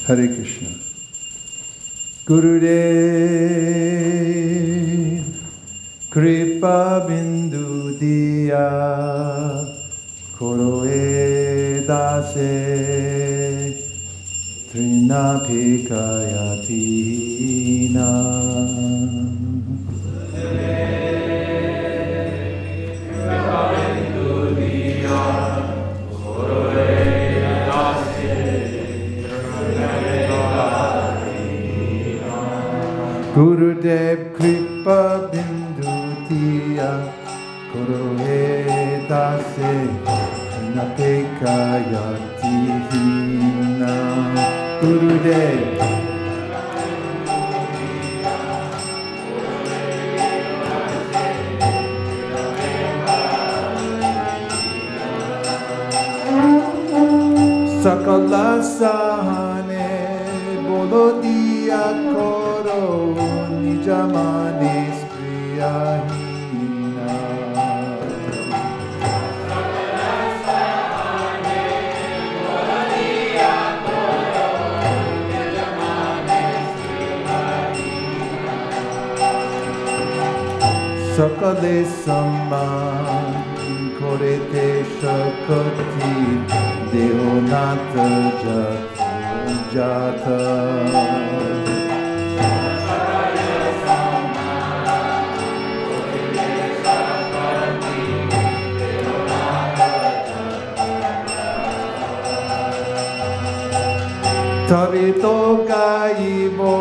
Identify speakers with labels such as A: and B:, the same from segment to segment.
A: Hare Krishna. Gurudev Kripa Bindu Diya Koroe Dase Trinapikayatina. Gurudev Kripa Bindu Diya Koroe Dase Napekayatina. Gurudev Sakala Sahane Bolo Diya Koro Nijamane Spriyahina. Sakale Samman Korete Shakati Deonata Jata. Tarito Kaibo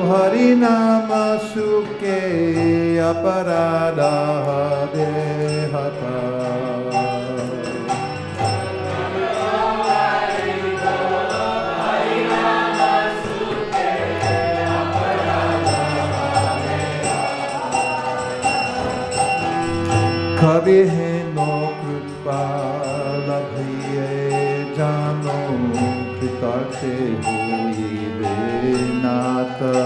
A: Harinama Suke Aparada Dehata. Kabhe no Kripa Labhiye Jano Kritate Hui Venata.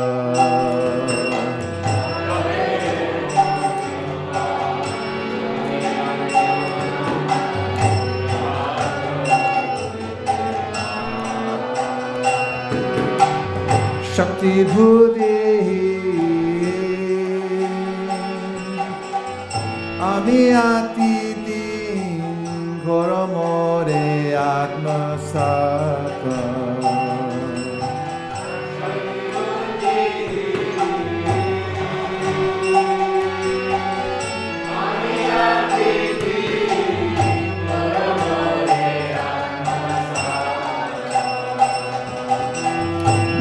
A: Shakti Bhudi Amiyati Din Goramore Atma Sata.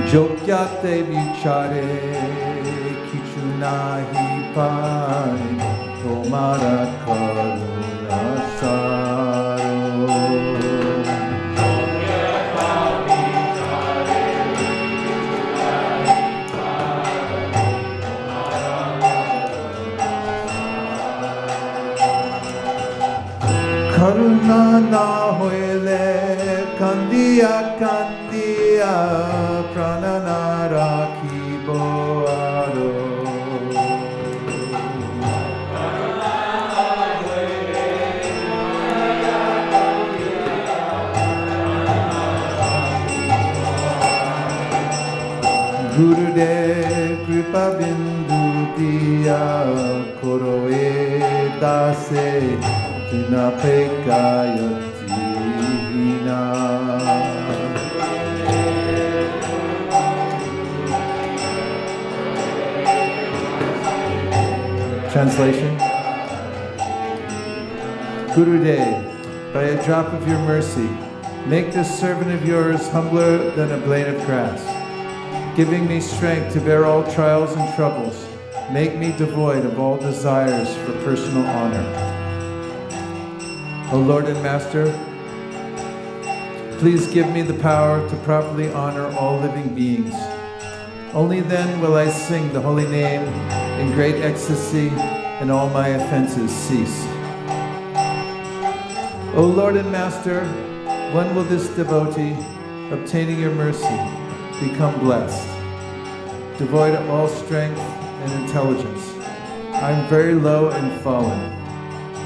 A: Jokyate vichare kichu nahi pai tomara karuna saro. Karuna na hoile kandiya kandiya prananara kibo aro. Gurudev Kripa Bindu Diya Koroe Dase Tinapekayatina. Translation. Gurudev, by a drop of your mercy, make this servant of yours humbler than a blade of grass. Giving me strength to bear all trials and troubles, make me devoid of all desires for personal honor. O Lord and Master, please give me the power to properly honor all living beings. Only then will I sing the holy name in great ecstasy and all my offenses cease. O Lord and Master, when will this devotee, obtaining your mercy, become blessed? Devoid of all strength and intelligence, I am very low and fallen.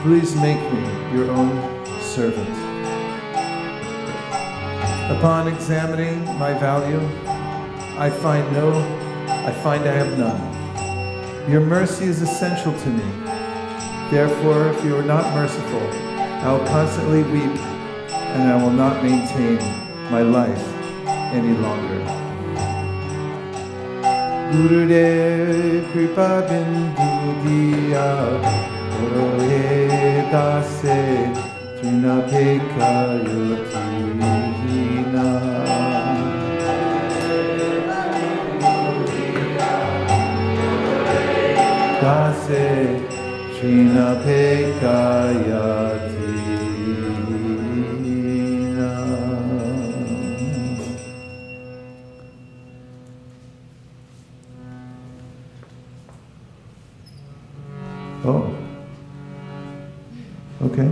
A: Please make me your own servant. Upon examining my value, I find I have none. Your mercy is essential to me. Therefore, if you are not merciful, I will constantly weep, and I will not maintain my life any longer. Gurudev Kripa Bindu Diya Oroe Dase Trina Peka Yotina Dase Trina Peka Yatina. Oh, okay.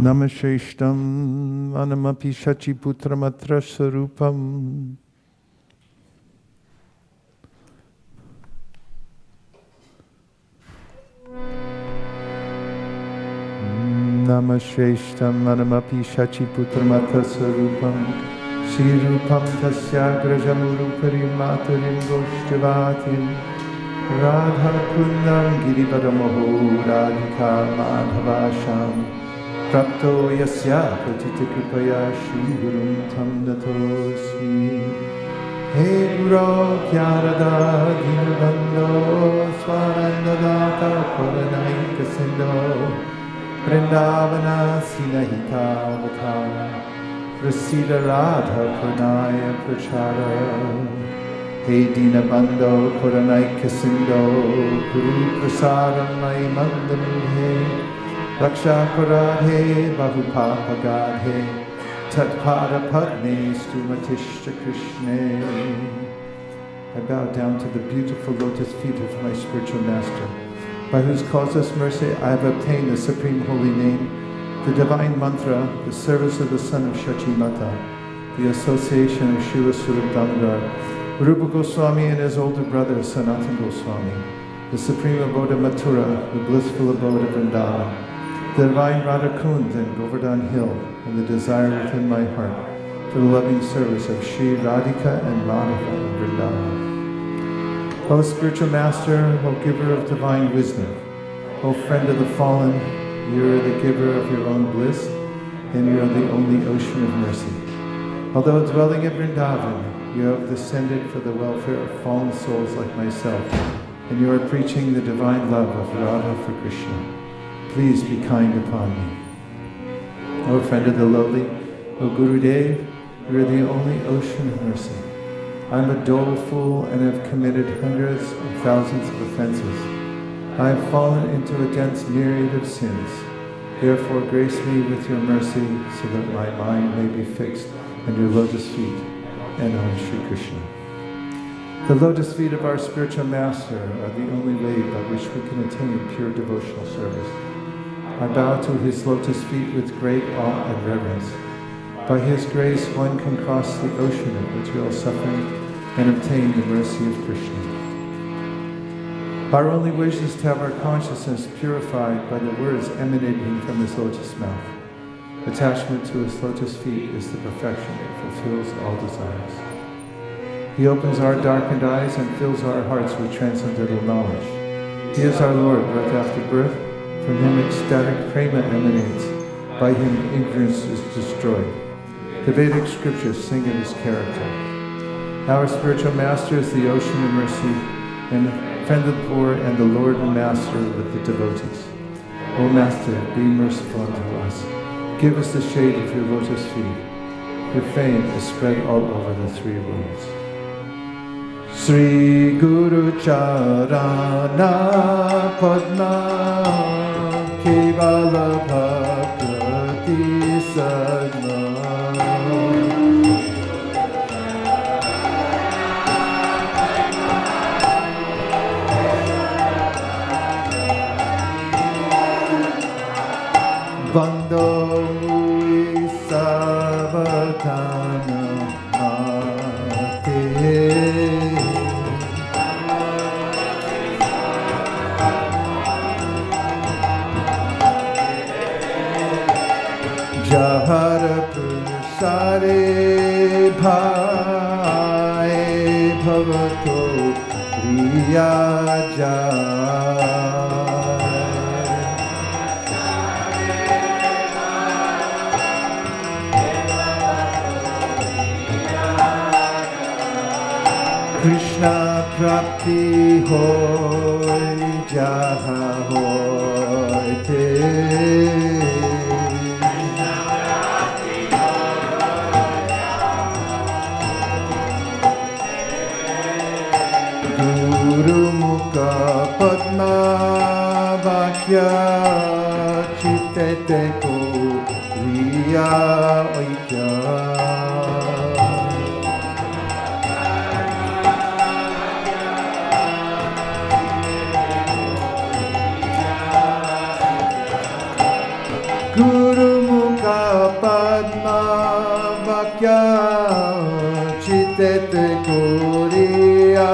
A: Namasheshtam anamapi shachiputramatra sarupam. Namasheshtam anamapi shachiputramatra sarupam. Shirupam tasyagrajamurupari maturim goshtivatim. Radha kundam girivadamoho radhika madhavasham. Prapto yasya pratita kripaya shri gurum tam natosmi. He guru kyarada dinabando swarandadata koranaika sindo. Vrindavana sinahita vata. Prasida radha pranaya prachara. He dinabando koranaika sindo. Guru prasadam mai mandam he. Raksha Paradhe Bahupapa Gadhe Tatpada Padme Stumatishta Krishne. I bow down to the beautiful lotus feet of my spiritual master, by whose causeless mercy I have obtained the supreme holy name, the divine mantra, the service of the son of Shachimata, the association of Srila Swarup Damodar, Rupa Goswami and his older brother Sanatana Goswami, the supreme abode of Mathura, the blissful abode of Vrindavan, the divine Radha Kund and Govardhan Hill, and the desire within my heart, for the loving service of Sri Radhika and Madhava in Vrindavan. O spiritual master, O giver of divine wisdom, O friend of the fallen, you are the giver of your own bliss, and you are the only ocean of mercy. Although dwelling at Vrindavan, you have descended for the welfare of fallen souls like myself, and you are preaching the divine love of Radha for Krishna. Please be kind upon me. O friend of the lowly, O Gurudev, you are the only ocean of mercy. I am a doleful and have committed hundreds of thousands of offenses. I have fallen into a dense myriad of sins. Therefore grace me with your mercy so that my mind may be fixed on your lotus feet and on Sri Krishna. The lotus feet of our spiritual master are the only way by which we can attain pure devotional service. I bow to his lotus feet with great awe and reverence. By his grace, one can cross the ocean of material suffering and obtain the mercy of Krishna. Our only wish is to have our consciousness purified by the words emanating from his lotus mouth. Attachment to his lotus feet is the perfection that fulfills all desires. He opens our darkened eyes and fills our hearts with transcendental knowledge. He is our Lord, birth after birth. From him ecstatic prema emanates. By him ignorance is destroyed. The Vedic scriptures sing of his character. Our spiritual master is the ocean of mercy, and friend of the poor, and the Lord and Master of the devotees. O Master, be merciful unto us. Give us the shade of your lotus feet. Your fame is spread all over the three worlds. Sri Guru Charana Padma Kevala Bhakrati Sagna Bando Mui Savatana Mate Jahara Prasare Bhai Bhavato Riya Jai Krishna Prapti Hoy Jaha Hoy Te Guru Mukha Padma Vakya Chittete Ko Riya Oikya Guru Mukha Padma Vakya Chittete Kuriya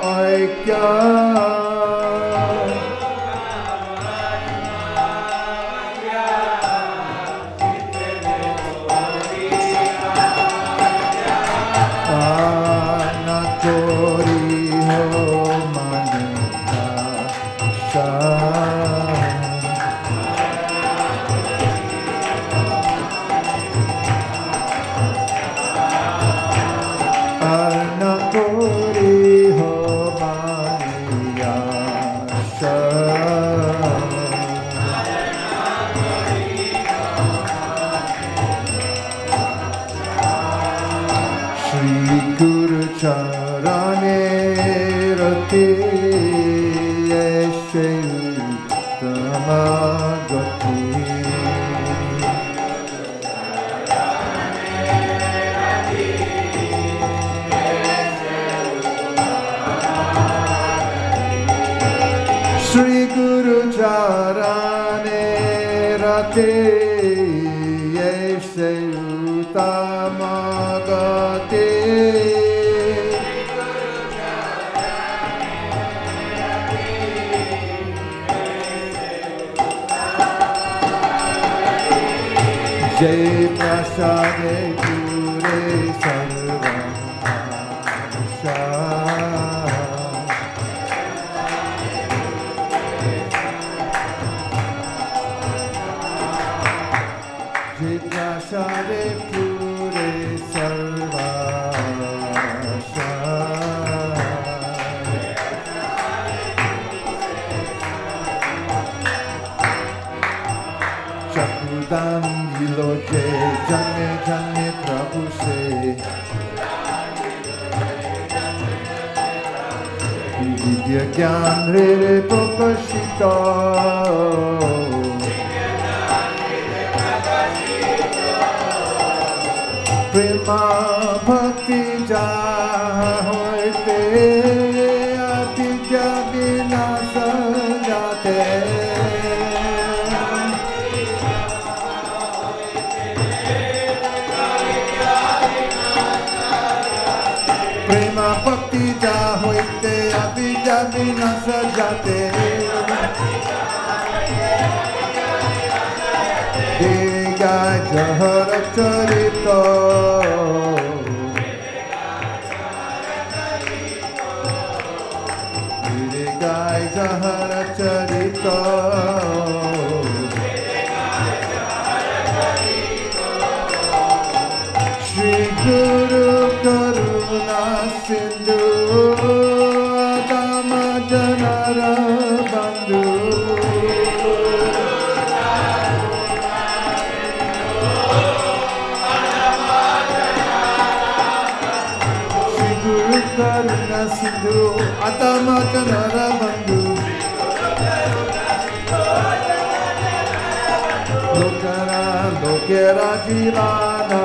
A: Oikya Anatori Ho Manita Shah Charane Rati Yeshe Tamagati Shri Guru Charane Rati Yeshe Tamagati Jai Prasade Guru sarva asha Jitrashare pure sarva asha Chakudam Viloje Jane Jane Prabhu se Vidya Gyan Re Re Prokashita Prema Bhakti Jahoite Aditya Vinasa Jate Prema Bhakti Jahoite Aditya Vinasa Jate Dega Jahara Charito Dega Jahara Charito Shri Guru Karuna Sindhu Adama Janara Bandhu Karuna Sindhu Atama Janara Bandhu Lokana Lokera Jivana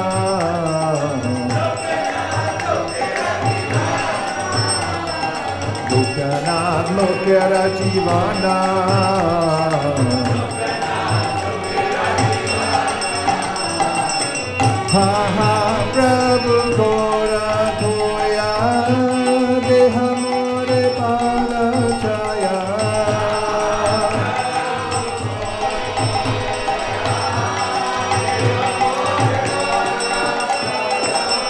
A: Lokana Lokera Jivana Ha ha Prabhu Gora Toya Dehamore Palachaya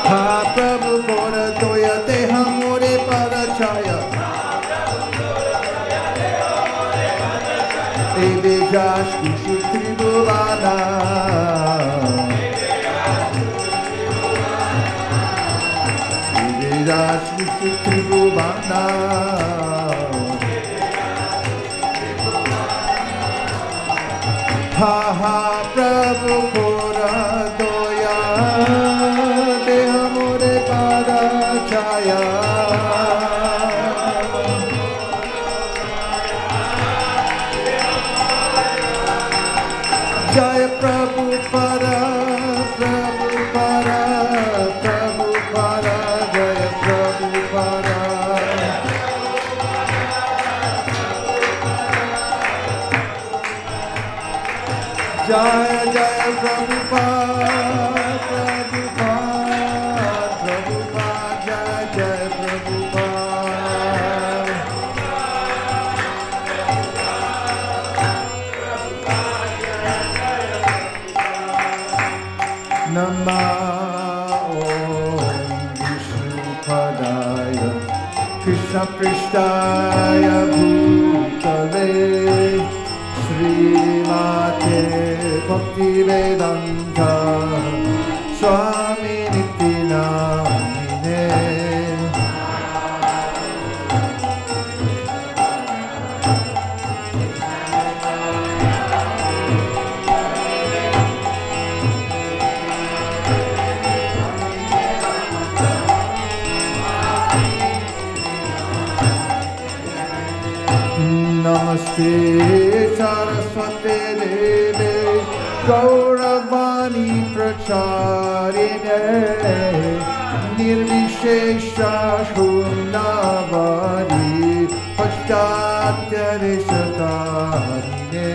A: Ha Prabhu Gora Toya Dehamore Palachaya Ede Jash Kushu Tribhuvana Rashmi Tribhuvana Ha ha Prabhu Kora Doya Dehamore Padachaya Jaya Prabhupada Prabhupada Prabhupada Jaya Prabhupada Jaya Jaya Prabhupada Prabhupada Prabhupada Jaya Jaya Prabhupada Nama Om Vishnupadaya Krishna Prishtaya Bhutale Srimate Bhaktivedanta Swami Nityanamine Namaste Saraswate Deve Gauravani Pracharine Nirvishesha Shunnavari Paschatya Deshatarine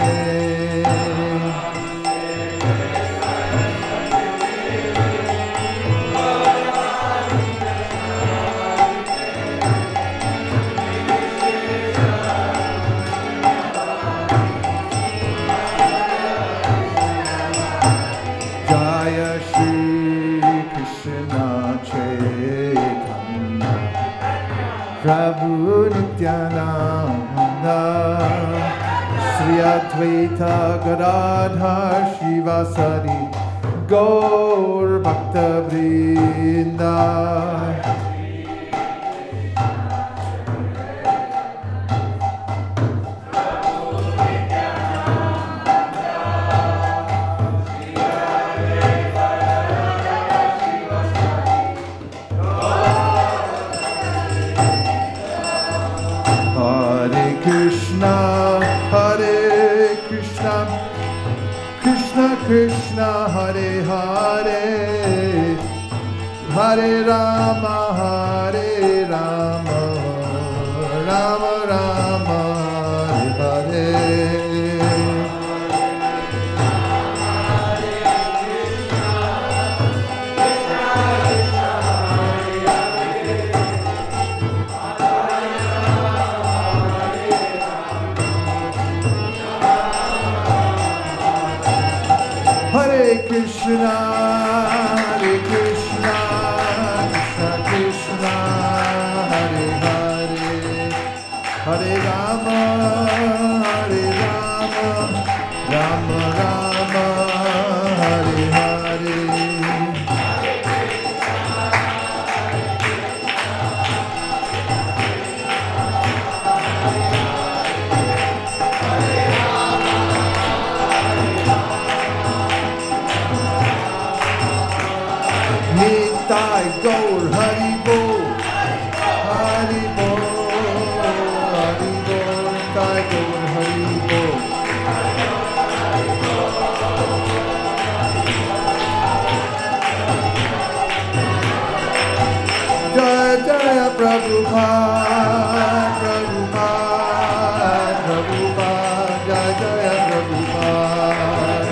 A: Jaya Shri Krishna Prabhu Nityananda, Sri Advaita Gadadhar Shivasari, Gaur Bhakta Vrinda. Hare Krishna, Krishna Krishna, Hare Hare, Hare Rama, Rama Rama, Hare Hare. Hare Krishna, Krishna Krishna, Hare Hare, Hare Rama, Rama Rama, Hare Hare. Nitai Gaur Hari Bol, Hari Bol, Hari Bol, Nitai Gaur Hari Bol. Jaya Jaya Prabhupada, Prabhupada, Prabhupada, Jaya Jaya Prabhupada.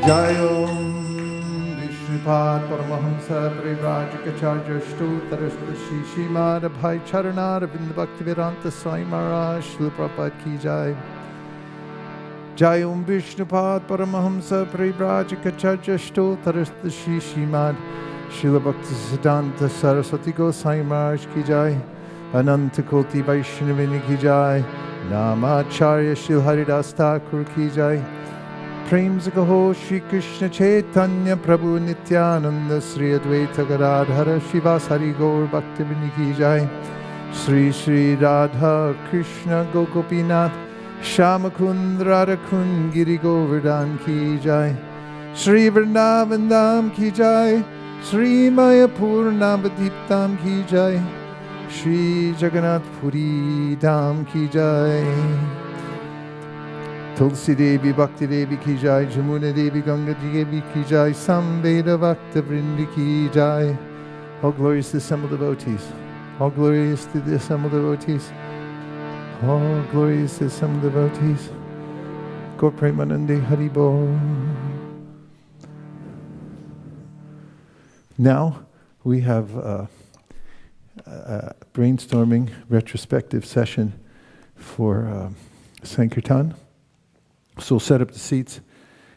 A: Jayom Vishnupad Paramahamsa Parivrajikacharya Shtotarashta Shishimad Abhay Charanad Avinda Bhaktivedanta Swami Maharaj Srila Prabhupada Ki Jai. Jayom Vishnupad Paramahamsa Parivrajikacharya Shtotarashta Shishimad Srila Bhaktisiddhanta Saraswati Goswami Maharaj Ki Jai. Ananta Koti Vaishnavini Ki Jai. Namacharya Srila Haridas Thakur Ki Jai. Prem Zagaho Shri Krishna Chaitanya Prabhu Nityananda Sri Advaita Gadadhara Shivasari Gaur Bhaktivinoda Ki Jai. Sri Sri Radha Krishna Gopinath Shamakund Radhakund Giri Govardhan Ki Jai. Sri Vrindavan Dham Ki Jai. Sri Mayapur Navadip Ki Jai. Sri Jagannath Puri Dham Ki Jai. Tulsi Devi Bhakti Devi Ki Jai, Jamuna Devi Ganga Devi Ki Jai, Samveda Bhakta Vrindi Ki Jai. All glorious to the assembled devotees. All glorious to the assembled devotees. All glorious to the assembled devotees. Gaur Premanande Haribo. Now we have a brainstorming retrospective session for Sankirtan. So we'll set up the seats,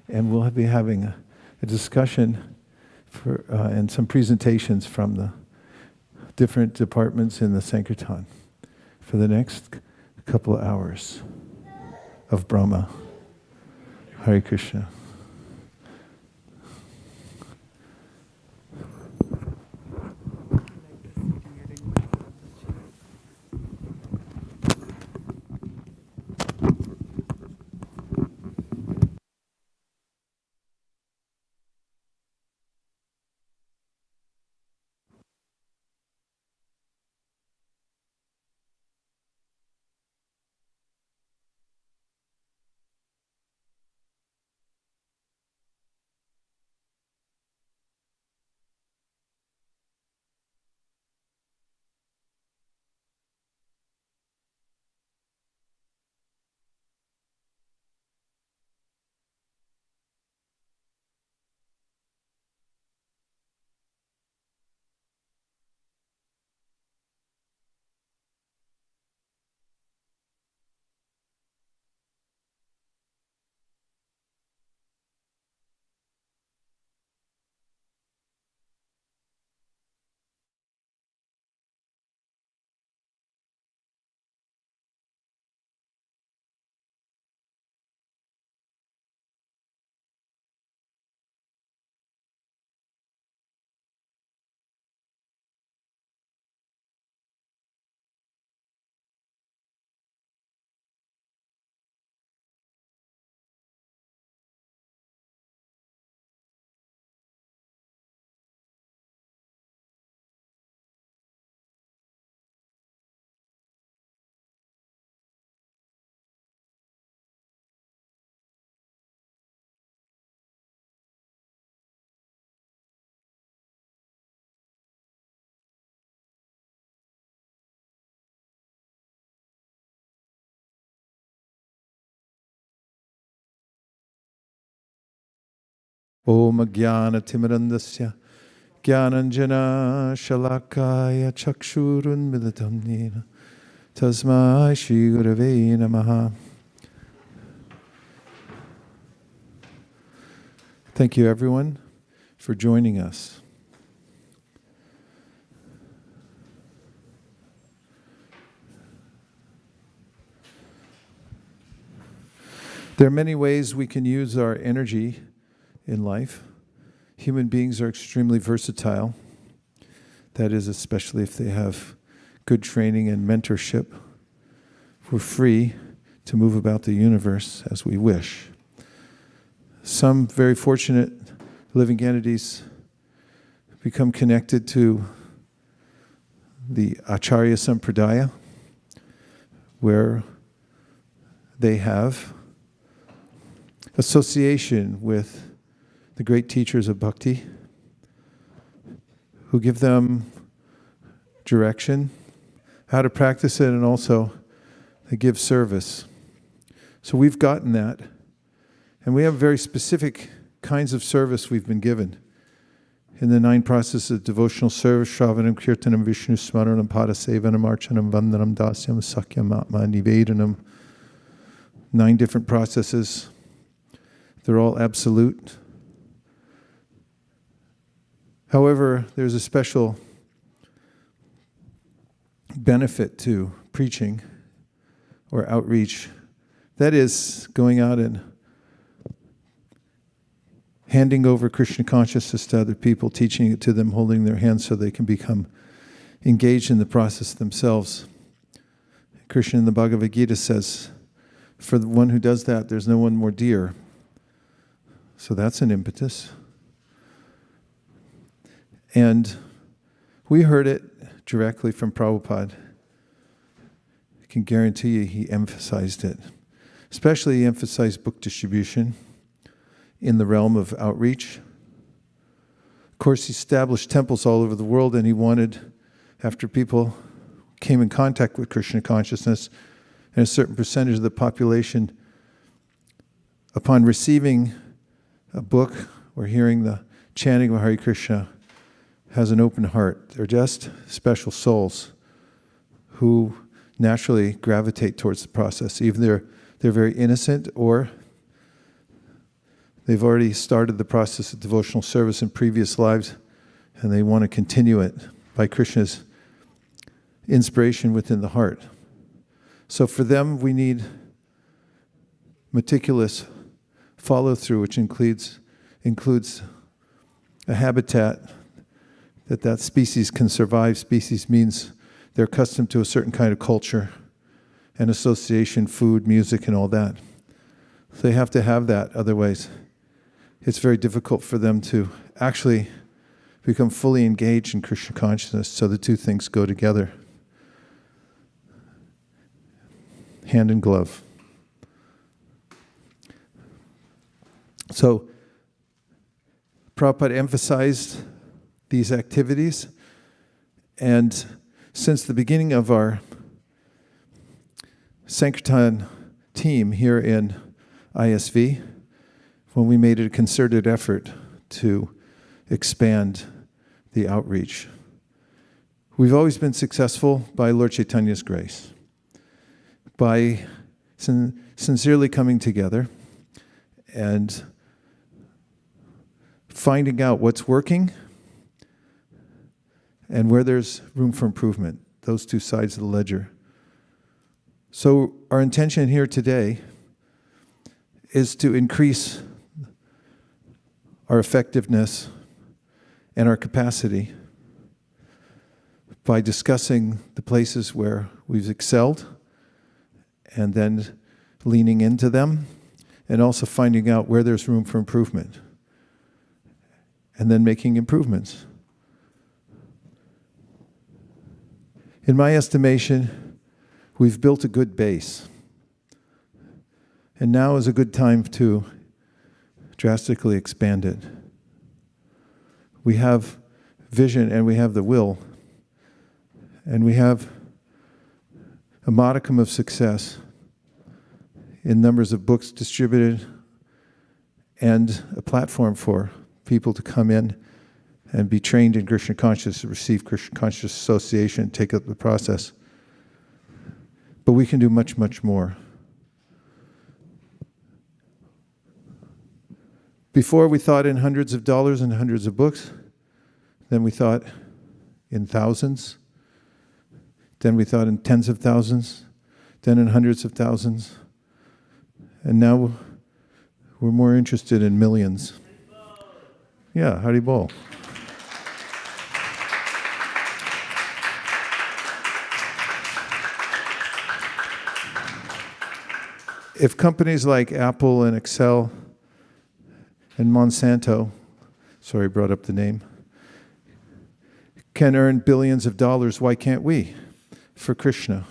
A: and we'll be having a discussion for and some presentations from the different departments in the Sankirtan for the next couple of hours of Brahma. Hare Krishna. Om Jnana Timirandasya Jnananjana Shalakaya Chakshurun Milatam Nina Tasmai Shri Gurave Namaha. Thank you, everyone, for joining us. There are many ways we can use our energy in life. Human beings are extremely versatile. That is, especially if they have good training and mentorship. We're free to move about the universe as we wish. Some very fortunate living entities become connected to the Acharya Sampradaya, where they have association with the great teachers of bhakti, who give them direction, how to practice it, and also they give service. So we've gotten that, and we have very specific kinds of service we've been given. In the 9 processes of devotional service, Shravanam, Kirtanam, Vishnu Smaranam, Padasevanam, Archanam, Vandanam, Dasyam, Sakyam, Atma, Nivedanam. 9 different processes. They're all absolute. However, there's a special benefit to preaching or outreach. That is going out and handing over Krishna consciousness to other people, teaching it to them, holding their hands so they can become engaged in the process themselves. Krishna in the Bhagavat Gita says, for the one who does that, there's no one more dear. So that's an impetus. And we heard it directly from Prabhupada. I can guarantee you he emphasized it. Especially he emphasized book distribution in the realm of outreach. Of course, he established temples all over the world, and he wanted, after people came in contact with Krishna consciousness, and a certain percentage of the population, upon receiving a book or hearing the chanting of Hare Krishna, has an open heart. They're just special souls who naturally gravitate towards the process. Either they're very innocent, or they've already started the process of devotional service in previous lives, and they want to continue it by Krishna's inspiration within the heart. So for them, we need meticulous follow-through, which includes a habitat that species can survive. Species means they're accustomed to a certain kind of culture and association, food, music, and all that. So they have to have that, otherwise it's very difficult for them to actually become fully engaged in Krishna consciousness. So the two things go together, hand in glove. So Prabhupada emphasized these activities, and since the beginning of our Sankirtan team here in ISV, when we made a concerted effort to expand the outreach, we've always been successful by Lord Chaitanya's grace, by sincerely coming together and finding out what's working and where there's room for improvement, those two sides of the ledger. So our intention here today is to increase our effectiveness and our capacity by discussing the places where we've excelled and then leaning into them, and also finding out where there's room for improvement and then making improvements. In my estimation, we've built a good base. And now is a good time to drastically expand it. We have vision and we have the will. And we have a modicum of success in numbers of books distributed and a platform for people to come in and be trained in Krishna consciousness, receive Krishna consciousness association, take up the process. But we can do much, much more. Before we thought in hundreds of dollars and hundreds of books, then we thought in thousands, then we thought in tens of thousands, then in hundreds of thousands, and now we're more interested in millions. Yeah, Hari Bol. If companies like Apple and Excel and Monsanto, sorry I brought up the name, can earn billions of dollars, why can't we for Krishna?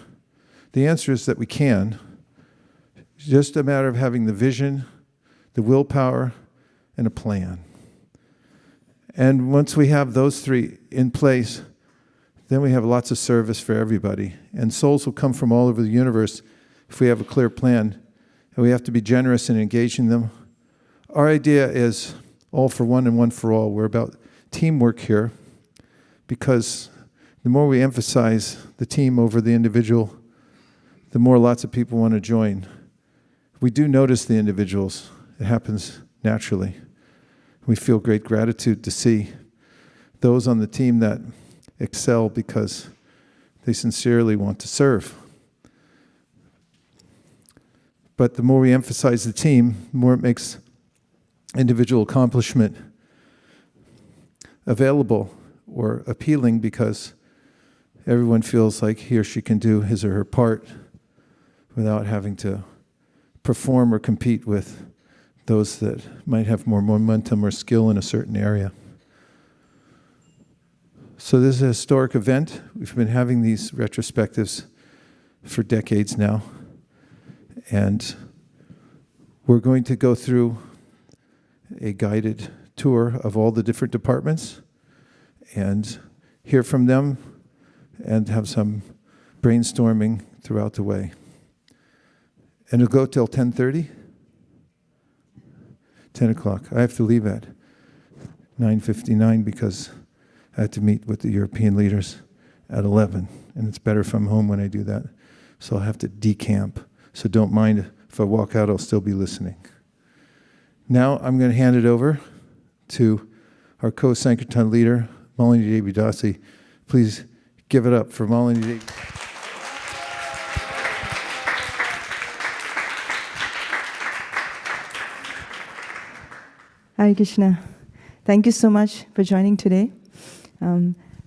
A: The answer is that we can. It's just a matter of having the vision, the willpower, and a plan. And once we have those three in place, then we have lots of service for everybody. And souls will come from all over the universe if we have a clear plan. And we have to be generous in engaging them. Our idea is all for one and one for all. We're about teamwork here because the more we emphasize the team over the individual, the more lots of people want to join. We do notice the individuals. It happens naturally. We feel great gratitude to see those on the team that excel because they sincerely want to serve. But the more we emphasize the team, the more it makes individual accomplishment available or appealing because everyone feels like he or she can do his or her part without having to perform or compete with those that might have more momentum or skill in a certain area. So this is a historic event. We've been having these retrospectives for decades now. And we're going to go through a guided tour of all the different departments and hear from them and have some brainstorming throughout the way. And it'll go till 10:30? 10 o'clock. I have to leave at 9:59 because I have to meet with the European leaders at 11. And it's better if I'm home when I do that. So I'll have to decamp. So don't mind if I walk out, I'll still be listening. Now I'm going to hand it over to our co-Sankirtan leader, Malini Devi Dasi. Please give it up for Malini Devi.
B: Hare Krishna. Thank you so much for joining today.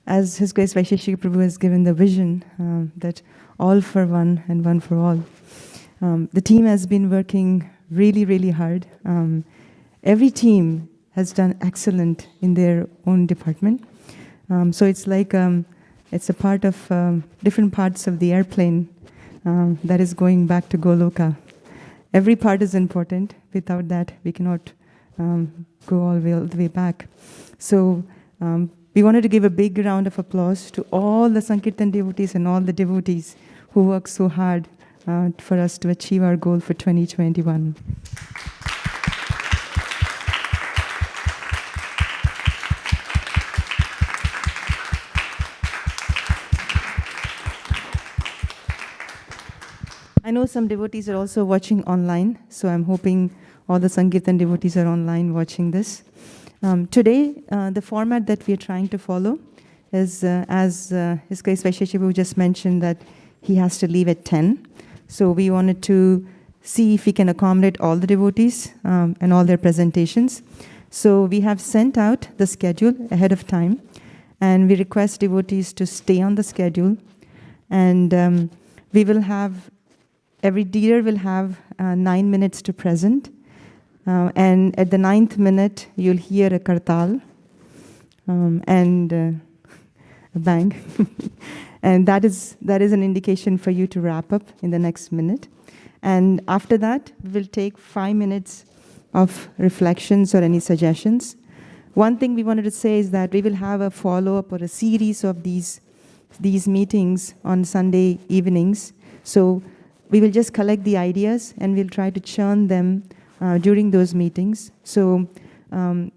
B: As His Grace Vaisesika Prabhu has given the vision that all for one and one for all. The team has been working really, really hard. Every team has done excellent in their own department. So it's like it's a part of different parts of the airplane that is going back to Goloka. Every part is important. Without that, we cannot go all the way back. So we wanted to give a big round of applause to all the Sankirtan devotees and all the devotees who work so hard for us to achieve our goal for 2021. I know some devotees are also watching online, so I'm hoping all the Sankirtan devotees are online watching this. Today, the format that we are trying to follow is, as His Grace Vaisesika just mentioned, that he has to leave at 10. So we wanted to see if we can accommodate all the devotees and all their presentations. So we have sent out the schedule ahead of time, and we request devotees to stay on the schedule. And we will have, every dealer will have 9 minutes to present. And at the 9th minute, you'll hear a kartal and a bang. And that is an indication for you to wrap up in the next minute. And after that, we'll take 5 minutes of reflections or any suggestions. One thing we wanted to say is that we will have a follow-up or a series of these meetings on Sunday evenings. So we will just collect the ideas and we'll try to churn them during those meetings. So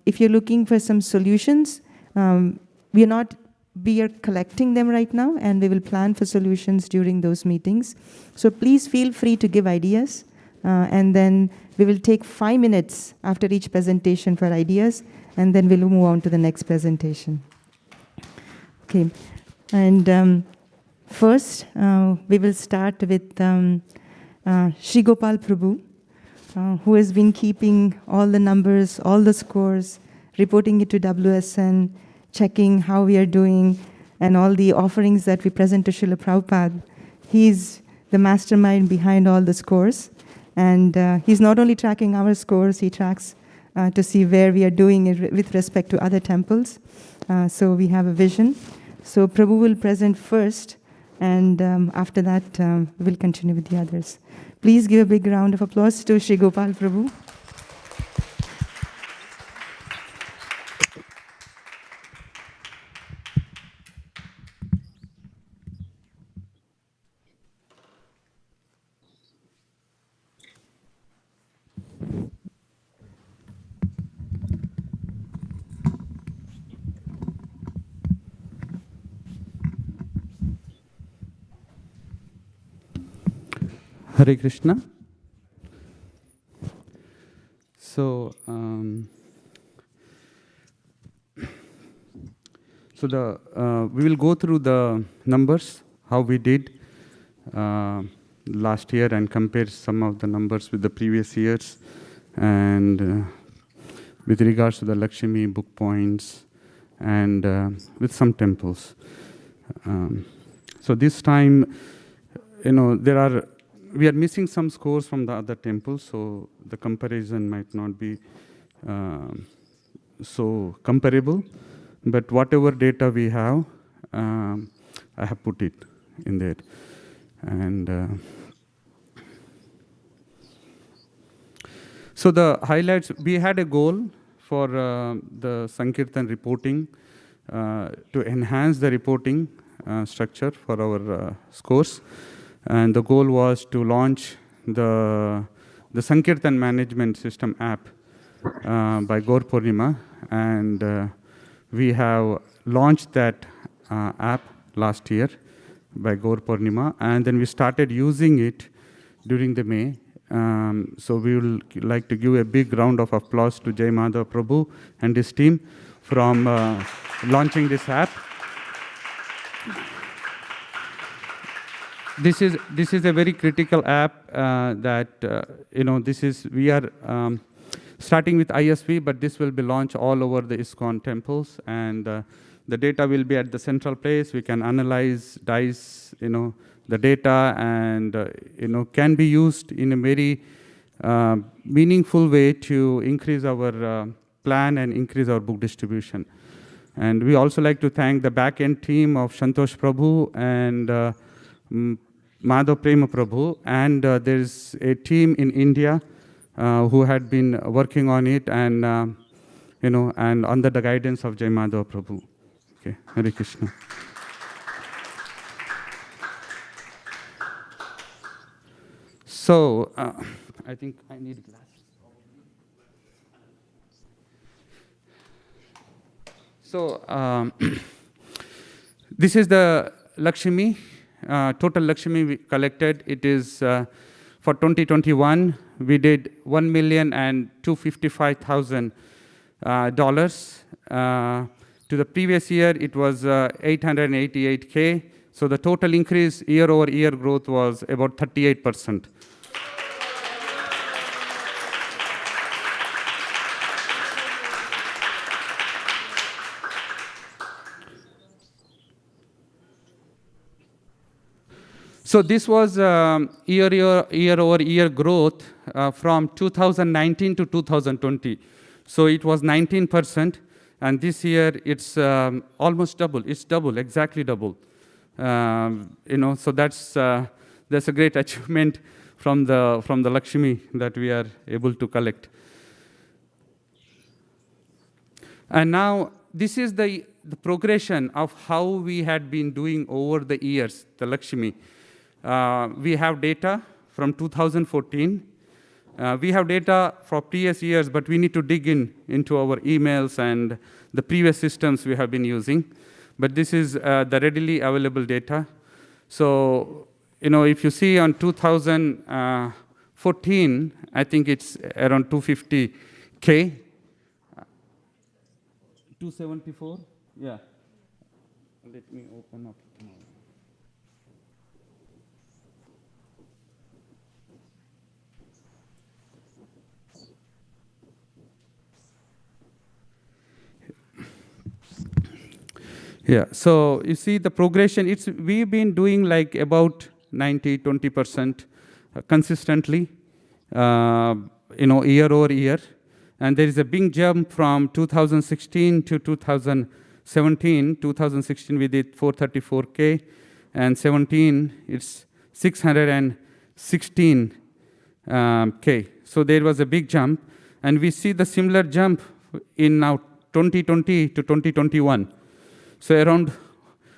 B: if you're looking for some solutions, we are collecting them right now, and we will plan for solutions during those meetings. So please feel free to give ideas, and then we will take 5 minutes after each presentation for ideas, and then we'll move on to the next presentation. Okay, and first we will start with Shri Gopal Prabhu, who has been keeping all the numbers, all the scores, reporting it to WSN, checking how we are doing, and all the offerings that we present to Srila Prabhupada. He's the mastermind behind all the scores. And he's not only tracking our scores, he tracks to see where we are doing it with respect to other temples. So we have a vision. So Prabhu will present first, and after that, we'll continue with the others. Please give a big round of applause to Shri Gopal Prabhu.
C: Hare Krishna. So we will go through the numbers, how we did last year, and compare some of the numbers with the previous years, and with regards to the Lakshmi book points, and with some temples. So this time, we are missing some scores from the other temples, so the comparison might not be so comparable. But whatever data we have, I have put it in there. And so the highlights, we had a goal for the Sankirtan reporting to enhance the reporting structure for our scores. And the goal was to launch the Sankirtan management system app by Gaur Purnima, and we have launched that app last year by Gaur Purnima, and then we started using it during the May. So we would like to give a big round of applause to Jai Madhav Prabhu and his team from launching this app. This is a very critical app that we are starting with ISV, but this will be launched all over the ISKCON temples, and the data will be at the central place. We can analyze, dice, the data, and can be used in a very meaningful way to increase our plan and increase our book distribution. And we also like to thank the back-end team of Santosh Prabhu and Madhav Prema Prabhu, and there's a team in India who had been working on it, and and under the guidance of Jai Madhav Prabhu. Okay, Hare Krishna. So I think I need glasses. So this is the Lakshmi. Total Lakshmi we collected. It is for 2021 we did $1,255,000. To the previous year it was 888K. So the total increase year-over-year growth was about 38%. So this was year-over-year growth from 2019 to 2020. So it was 19%, and this year it's almost double. It's double, exactly double. So that's a great achievement from the Lakshmi that we are able to collect. And now this is the progression of how we had been doing over the years, the Lakshmi. We have data from 2014. We have data for previous years, but we need to dig into our emails and the previous systems we have been using. But this is the readily available data. So, if you see on 2014, I think it's around 250K. 274? Yeah. Let me open up. Yeah, so you see the progression, we've been doing like about 20% consistently, year over year. And there is a big jump from 2016 to 2017. 2016 we did 434K, and 17 it's 616K. So there was a big jump, and we see the similar jump in now 2020 to 2021. So around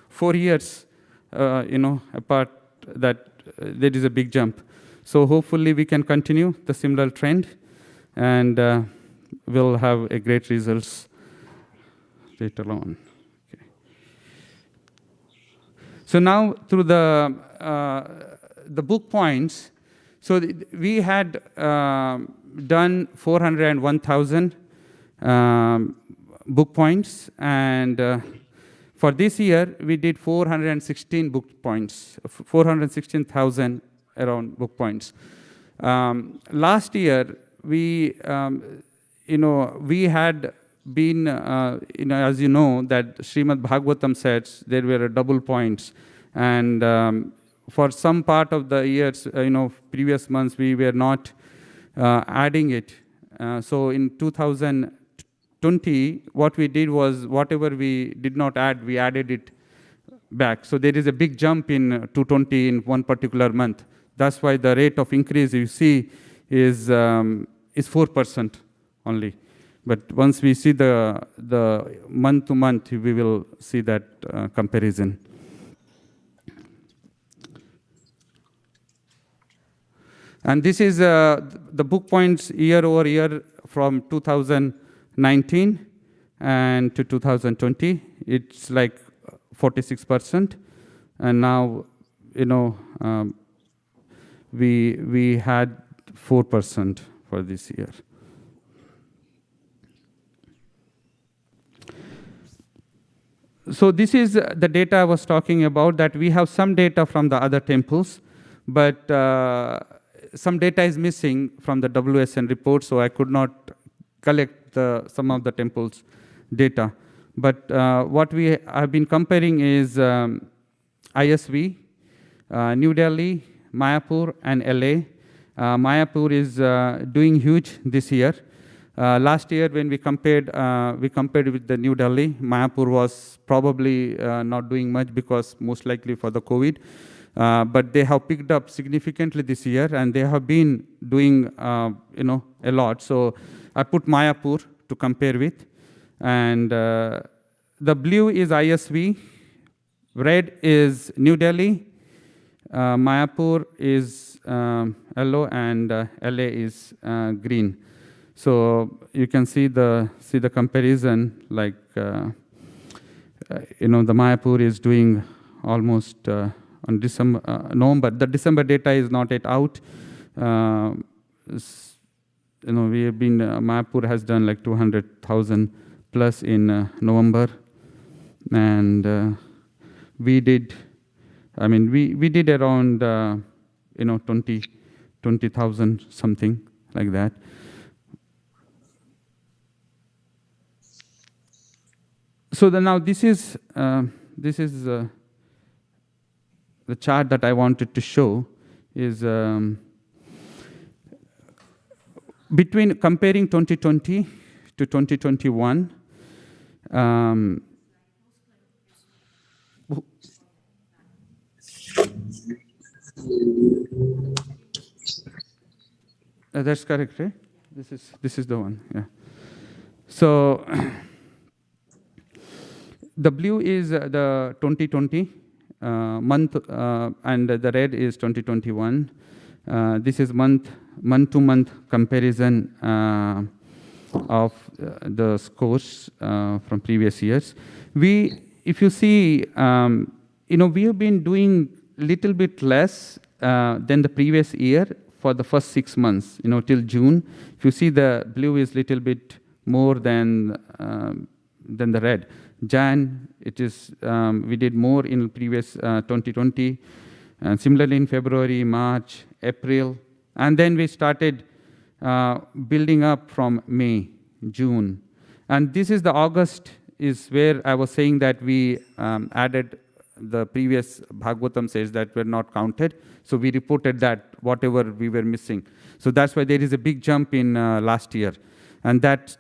C: 4 years, apart, that there is a big jump. So hopefully we can continue the similar trend, and we'll have a great results later on. Okay. So now through the book points, so we had done 401,000 book points, and for this year, we did 416 book points, 416,000 around book points. Last year, we had been, as you know, that Srimad Bhagavatam says there were double points, and for some part of the years, previous months, we were not adding it. So in 2020, what we did was whatever we did not add, we added it back. So there is a big jump in 220 in one particular month. That's why the rate of increase you see is 4% only. But once we see the month to month, we will see that comparison. And this is the book points year over year from 2019 and to 2020. It's like 46%. And now, we had 4% for this year. So this is the data I was talking about, that we have some data from the other temples, but some data is missing from the WSN report, so I could not collect some of the temples' data. But what we have been comparing is ISV, New Delhi, Mayapur, and LA. Mayapur is doing huge this year. Last year, when we compared with the New Delhi, Mayapur was probably not doing much because most likely for the COVID. But they have picked up significantly this year, and they have been doing a lot. So I put Mayapur to compare with, and the blue is ISV, red is New Delhi, Mayapur is yellow, and LA is green. So you can see the comparison, like the Mayapur is doing almost on November. The December data is not yet out. We have been Mayapur has done like 200,000 plus in November, and we did around 20,000 something like that. So now this is the chart that I wanted to show is between comparing 2020 to 2021. That's correct, right? This is the one. Yeah. So the blue is the 2020 month, and the red is 2021. This is month month-to-month comparison of the scores from previous years. If you see, we have been doing little bit less than the previous year for the first 6 months, till June. If you see, the blue is little bit more than the red. Jan, it is we did more in previous 2020, and similarly in February, March, April, and then we started building up from May, June, and this is the August is where I was saying that we added the previous Bhagavatam says that were not counted, so we reported that whatever we were missing. So that's why there is a big jump in last year, and that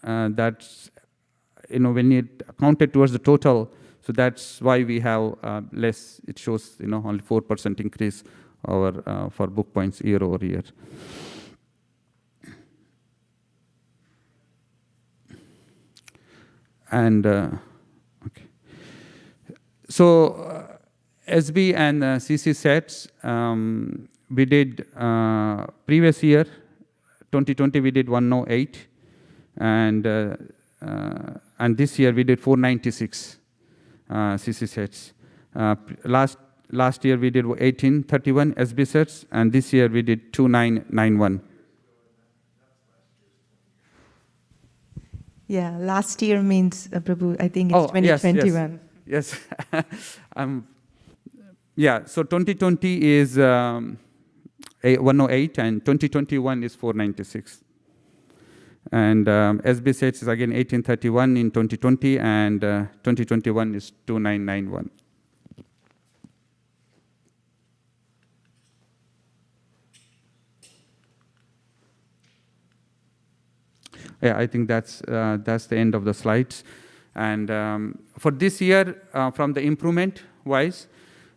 C: that's when it counted towards the total, so that's why we have less. It shows only 4% increase for book points year over year. And okay, so SB and CC sets we did previous year 2020 we did 108, and this year we did 496 CC sets. Last year we did 1831 SB sets, and this year we did 2991.
B: Yeah, last year means, Prabhu, I think it's 2021.
C: Yes. Yeah, so 2020 is 108 and 2021 is 496. And SB sets is again 1831 in 2020, and 2021 is 2991. Yeah, I think that's the end of the slides. And for this year, from the improvement wise,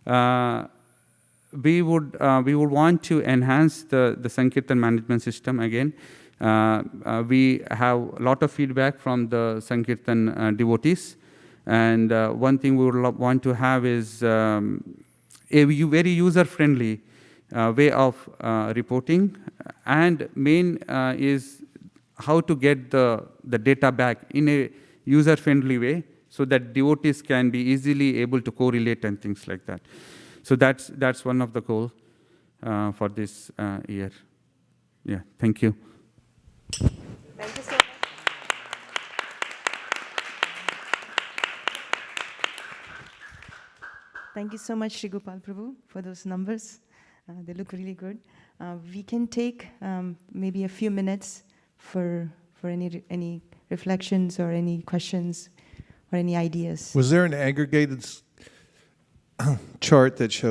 C: we would want to enhance the Sankirtan management system again. We have a lot of feedback from the Sankirtan devotees, and one thing we would want to have is a very user-friendly way of reporting, and main is how to get the data back in a user-friendly way, so that devotees can be easily able to correlate and things like that. So that's one of the goals for this year. Yeah, thank you.
B: Thank you so much. Thank you so much, Sri Gopal Prabhu, for those numbers. They look really good. We can take maybe a few minutes for any reflections or any questions or any ideas.
A: Was there an aggregated chart that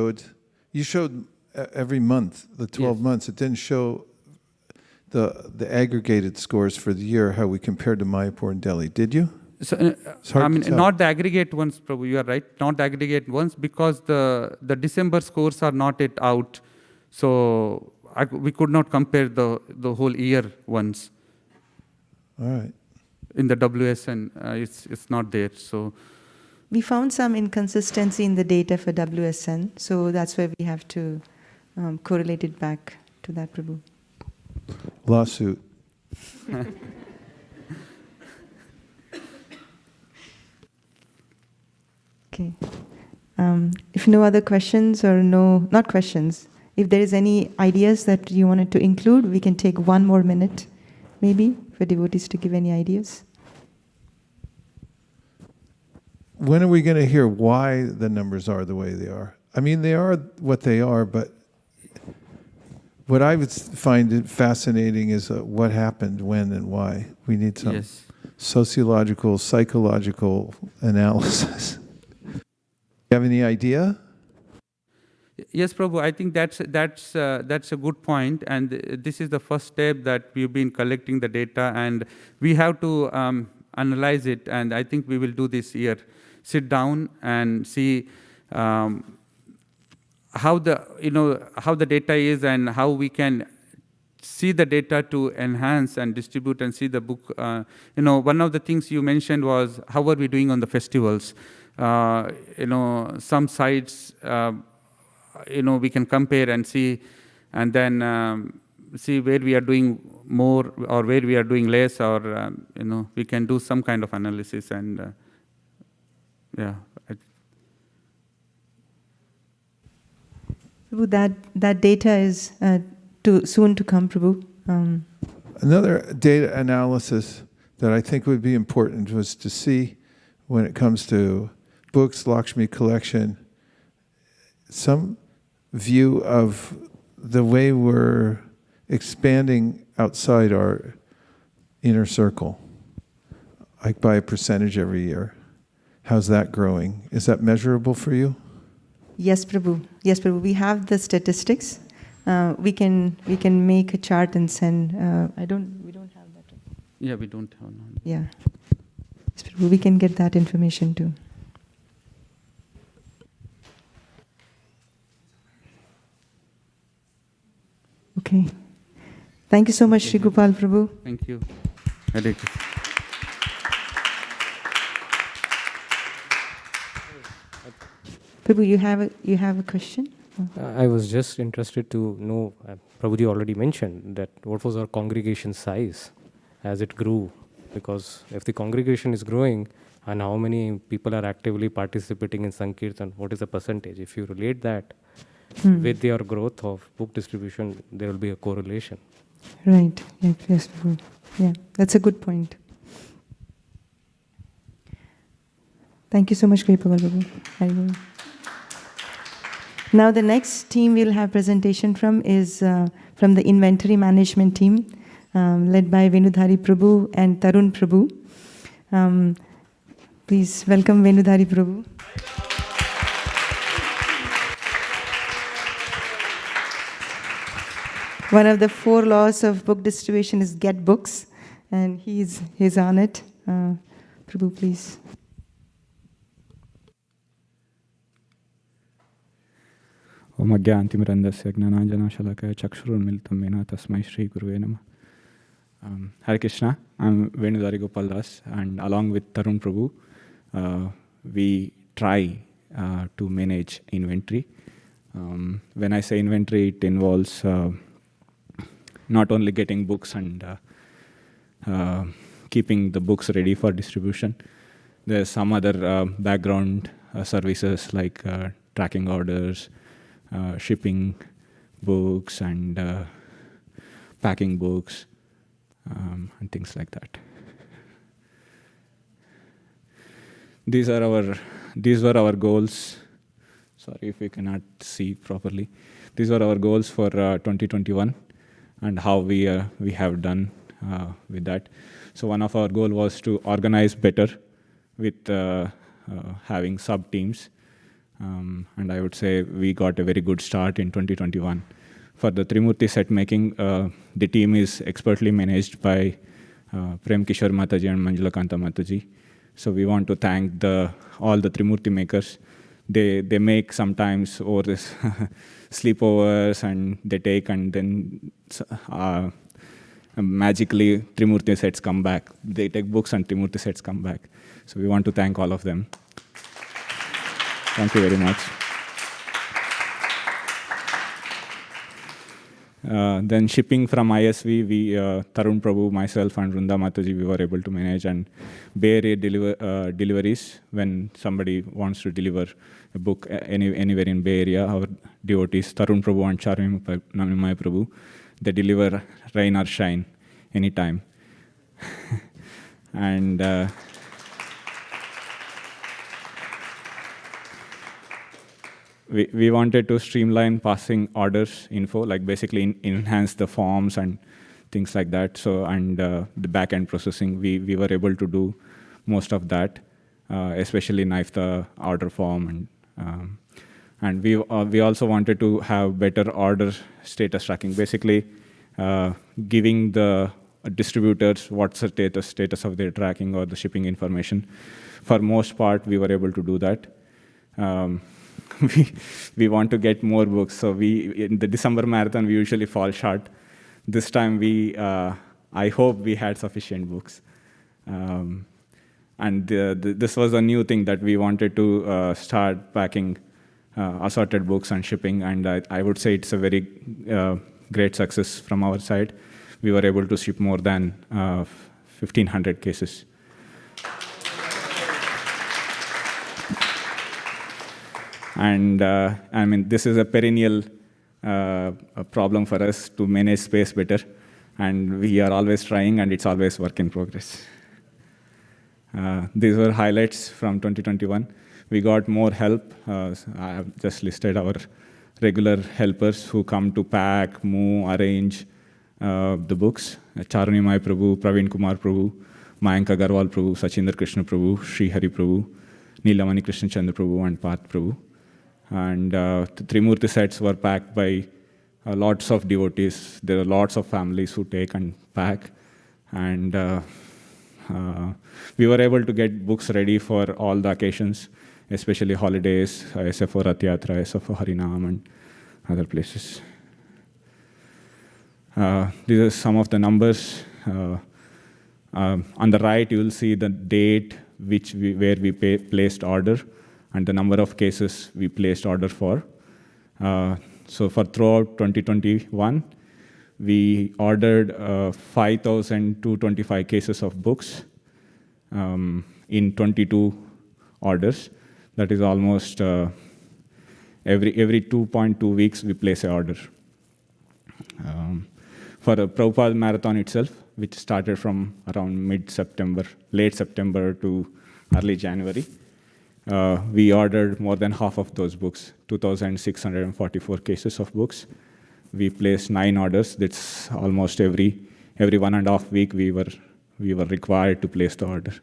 A: you showed every month, the 12 months. It didn't show the aggregated scores for the year, how we compared to Mayapur and Delhi. Did you?
C: So, not the aggregate ones, Prabhu, you are right. Not the aggregate ones, because the December scores are not yet out. So we could not compare the whole year ones.
A: All right.
C: In the WSN, it's not there. So
B: we found some inconsistency in the data for WSN, so that's why we have to correlate it back to that, Prabhu.
A: Lawsuit.
B: Okay. If no other questions or not questions, if there is any ideas that you wanted to include, we can take 1 more minute, maybe, for devotees to give any ideas.
A: When are we going to hear why the numbers are the way they are? I mean, they are what they are, but what I would find fascinating is what happened, when, and why. We need some sociological, psychological analysis. You have any idea?
C: Yes, Prabhu, I think that's a good point, and this is the first step that we've been collecting the data, and we have to analyze it, and I think we will do this year. Sit down and see how the data is, and how we can see the data to enhance and distribute and see the book. One of the things you mentioned was how are we doing on the festivals. Some sites, we can compare and see and then see where we are doing more or where we are doing less, or we can do some kind of analysis. And yeah.
B: Prabhu, that data is soon to come, Prabhu.
A: Another data analysis that I think would be important was to see, when it comes to books, Lakshmi collection, some view of the way we're expanding outside our inner circle, like by a percentage every year. How's that growing? Is that measurable for you?
B: Yes, Prabhu. Yes, Prabhu. We have the statistics. We can make a chart and send. We don't have that.
C: Yeah, we don't have. No.
B: Yeah, yes, Prabhu, we can get that information too. Okay. Thank you so much, Sri Gopal Prabhu.
C: Thank you. Hare Krishna.
B: Prabhu, you have a question?
D: I was just interested to know, Prabhuji already mentioned that what was our congregation size as it grew, because if the congregation is growing and how many people are actively participating in Sankirtan, what is the percentage? If you relate that with your growth of book distribution, there will be a correlation.
B: Right. Yes, Prabhu. Yeah, that's a good point. Thank you so much, Kripal Prabhu. Now the next team we'll have presentation from is from the inventory management team, led by Venudhari Prabhu and Tarun Prabhu. Please welcome Venudhari Prabhu. One of the 4 laws of book distribution is get books, and he's on it. Prabhu, please.
E: Om Agyantimirandasya Gnananjana Shalakaya Chakshurunmilitam Mena Tasmai Shri Guruve Namah. Hare Krishna, I'm Venudhari Gopal Das, and along with Tarun Prabhu, we try to manage inventory. When I say inventory, it involves not only getting books and keeping the books ready for distribution. There's some other background services like tracking orders, shipping books and packing books and things like that. These were our goals. Sorry if you cannot see properly. These were our goals for 2021 and how we have done with that. So one of our goal was to organize better with having sub teams. And I would say we got a very good start in 2021. For the Trimurti set making, the team is expertly managed by Prem Kishore Mataji and Manjulakanta Mataji. So we want to thank all the Trimurti makers. They make sometimes over this sleepovers, and they take, and then magically Trimurti sets come back. They take books and Trimurti sets come back. So we want to thank all of them. Thank you very much. Then shipping from ISV, Tarun Prabhu, myself, and Runda Mataji, we were able to manage, and Bay Area deliveries. When somebody wants to deliver a book anywhere in Bay Area, our devotees, Tarun Prabhu and Charmimaya Prabhu, they deliver rain or shine anytime. And we wanted to streamline passing orders info, like basically enhance the forms and things like that. So, and the back-end processing, we were able to do most of that, especially knife the order form. And we also wanted to have better order status tracking, basically giving the distributors what's the status of their tracking or the shipping information. For most part, we were able to do that. We want to get more books. So in the December marathon, we usually fall short. This time, I hope we had sufficient books. And this was a new thing that we wanted to start packing assorted books and shipping, and I would say it's a very great success from our side. We were able to ship more than 1,500 cases. And I mean, this is a perennial a problem for us to manage space better. And we are always trying, and it's always work in progress. These were highlights from 2021. We got more help. I have just listed our regular helpers who come to pack, move, arrange the books. Charunimai Prabhu, Praveen Kumar Prabhu, Mayank Agarwal Prabhu, Sachindra Krishna Prabhu, Sri Hari Prabhu, Neelamani Krishna Chandra Prabhu, and Parth Prabhu. And the Trimurti sets were packed by lots of devotees. There are lots of families who take and pack. And we were able to get books ready for all the occasions, especially holidays, SF Rath Yatra, SF Harinam, and other places. These are some of the numbers. On the right, you will see the date where we placed order and the number of cases we placed order for. So for throughout 2021, we ordered 5,225 cases of books in 22 orders. That is almost every 2.2 weeks we place an order. For the Prabhupada Marathon itself, which started from around mid-September, late September to early January, we ordered more than half of those books, 2,644 cases of books. We placed 9 orders. That's almost every 1.5 week we were required to place the order.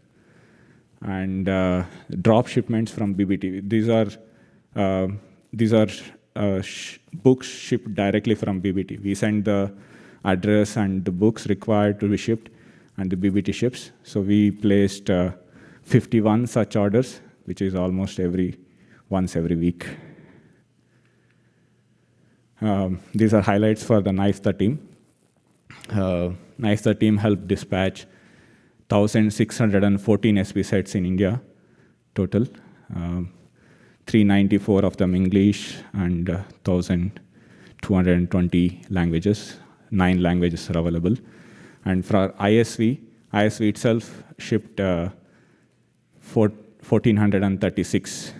E: And drop shipments from BBT. These are books shipped directly from BBT. We send the address and the books required to be shipped, and the BBT ships. So we placed 51 such orders, which is almost once every week. These are highlights for the NISTA team. NISTA team helped dispatch 1,614 SP sets in India total. 394 of them English, and 1,220 languages. 9 languages are available. And for ISV itself shipped 1,436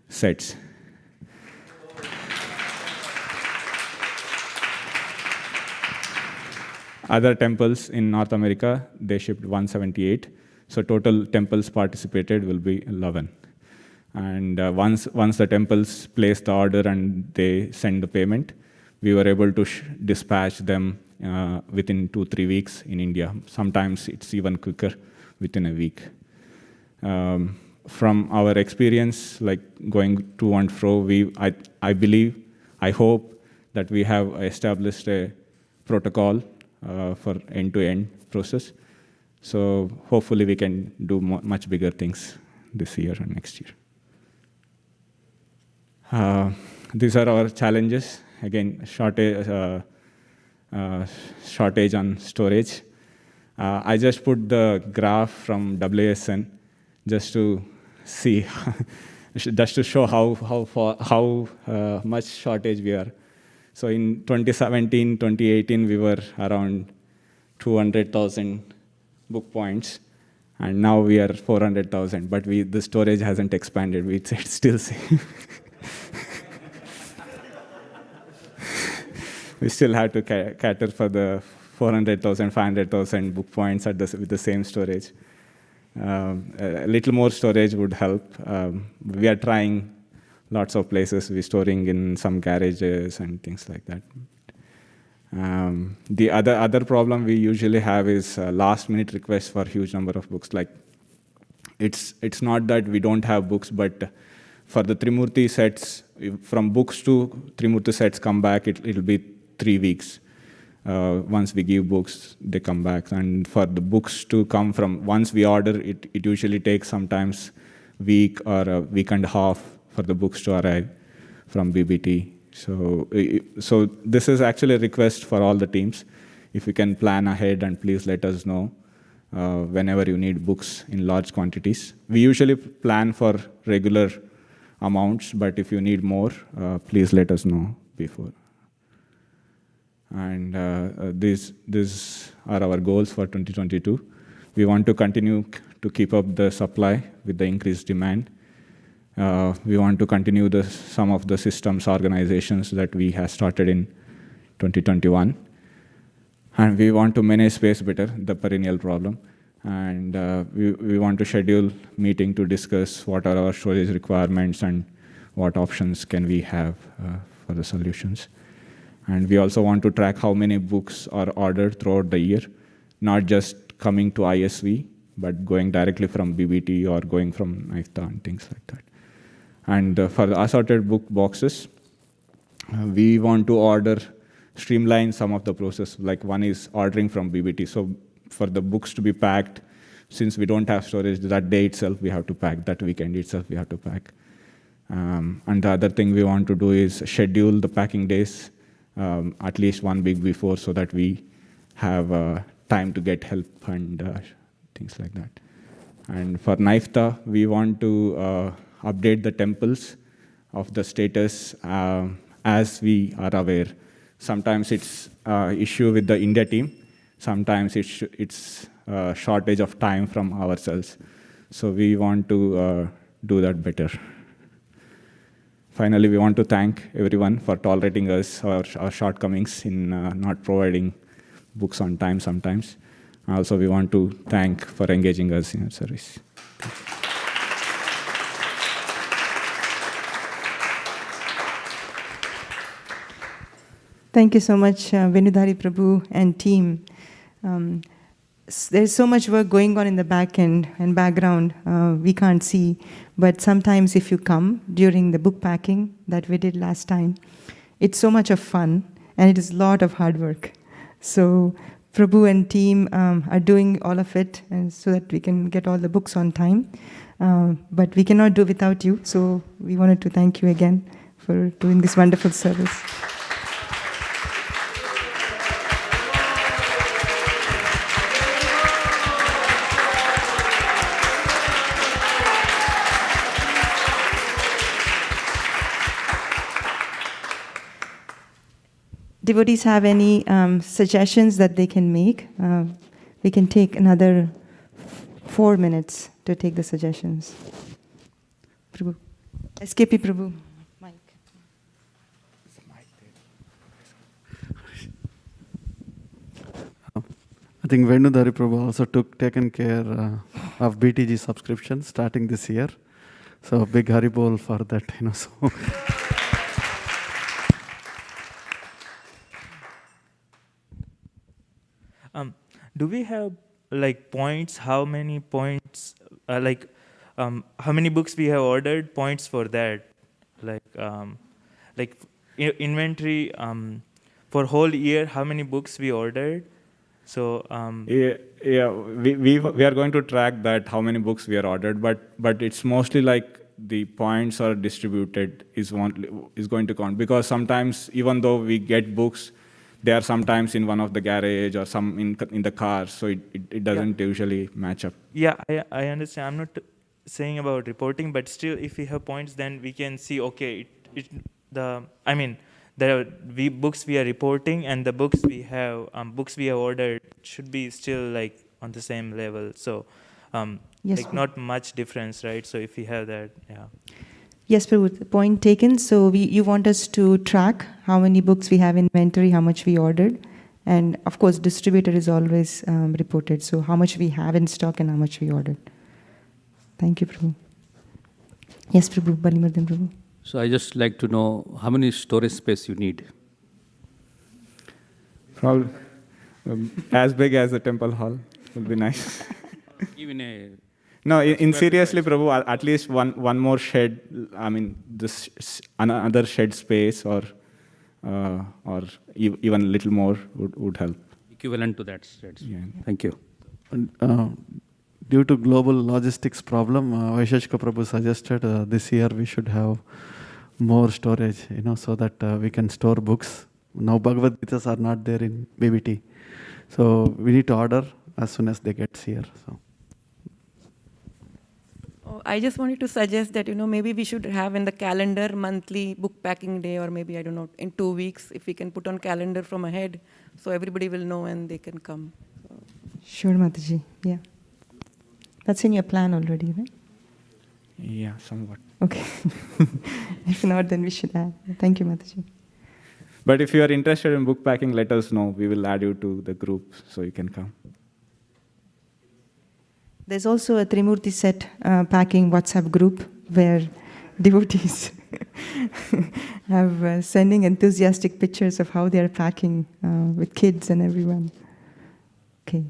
E: sets. Other temples in North America, they shipped 178. So total temples participated will be 11. And once the temples place the order and they send the payment, we were able to dispatch them within 2-3 weeks in India. Sometimes it's even quicker, within a week. From our experience, like going to and fro, I believe, I hope that we have established a protocol for end-to-end process. So hopefully we can do much bigger things this year and next year. These are our challenges. Again, shortage on storage. I just put the graph from WSN just to see, just to show how much shortage we are. So in 2017, 2018, we were around 200,000 book points, and now we are 400,000. But the storage hasn't expanded. It's still same. We still have to cater for the 400,000, 500,000 book points with the same storage. A little more storage would help. We are trying lots of places. We're storing in some garages and things like that. The other problem we usually have is last-minute requests for huge number of books. Like, it's not that we don't have books, but for the Trimurti sets, from books to Trimurti sets come back, it'll be 3 weeks. Once we give books, they come back. And for the books to come from, once we order, it usually takes sometimes week or a week and a half for the books to arrive from BBT. So this is actually a request for all the teams. If you can plan ahead, and please let us know whenever you need books in large quantities. We usually plan for regular amounts, but if you need more, please let us know before. And these are our goals for 2022. We want to continue to keep up the supply with the increased demand. We want to continue some of the systems organizations that we have started in 2021. And we want to manage space better, the perennial problem. And we want to schedule meeting to discuss what are our storage requirements and what options can we have for the solutions. And we also want to track how many books are ordered throughout the year, not just coming to ISV, but going directly from BBT or going from NIFTA and things like that. And for the assorted book boxes, we want to streamline some of the process. Like one is ordering from BBT. So for the books to be packed, since we don't have storage, that day itself we have to pack, that weekend itself we have to pack. And the other thing we want to do is schedule the packing days at least 1 week before so that we have time to get help and things like that. And for NIFTA, we want to update the temples of the status as we are aware. Sometimes it's issue with the India team. Sometimes it's shortage of time from ourselves. So we want to do that better. Finally, we want to thank everyone for tolerating us, our shortcomings in not providing books on time sometimes. Also, we want to thank for engaging us in our service.
B: Thank you so much, Venudhari Prabhu and team. There's so much work going on in the back end and background we can't see, but sometimes if you come during the book packing that we did last time, it's so much of fun and it is a lot of hard work. So Prabhu and team are doing all of it and so that we can get all the books on time, but we cannot do without you, so we wanted to thank you again for doing this wonderful service. Devotees have any suggestions that they can make? We can take another 4 minutes to take the suggestions. Prabhu. SKP Prabhu. Mike.
F: I think Venudhari Prabhu also taken care of BTG subscription starting this year. So big Haribol for that, so.
G: Do we have like points? How many points? How many books we have ordered? Points for that, inventory for whole year. How many books we ordered? So
E: we are going to track that how many books we are ordered, but it's mostly like the points are distributed is going to count, because sometimes even though we get books, they are sometimes in one of the garage or some in the car, so it doesn't usually match up.
G: Yeah, I understand. I'm not saying about reporting, but still, if we have points, then we can see. Okay, the books we are reporting and the books we have ordered should be still like on the same level. So,
B: yes,
G: not much difference, right? So if we have that, yeah.
B: Yes, Prabhu, point taken. So you want us to track how many books we have in inventory, how much we ordered, and of course, distributor is always reported. So how much we have in stock and how much we ordered. Thank you, Prabhu. Yes, Prabhu, Balimardhan Prabhu.
H: So I just like to know how many storage space you need.
E: Probably as big as the temple hall would be nice.
H: Even a
E: No, in seriously, Prabhu, at least one more shed. I mean, another shed space or even a little more would help.
H: equivalent to that shed.
E: Yeah.
H: Thank you.
F: Due to global logistics problem, Vaisesika Prabhu suggested this year we should have more storage, so that we can store books. Now Bhagavat Gitas are not there in BBT, so we need to order as soon as they get here. So.
I: I just wanted to suggest that, maybe we should have in the calendar monthly book packing day, or maybe, I don't know, in 2 weeks, if we can put on calendar from ahead, so everybody will know and they can come.
B: Sure, Mataji. Yeah. That's in your plan already, right?
E: Yeah, somewhat.
B: Okay. If not, then we should add. Thank you, Mataji.
E: But if you are interested in book packing, let us know. We will add you to the group so you can come.
B: There's also a Trimurti set packing WhatsApp group where devotees have sending enthusiastic pictures of how they are packing with kids and everyone. Okay.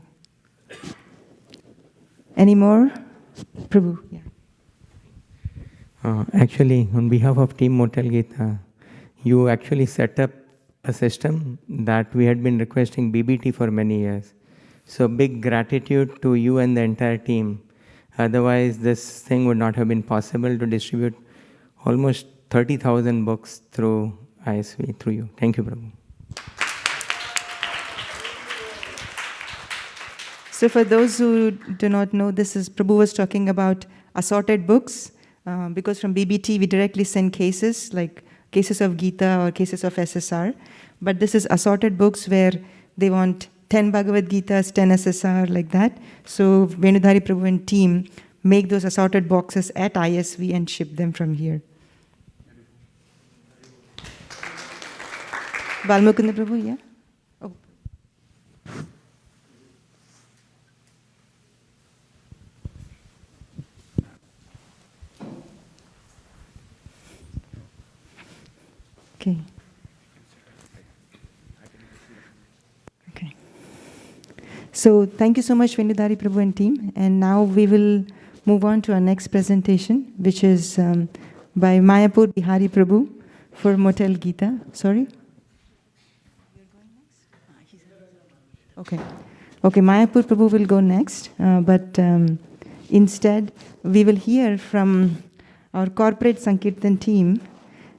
B: Any more? Prabhu, yeah.
J: Actually, on behalf of Team Motel Gita, you actually set up a system that we had been requesting BBT for many years. So big gratitude to you and the entire team. Otherwise, this thing would not have been possible to distribute almost 30,000 books through ISV, through you. Thank you, Prabhu.
B: So for those who do not know, this is Prabhu was talking about assorted books, because from BBT we directly send cases, like cases of Gita or cases of SSR. But this is assorted books where they want 10 Bhagavad Gitas, 10 SSR, like that. So Venudhari Prabhu and team make those assorted boxes at ISV and ship them from here. Balmukunda Prabhu, yeah? Oh. Okay. So thank you so much, Venudhari Prabhu and team. And now we will move on to our next presentation, which is by Mayapur Bihari Prabhu for Motel Gita. Sorry? Okay. Okay, Mayapur Prabhu will go next. But instead, we will hear from our corporate Sankirtan team,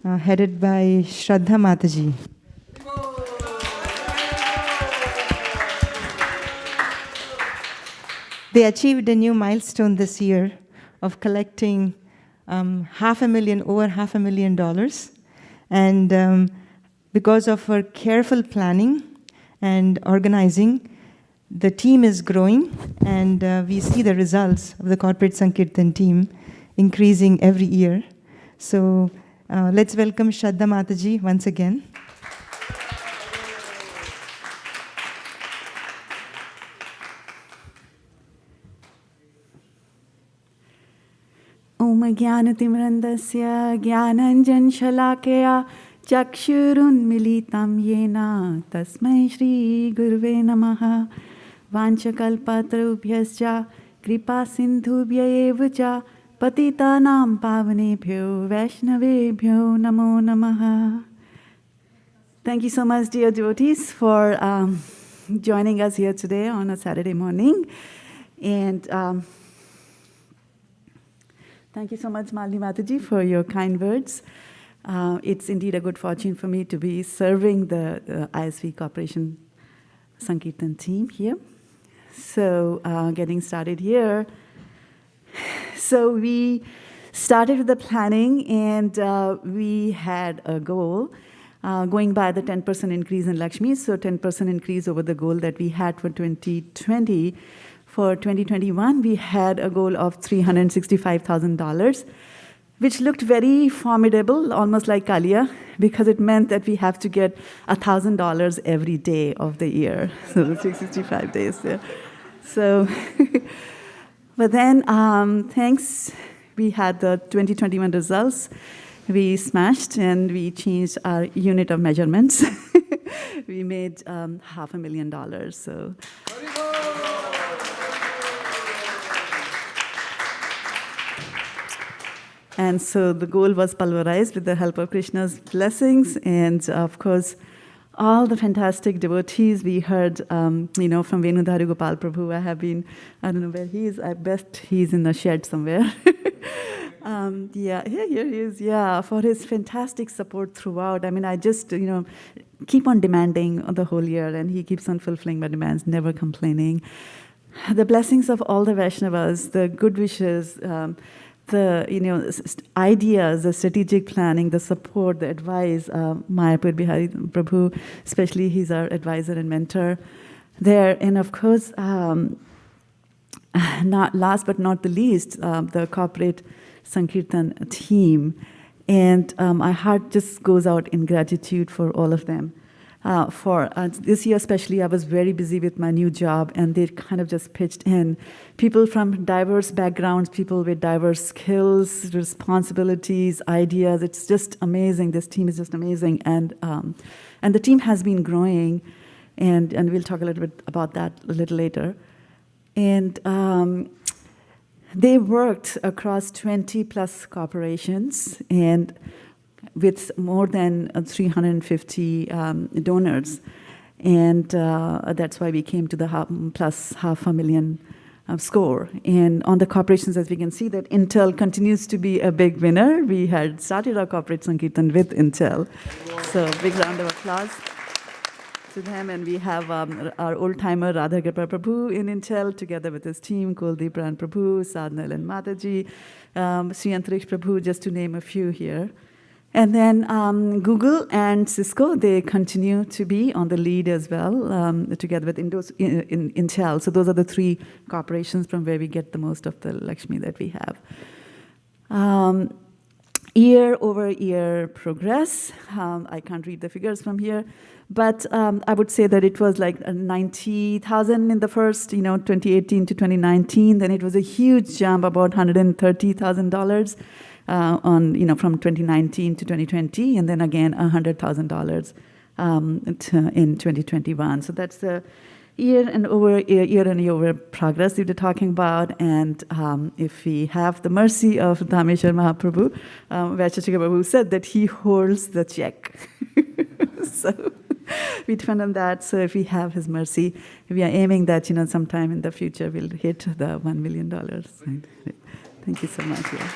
B: headed by Shraddha Mataji. They achieved a new milestone this year of collecting over $500,000. And because of her careful planning and organizing, the team is growing, and we see the results of the corporate Sankirtan team increasing every year. So let's welcome Shraddha Mataji once again.
K: Om Jnanatimirandasya Jnananjan Shalakaya Chakshurunmilitam Yena Tasmai Shri Gurve Namaha Vanchakalpatarubhyascha Kripa Sindhubhya Evacha Patitanam Pavanebhyo Vaishnavebhyo Namo Namaha. Thank you so much, dear devotees, for joining us here today on a Saturday morning. And thank you so much, Malini Mataji, for your kind words. It's indeed a good fortune for me to be serving the ISV Corporation Sankirtan team here. So getting started here. So we started with the planning, and we had a goal going by the 10% increase in Lakshmi, so 10% increase over the goal that we had for 2020. For 2021, we had a goal of $365,000, which looked very formidable, almost like Kaliya, because it meant that we have to get $1,000 every day of the year, so 365 days. Yeah. So, but then, thanks, we had the 2021 results. We smashed and we changed our unit of measurements. We made $500,000. So. And so the goal was pulverized with the help of Krishna's blessings, and of course, all the fantastic devotees we heard, from Venudhari Gopal Prabhu. I don't know where he is. I bet he's in the shed somewhere. Here he is. Yeah, for his fantastic support throughout. I mean, I just, keep on demanding the whole year, and he keeps on fulfilling my demands, never complaining. The blessings of all the Vaishnavas, the good wishes, the ideas, the strategic planning, the support, the advice. Mayapur Bihari Prabhu, especially, he's our advisor and mentor there. And of course, not last but not the least, the corporate Sankirtan team. And my heart just goes out in gratitude for all of them. For this year especially, I was very busy with my new job, and they kind of just pitched in. People from diverse backgrounds, people with diverse skills, responsibilities, ideas. It's just amazing. This team is just amazing. And the team has been growing, and we'll talk a little bit about that a little later. And they worked across 20 plus corporations and with more than 350 donors. And that's why we came to the plus $500,000 score. And on the corporations, as we can see, that Intel continues to be a big winner. We had started our corporate Sankirtan with Intel. So big round of applause to them. And we have our old-timer Radhagopal Prabhu in Intel, together with his team, Kuldeep Ran Prabhu, Sadnal and Mataji, Sri Antariksh Prabhu, just to name a few here. And then Google and Cisco, they continue to be on the lead as well, together with Intel. So those are the three corporations from where we get the most of the Lakshmi that we have. Year-over-year progress. I can't read the figures from here, but I would say that it was like 90,000 in the first, 2018 to 2019. Then it was a huge jump, about $130,000 from 2019 to 2020, and then again $100,000 in 2021. So that's the year and over progress we were talking about. And if we have the mercy of Dhameshwar Mahaprabhu, Vaisesika Prabhu said that he holds the check. So we depend on that. So if we have his mercy, we are aiming that sometime in the future we'll hit the $1 million. Thank you so much. Yeah.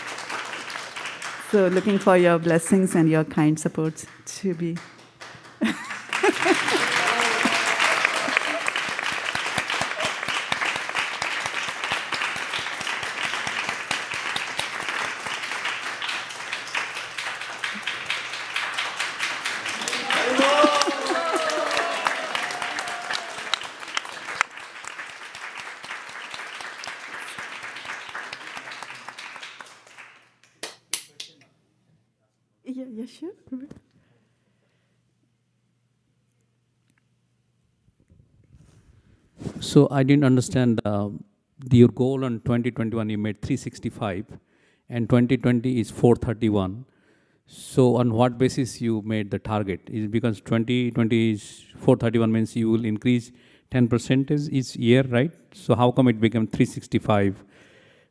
K: So looking for your blessings and your kind support to be. Yeah, sure.
H: So I didn't understand your goal on 2021. You made 365, and 2020 is 431. So on what basis you made the target? Is it because 2020 is 431 means you will increase 10% each year, right? So how come it became 365?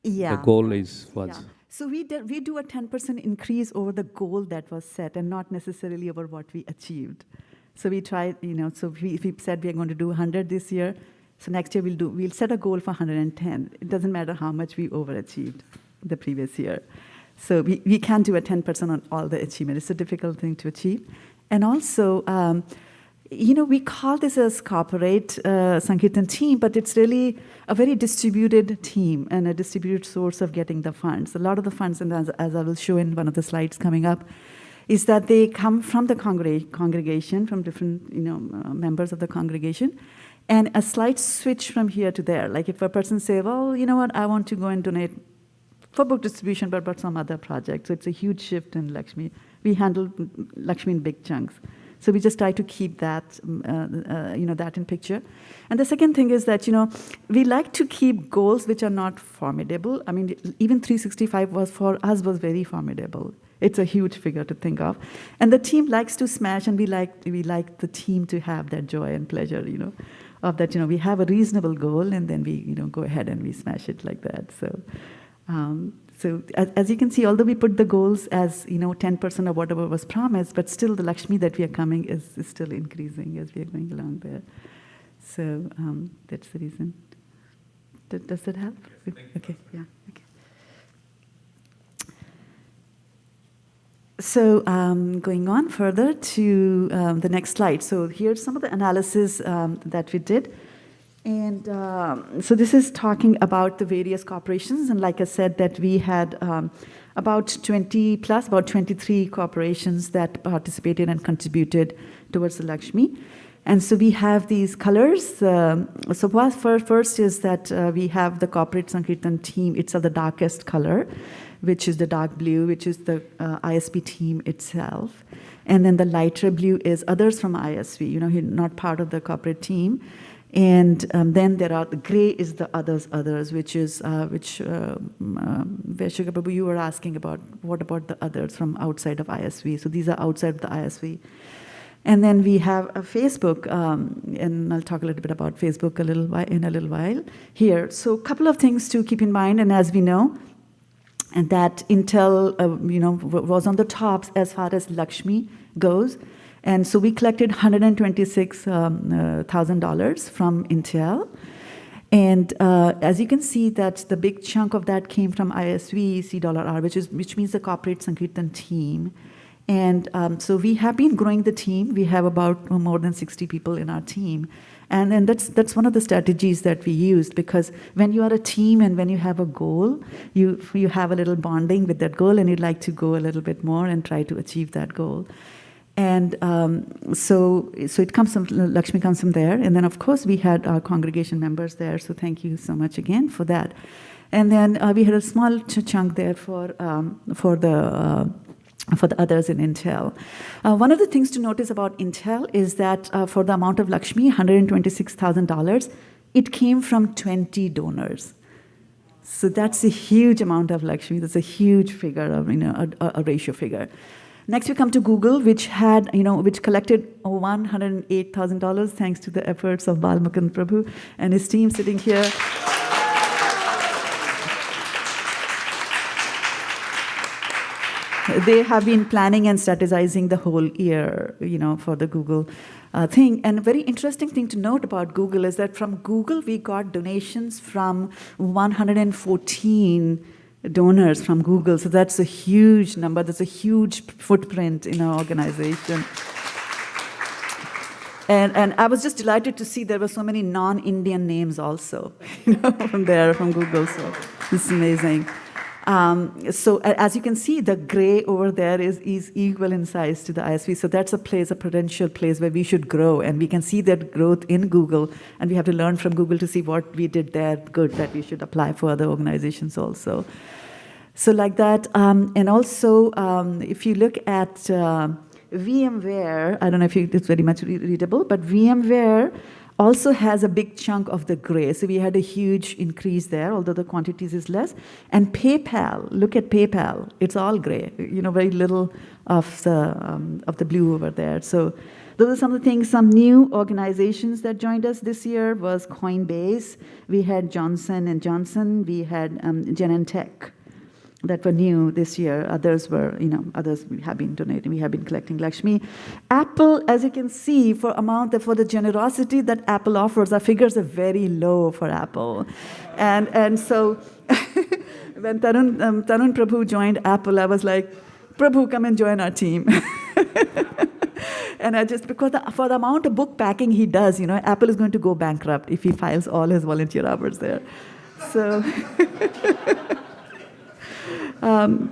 K: Yeah.
H: The goal was.
K: Yeah. So we do a 10% increase over the goal that was set, and not necessarily over what we achieved. So we tried, so we said we are going to do 100 this year. So next year we'll set a goal for 110. It doesn't matter how much we overachieved the previous year. So we can't do a 10% on all the achievement. It's a difficult thing to achieve. And also, we call this as corporate Sankirtan team, but it's really a very distributed team and a distributed source of getting the funds. A lot of the funds, and as I will show in one of the slides coming up, is that they come from the congregation, from different members of the congregation, and a slight switch from here to there. Like if a person say, well, you know what, I want to go and donate for book distribution, but some other project. So it's a huge shift in Lakshmi. We handle Lakshmi in big chunks. So we just try to keep that, that in picture. And the second thing is that, we like to keep goals which are not formidable. I mean, even 365 was very formidable. It's a huge figure to think of. And the team likes to smash, and we like the team to have that joy and pleasure, of that, we have a reasonable goal, and then we, go ahead and we smash it like that. So, as you can see, although we put the goals as 10% of whatever was promised, but still the Lakshmi that we are coming is still increasing as we are going along there. So that's the reason. Does that help? Okay, yeah. Okay. So going on further to the next slide. So here's some of the analysis that we did. And so this is talking about the various corporations. And like I said, that we had about 20 plus, about 23 corporations that participated and contributed towards the Lakshmi. And so we have these colors. So first is that we have the corporate Sankirtan team. It's of the darkest color, which is the dark blue, which is the ISP team itself. And then the lighter blue is others from ISV, not part of the corporate team. And then there are, the gray is the others, which is, Vaisesika Prabhu, you were asking about, what about the others from outside of ISV? So these are outside of the ISV. And then we have a Facebook, and I'll talk a little bit about Facebook in a little while here. So a couple of things to keep in mind, and as we know, and that Intel, was on the tops as far as Lakshmi goes. And so we collected $126,000 from Intel. And as you can see, that the big chunk of that came from ISV C$R, which means the corporate Sankirtan team. And so we have been growing the team. We have about more than 60 people in our team. And that's one of the strategies that we used, because when you are a team and when you have a goal, you have a little bonding with that goal, and you'd like to go a little bit more and try to achieve that goal. And so it comes from, Lakshmi comes from there. And then, of course, we had our congregation members there. So thank you so much again for that. And then we had a small chunk there for the others in Intel. One of the things to notice about Intel is that for the amount of Lakshmi, $126,000, it came from 20 donors. So that's a huge amount of Lakshmi. That's a huge figure, of, a ratio figure. Next, we come to Google, which collected $108,000 thanks to the efforts of Balmukund Prabhu and his team sitting here. They have been planning and strategizing the whole year, for the Google thing. And a very interesting thing to note about Google is that from Google, we got donations from 114 donors from Google. So that's a huge number. That's a huge footprint in our organization. And I was just delighted to see there were so many non-Indian names also, from Google. So this is amazing. So as you can see, the gray over there is equal in size to the ISV. So that's a potential place where we should grow. And we can see that growth in Google. And we have to learn from Google to see what we did there good that we should apply for other organizations also. So like that. And also, if you look at VMware, I don't know if it's very much readable, but VMware also has a big chunk of the gray. So we had a huge increase there, although the quantities is less. And PayPal, look at PayPal. It's all gray, very little of the blue over there. So those are some of the things. Some new organizations that joined us this year was Coinbase. We had Johnson & Johnson. We had Genentech that were new this year. Others we have been donating. We have been collecting Lakshmi. Apple, as you can see, for the generosity that Apple offers, our figures are very low for Apple. And so when Tarun Prabhu joined Apple, I was like, Prabhu, come and join our team. And because for the amount of book packing he does, Apple is going to go bankrupt if he files all his volunteer hours there. So...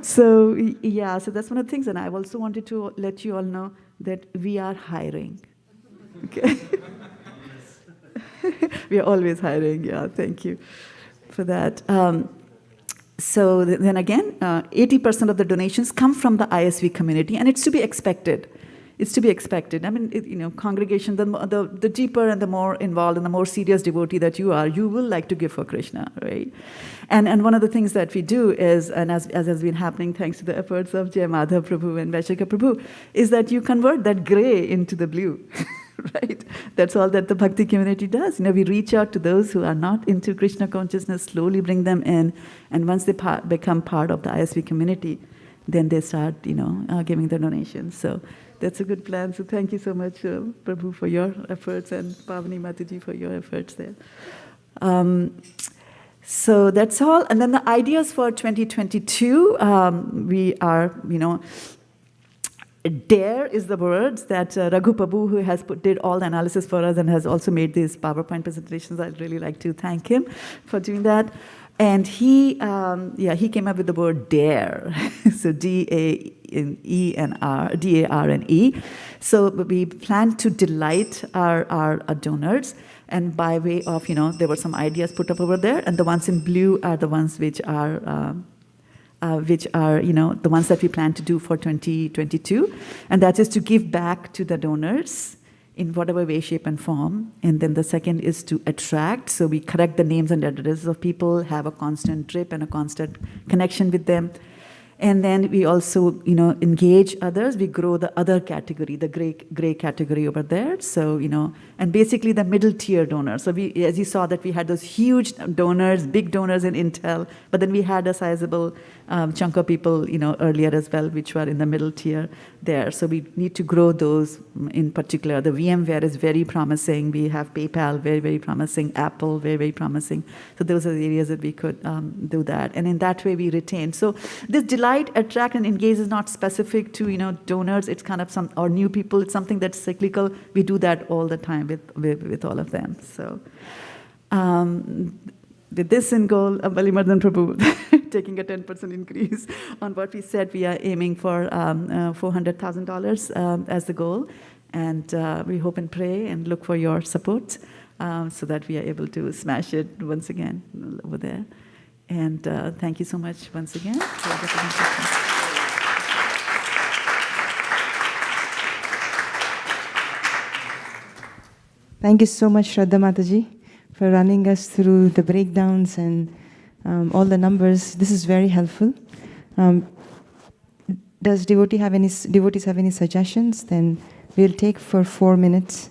K: So that's one of the things. And I also wanted to let you all know that we are hiring. Okay? We are always hiring. Yeah, thank you for that. So then again, 80% of the donations come from the ISV community, and it's to be expected. It's to be expected. I mean, congregation, the deeper and the more involved and the more serious devotee that you are, you will like to give for Krishna, right? And one of the things that we do is, and as has been happening thanks to the efforts of Jai Madhav Prabhu and Vaisesika Prabhu, is that you convert that gray into the blue, right? That's all that the bhakti community does. We reach out to those who are not into Krishna consciousness, slowly bring them in, and once they become part of the ISV community, then they start, giving their donations. So that's a good plan. So thank you so much, Prabhu, for your efforts, and Pavani Mataji for your efforts there. So that's all. And then the ideas for 2022, we are, dare is the word that Raghu Prabhu, who did all the analysis for us and has also made these PowerPoint presentations. I'd really like to thank him for doing that. And he came up with the word dare. So D-A-R-E. So we plan to delight our donors. And by way of, there were some ideas put up over there. And the ones in blue are the ones which are the ones that we plan to do for 2022. And that is to give back to the donors in whatever way, shape, and form. And then the second is to attract. So we correct the names and addresses of people, have a constant trip and a constant connection with them. And then we also, engage others. We grow the other category, the gray category over there. So, and basically the middle tier donors. So we, as you saw, that we had those huge donors, big donors in Intel, but then we had a sizable chunk of people, earlier as well, which were in the middle tier there. So we need to grow those in particular. The VMware is very promising. We have PayPal, very, very promising. Apple, very, very promising. So those are the areas that we could do that. And in that way, we retain. So this delight, attract, and engage is not specific to, donors. It's kind of or new people. It's something that's cyclical. We do that all the time with all of them. So with this in goal, Balimardan Prabhu taking a 10% increase on what we said, we are aiming for $400,000 as the goal. And we hope and pray and look for your support so that we are able to smash it once again over there. And thank you so much once again.
B: Thank you so much, Shraddha Mataji, for running us through the breakdowns and all the numbers. This is very helpful. Does devotees have any suggestions? Then we'll take for 4 minutes.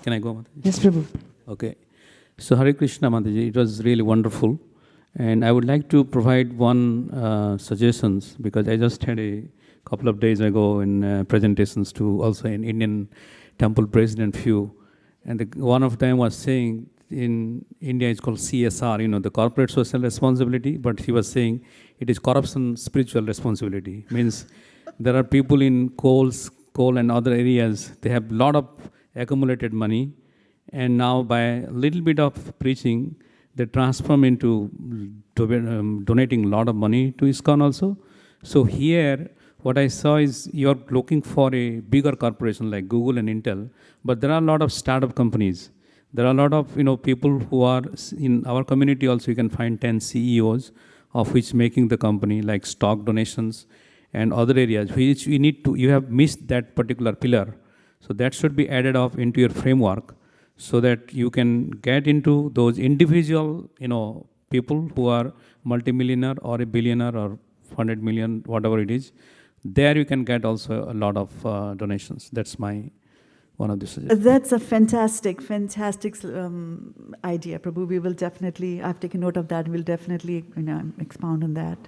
H: Can I go, Mataji?
B: Yes, Prabhu.
H: Okay. So Hare Krishna, Mataji, it was really wonderful. And I would like to provide one suggestions, because I just had a couple of days ago in presentations to also an Indian temple president few. And one of them was saying in India it's called CSR, the corporate social responsibility, but he was saying it is corruption spiritual responsibility. Means there are people in coal and other areas, they have a lot of accumulated money, and now by a little bit of preaching, they transform into donating a lot of money to ISKCON also. So here, what I saw is you're looking for a bigger corporation like Google and Intel, but there are a lot of startup companies. There are a lot of people who are in our community also. You can find 10 CEOs of which making the company, like stock donations and other areas which you have missed that particular pillar. So that should be added up into your framework so that you can get into those individual people who are multimillionaire or a billionaire or 100 million, whatever it is. There you can get also a lot of donations. That's one of the suggestions.
K: That's a fantastic idea, Prabhu. We will definitely, I've taken note of that. We'll definitely expound on that.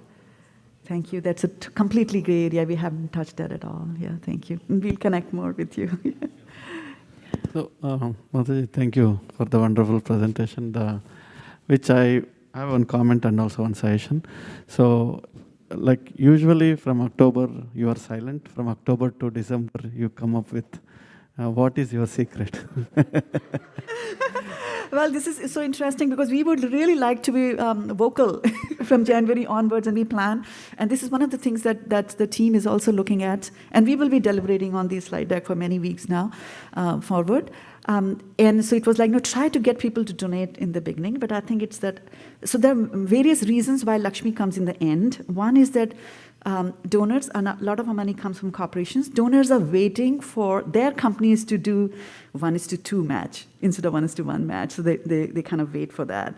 K: Thank you. That's a completely gray area. We haven't touched that at all. Yeah, thank you. We'll connect more with you.
F: So, Mataji, thank you for the wonderful presentation, which I have one comment and also one suggestion. So, like usually from October, you are silent. From October to December, you come up with what is your secret?
K: Well, this is so interesting because we would really like to be vocal from January onwards, and we plan. And this is one of the things that the team is also looking at. And we will be deliberating on the slide deck for many weeks now forward. And so it was like, try to get people to donate in the beginning. But I think it's that, so there are various reasons why Lakshmi comes in the end. One is that donors, and a lot of our money comes from corporations. Donors are waiting for their companies to do 1:2 match instead of 1:1 match. So they kind of wait for that.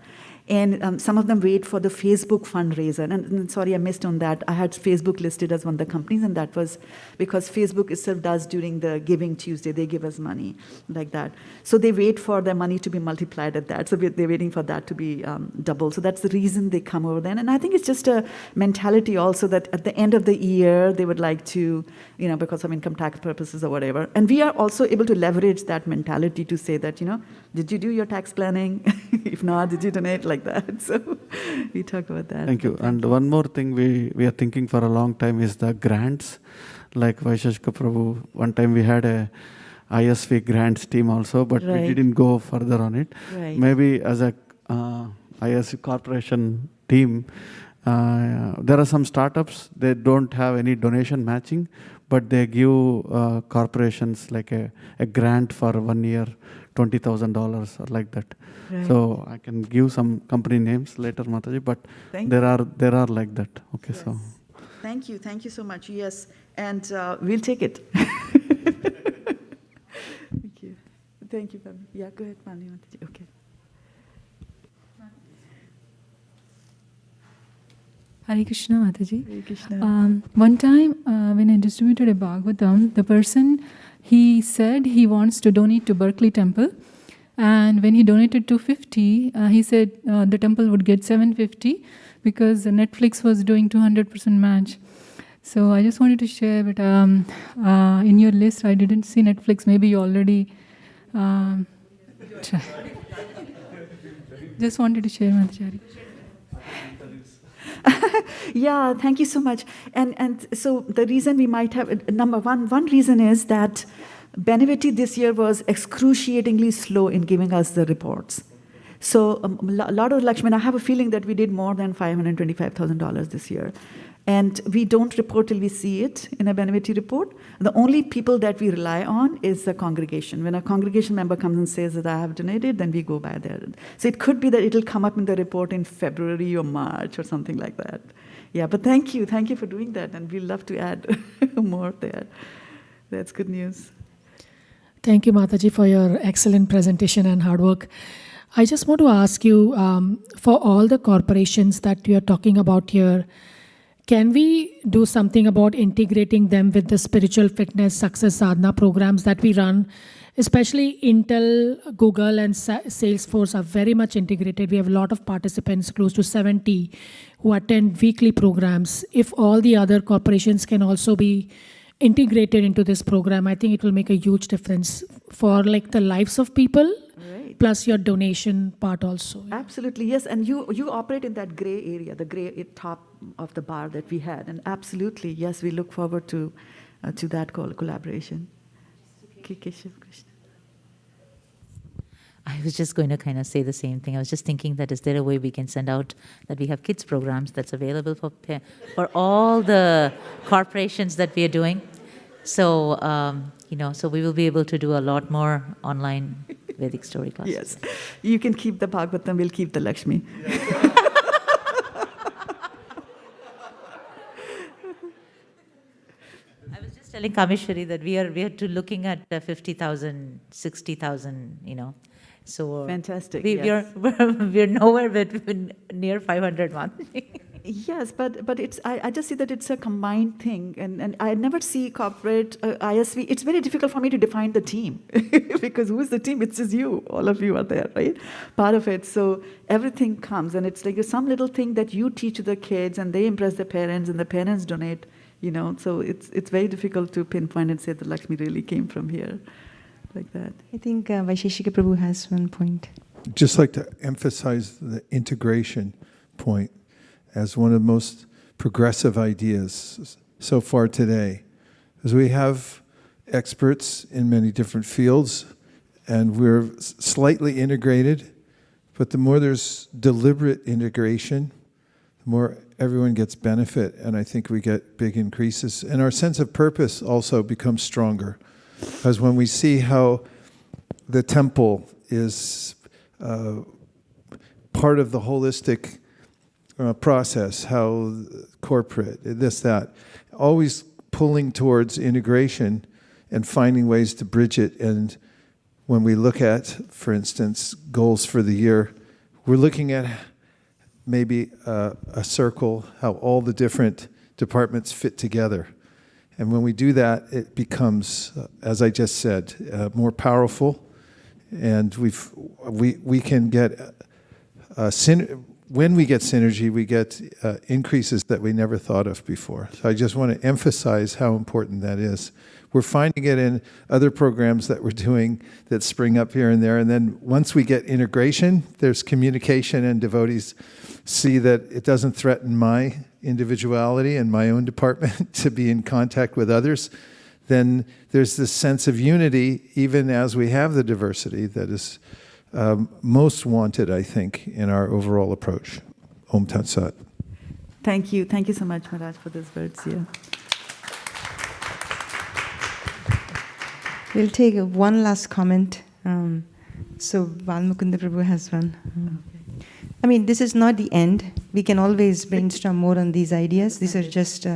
K: And some of them wait for the Facebook fundraiser. And sorry, I missed on that. I had Facebook listed as one of the companies, and that was because Facebook itself does during the Giving Tuesday. They give us money like that. So they wait for their money to be multiplied at that. So they're waiting for that to be double. So that's the reason they come over then. And I think it's just a mentality also that at the end of the year, they would like to, because of income tax purposes or whatever. And we are also able to leverage that mentality to say that, did you do your tax planning? If not, did you donate? Like that. So we talk about that.
F: Thank you. And one more thing we are thinking for a long time is the grants. like Vaisesika Prabhu. One time we had a ISV grants team also, but
K: Right.
F: we didn't go further on it.
K: Right.
F: Maybe as a ISV corporation team, there are some startups, they don't have any donation matching, but they give corporations like a grant for 1 year, $20,000 or like that.
K: Right.
F: So I can give some company names later, Mataji, but
K: Thank
F: there are like that. Okay,
K: Yes.
F: so.
K: Thank you so much. Yes, and we'll take it. Thank you, Pam. Yeah, go ahead, Malini Mataji. Okay.
L: Hare Krishna, Mataji.
K: Hare Krishna.
L: One time when I distributed a Bhagavatam, the person, he said he wants to donate to Berkeley Temple. And when he donated 250, he said the temple would get 750 because Netflix was doing 200% match. So I just wanted to share, but in your list, I didn't see Netflix. Maybe you already just wanted to share, Mataji.
K: Yeah, thank you so much. And so the reason we might have, number one reason is that Benevity this year was excruciatingly slow in giving us the reports. So a lot of Lakshman, I have a feeling that we did more than $525,000 this year. And we don't report till we see it in a Benevity report. The only people that we rely on is the congregation. When a congregation member comes and says that I have donated, then we go by there. So it could be that it'll come up in the report in February or March or something like that. Yeah, but thank you for doing that, and we'd love to add more there. That's good news.
M: Thank you, Mataji, for your excellent presentation and hard work. I just want to ask you, for all the corporations that you're talking about here, can we do something about integrating them with the spiritual fitness success sadhana programs that we run? Especially Intel, Google, and Salesforce are very much integrated. We have a lot of participants, close to 70, who attend weekly programs. If all the other corporations can also be integrated into this program, I think it will make a huge difference for like the lives of people, right, plus your donation part also.
K: Absolutely, yes. And you operate in that gray area, the gray top of the bar that we had. And absolutely, yes, we look forward to that collaboration.
N: I was just going to kind of say the same thing. I was just thinking that is there a way we can send out that we have kids programs that's available for all the corporations that we are doing. So, so we will be able to do a lot more online Vedic story classes.
K: Yes. You can keep the Bhagavatam, we'll keep the Lakshmi.
N: I was just telling Kameshwari that we are to looking at 50,000, 60,000, So
K: fantastic.
N: we're nowhere between near 500 months.
K: Yes, but it's I just see that it's a combined thing, and I never see corporate ISV. It's very difficult for me to define the team because who's the team? It's just you. All of you are there, right? Part of it. So everything comes, and it's like some little thing that you teach the kids, and they impress the parents, and the parents donate. So it's very difficult to pinpoint and say that Lakshmi really came from here, like that.
B: I think Vaisesika Prabhu has one point.
A: Just like to emphasize the integration point as one of the most progressive ideas so far today. As we have experts in many different fields, and we're slightly integrated, but the more there's deliberate integration, the more everyone gets benefit, and I think we get big increases. And our sense of purpose also becomes stronger, because when we see how the temple is part of the holistic process, how corporate, this, that, always pulling towards integration and finding ways to bridge it. And when we look at, for instance, goals for the year, we're looking at maybe a circle, how all the different departments fit together. And when we do that, it becomes, as I just said, more powerful. And we can get when we get synergy, we get increases that we never thought of before. So I just want to emphasize how important that is. We're finding it in other programs that we're doing that spring up here and there. And then once we get integration, there's communication, and devotees see that it doesn't threaten my individuality and my own department to be in contact with others, then there's this sense of unity, even as we have the diversity that is most wanted, I think, in our overall approach. Om Tat Sat.
K: Thank you. Thank you so much, Maharaj, for those words here.
B: We'll take one last comment. So Balmukunda Prabhu has one. I mean, this is not the end. We can always brainstorm more on these ideas. These are just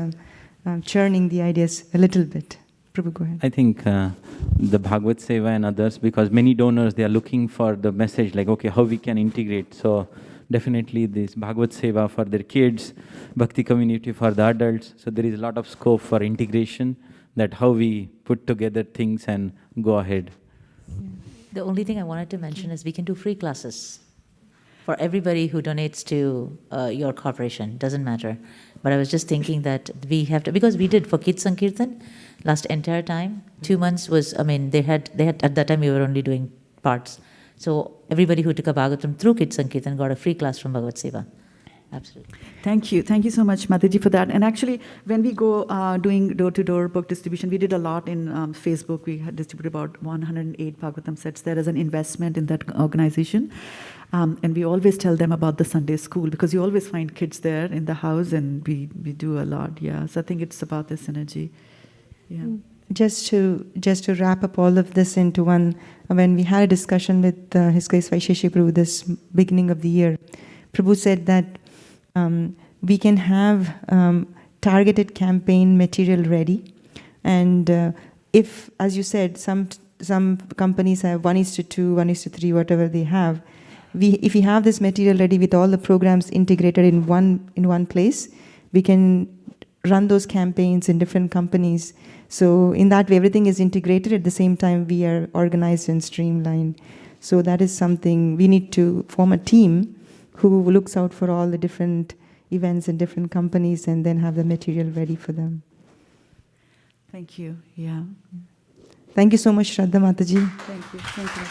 B: churning the ideas a little bit. Prabhu, go ahead.
O: I think the Bhagavat Seva and others, because many donors, they are looking for the message like, okay, how we can integrate. So definitely this Bhagavat Seva for their kids, Bhakti community for the adults. So there is a lot of scope for integration, that how we put together things and go ahead.
N: The only thing I wanted to mention is we can do free classes for everybody who donates to your corporation. Doesn't matter. But I was just thinking that we have to, because we did for Kids Sankirtan last entire time. 2 months was, I mean, they had at that time we were only doing parts. So everybody who took a Bhagavatam through Kids Sankirtan got a free class from Bhagavat Seva. Absolutely.
K: Thank you. Thank you so much, Mataji, for that. And actually, when we go doing door-to-door book distribution, we did a lot in Facebook. We had distributed about 108 Bhagavatam sets there as an investment in that organization. And we always tell them about the Sunday school, because you always find kids there in the house, and we do a lot. Yeah. So I think it's about this energy. Yeah.
B: Just to wrap up all of this into one, when we had a discussion with His Grace Vaisesika Prabhu this beginning of the year, Prabhu said that we can have targeted campaign material ready, and if, as you said, some companies have 1:2, 1:3, whatever they have. If we have this material ready with all the programs integrated in one place, we can run those campaigns in different companies. So in that way, everything is integrated. At the same time, we are organized and streamlined. So that is something we need to form a team who looks out for all the different events in different companies and then have the material ready for them.
K: Thank you. Yeah.
B: Thank you so much, Shraddha Mataji.
K: Thank you. Thank you.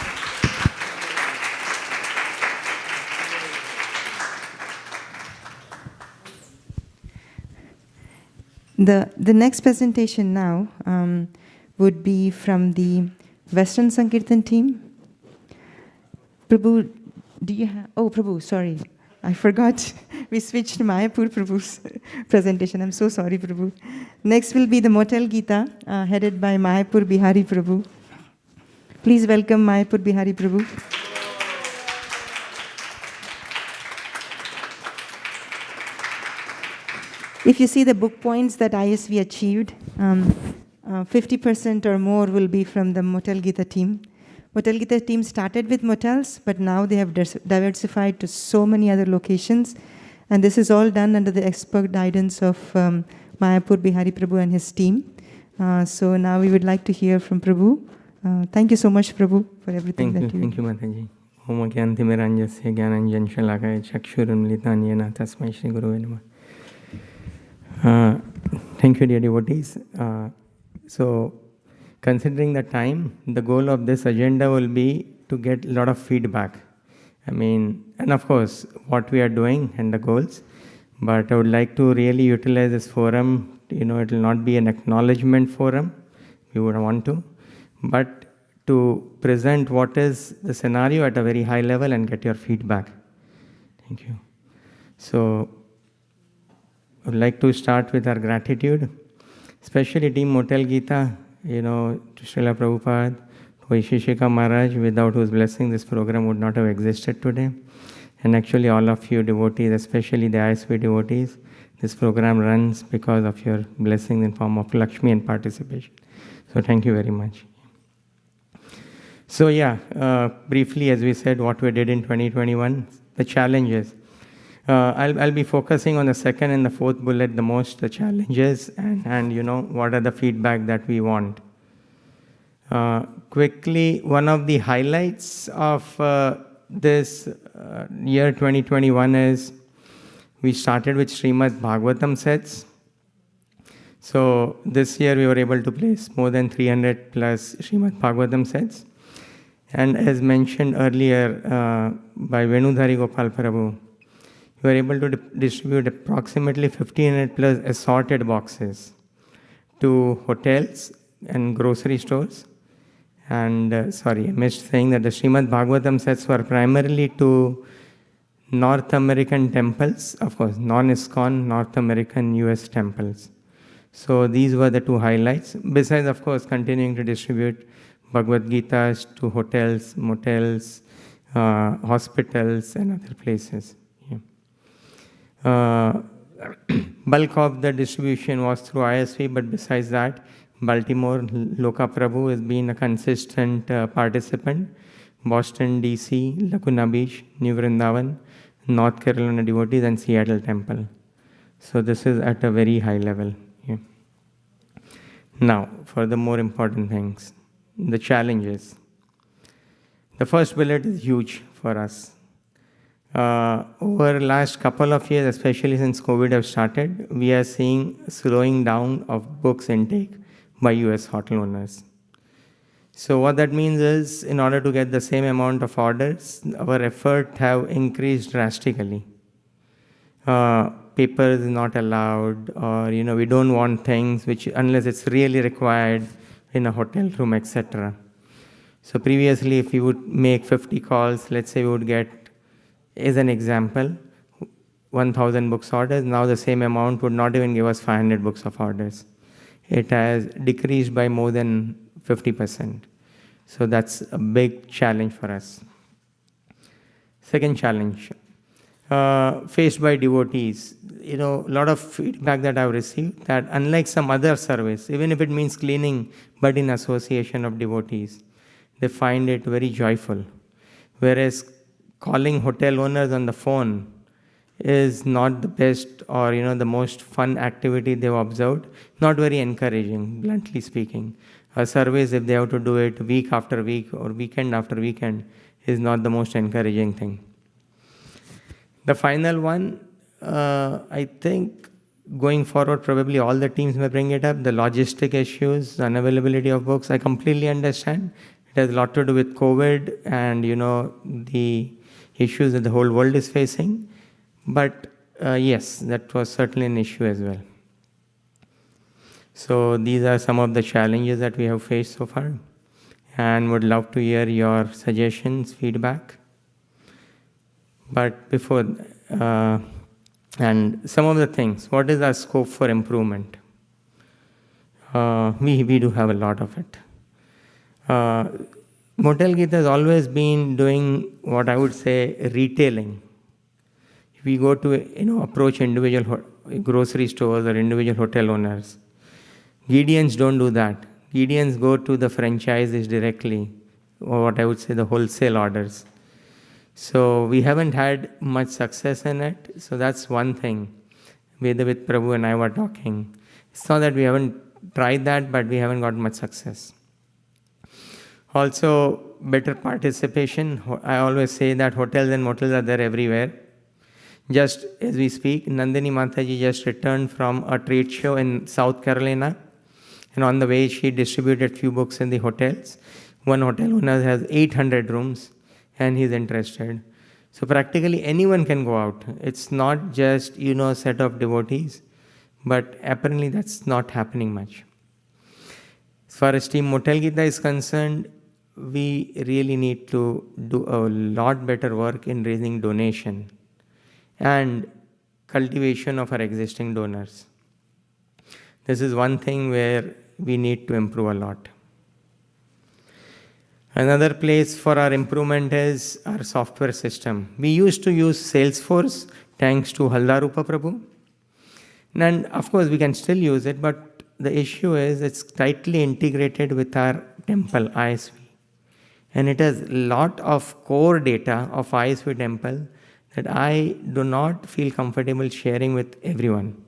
B: The next presentation now would be from the Western Sankirtan team. Prabhu, do you have... Oh, Prabhu, sorry. I forgot. We switched Mayapur Prabhu's presentation. I'm so sorry, Prabhu. Next will be the Motel Gita, headed by Mayapur Bihari Prabhu. Please welcome Mayapur Bihari Prabhu. If you see the book points that ISV achieved, 50% or more will be from the Motel Gita team. Motel Gita team started with motels, but now they have diversified to so many other locations. And this is all done under the expert guidance of Mayapur Bihari Prabhu and his team. So now we would like to hear from Prabhu. Thank you so much, Prabhu, for everything that you...
J: Thank you, Mataji. Om Gyantimeranjasya Gyananjan Chakshuram Yena Tasmai Shri Guru Namaha. Thank you, dear devotees. So, considering the time, the goal of this agenda will be to get a lot of feedback. I mean, and of course, what we are doing and the goals. But I would like to really utilize this forum. You know, it will not be an acknowledgement forum. We would want to. But to present what is the scenario at a very high level and get your feedback. Thank you. So, I would like to start with our gratitude, especially Team Motel Gita, you know, to Srila Prabhupada, to Vaisesika Maharaj, without whose blessing this program would not have existed today. And actually all of you devotees, especially the ISV devotees, this program runs because of your blessings in form of Lakshmi and participation. So thank you very much. So yeah, briefly, as we said, what we did in 2021, the challenges. I'll be focusing on the second and the fourth bullet the most, the challenges, and you know, what are the feedback that we want. Quickly, one of the highlights of this year 2021 is we started with Srimad Bhagavatam sets. So this year we were able to place more than 300 plus Srimad Bhagavatam sets. And as mentioned earlier by Venudhari Gopal Prabhu, we were able to distribute approximately 1,500 plus assorted boxes to hotels and grocery stores. And sorry, I missed saying that the Srimad Bhagavatam sets were primarily to North American temples, of course, non-ISKCON, North American US temples. So these were the two highlights. Besides, of course, continuing to distribute Bhagavad Gitas to hotels, motels, hospitals, and other places. Yeah. Bulk of the distribution was through ISV, but besides that, Baltimore, Loka Prabhu has been a consistent participant. Boston, DC, Laguna Beach, New Vrindavan, North Carolina devotees, and Seattle Temple. So this is at a very high level. Yeah. Now, for the more important things, the challenges. The first bullet is huge for us. Over the last couple of years, especially since COVID have started, we are seeing slowing down of books intake by US hotel owners. So what that means is, in order to get the same amount of orders, our effort have increased drastically. Paper is not allowed, or we don't want things which, unless it's really required in a hotel room, etc. So previously, if we would make 50 calls, let's say we would get, as an example, 1,000 books orders. Now the same amount would not even give us 500 books of orders. It has decreased by more than 50%. So that's a big challenge for us. Second challenge, faced by devotees. A lot of feedback that I've received that unlike some other service, even if it means cleaning, but in association of devotees, they find it very joyful. Whereas calling hotel owners on the phone is not the best or the most fun activity they've observed, not very encouraging, bluntly speaking. A service, if they have to do it week after week or weekend after weekend, is not the most encouraging thing. The final one, I think going forward, probably all the teams may bring it up, the logistic issues, the unavailability of books, I completely understand. It has a lot to do with COVID and the issues that the whole world is facing. But yes, that was certainly an issue as well. So these are some of the challenges that we have faced so far, and would love to hear your suggestions, feedback. But before, and some of the things, what is our scope for improvement? We do have a lot of it. Motel Gita has always been doing what I would say retailing. If we go to approach individual grocery stores or individual hotel owners, Gideons don't do that. Gideons go to the franchises directly, or what I would say the wholesale orders. So we haven't had much success in it. So that's one thing. Vedavit Prabhu and I were talking. It's not that we haven't tried that, but we haven't got much success. Also, better participation. I always say that hotels and motels are there everywhere. Just as we speak, Nandini Mataji just returned from a trade show in South Carolina. And on the way, she distributed few books in the hotels. One hotel owner has 800 rooms, and he's interested. So practically anyone can go out. It's not just, a set of devotees, but apparently that's not happening much. As far as Team Motel Gita is concerned, we really need to do a lot better work in raising donation and cultivation of our existing donors. This is one thing where we need to improve a lot. Another place for our improvement is our software system. We used to use Salesforce, thanks to Haldarupa Prabhu. And of course, we can still use it, but the issue is it's tightly integrated with our temple, ISV. And it has a lot of core data of ISV temple that I do not feel comfortable sharing with everyone.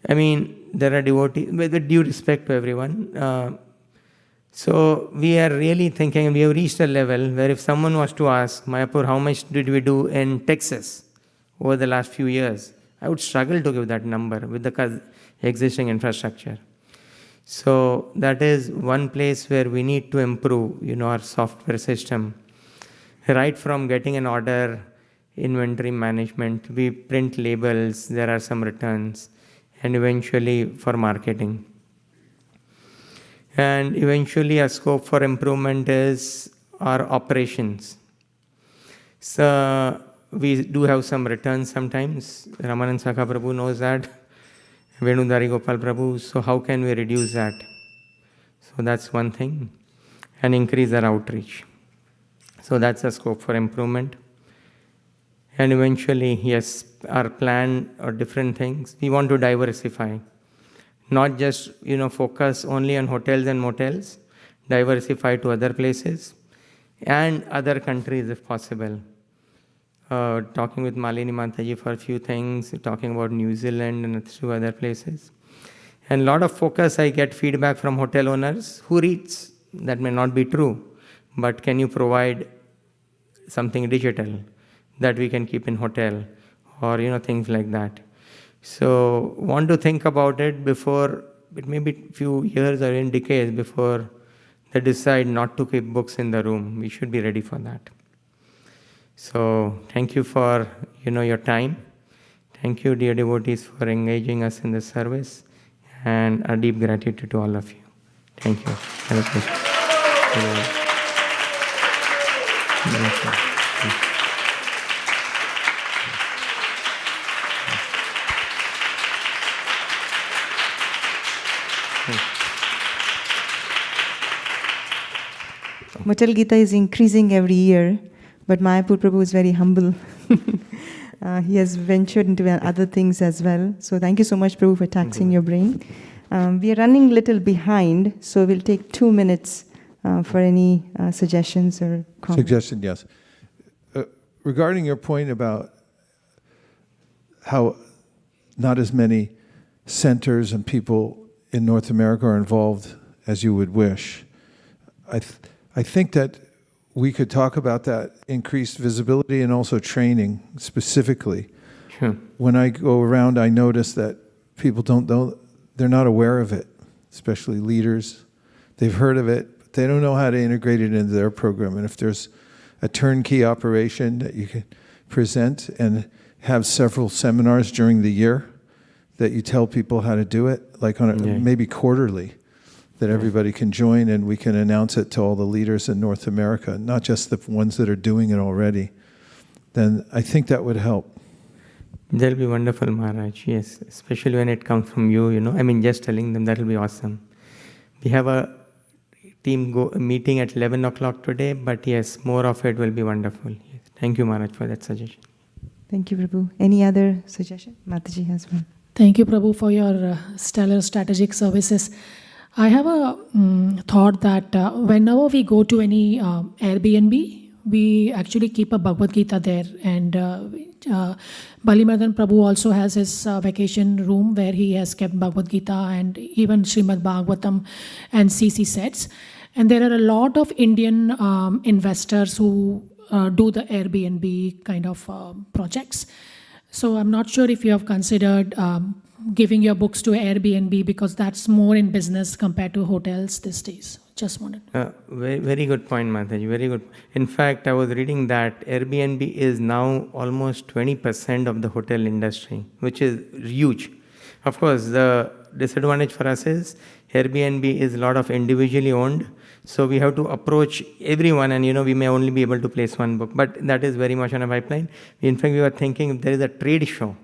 J: I mean, there are devotees, with due respect to everyone. So we are really thinking, we have reached a level where if someone was to ask, Mayapur, how much did we do in Texas over the last few years? I would struggle to give that number with the existing infrastructure. So that is one place where we need to improve, our software system. Right from getting an order, inventory management. We print labels, there are some returns, and eventually for marketing. And eventually a scope for improvement is our operations. So we do have some returns sometimes. Ramanand Sakha Prabhu knows that. Venudari Gopal Prabhu. So how can we reduce that? So that's one thing. And increase our outreach. So that's a scope for improvement. And eventually, yes, our plan or different things, we want to diversify. Not just, focus only on hotels and motels, diversify to other places and other countries if possible. Talking with Malini Mataji for a few things, talking about New Zealand and a few other places. And a lot of focus, I get feedback from hotel owners who reads, that may not be true, but can you provide something digital that we can keep in hotel or, things like that. So want to think about it before, it may be a few years or in decades before they decide not to keep books in the room. We should be ready for that. So thank you for, your time. Thank you, dear devotees, for engaging us in this service, and a deep gratitude to all of you. Thank you. Hare Krishna.
B: Motel Gita is increasing every year, but Mayapur Prabhu is very humble. He has ventured into other things as well. So thank you so much, Prabhu, for taxing your brain. We are running a little behind, so we'll take 2 minutes for any suggestions or comments.
A: Suggestion, yes. Regarding your point about how not as many centers and people in North America are involved as you would wish, I think that we could talk about that increased visibility and also training specifically.
J: Sure.
A: When I go around, I notice that people don't know, they're not aware of it, especially leaders. They've heard of it, but they don't know how to integrate it into their program. And if there's a turnkey operation that you can present and have several seminars during the year that you tell people how to do it, like on maybe quarterly, that everybody can join and we can announce it to all the leaders in North America, not just the ones that are doing it already, then I think that would help.
J: That'll be wonderful, Maharaj, yes. Especially when it comes from you, I mean, just telling them, that'll be awesome. We have a team meeting at 11 o'clock today, but yes, more of it will be wonderful. Yes. Thank you, Maharaj, for that suggestion.
B: Thank you, Prabhu. Any other suggestion? Mataji has one.
M: Thank you, Prabhu, for your stellar strategic services. I have a thought that whenever we go to any Airbnb, we actually keep a Bhagavad Gita there. And Balimardan Prabhu also has his vacation room where he has kept Bhagavad Gita and even Srimad Bhagavatam and CC sets. And there are a lot of Indian investors who do the Airbnb kind of projects. So I'm not sure if you have considered giving your books to Airbnb, because that's more in business compared to hotels these days. Just wanted.
J: Very good point, Mataji. Very good. In fact, I was reading that Airbnb is now almost 20% of the hotel industry, which is huge. Of course, the disadvantage for us is Airbnb is a lot of individually owned. So we have to approach everyone, and we may only be able to place one book. But that is very much on a pipeline. In fact, we were thinking if there is a trade show,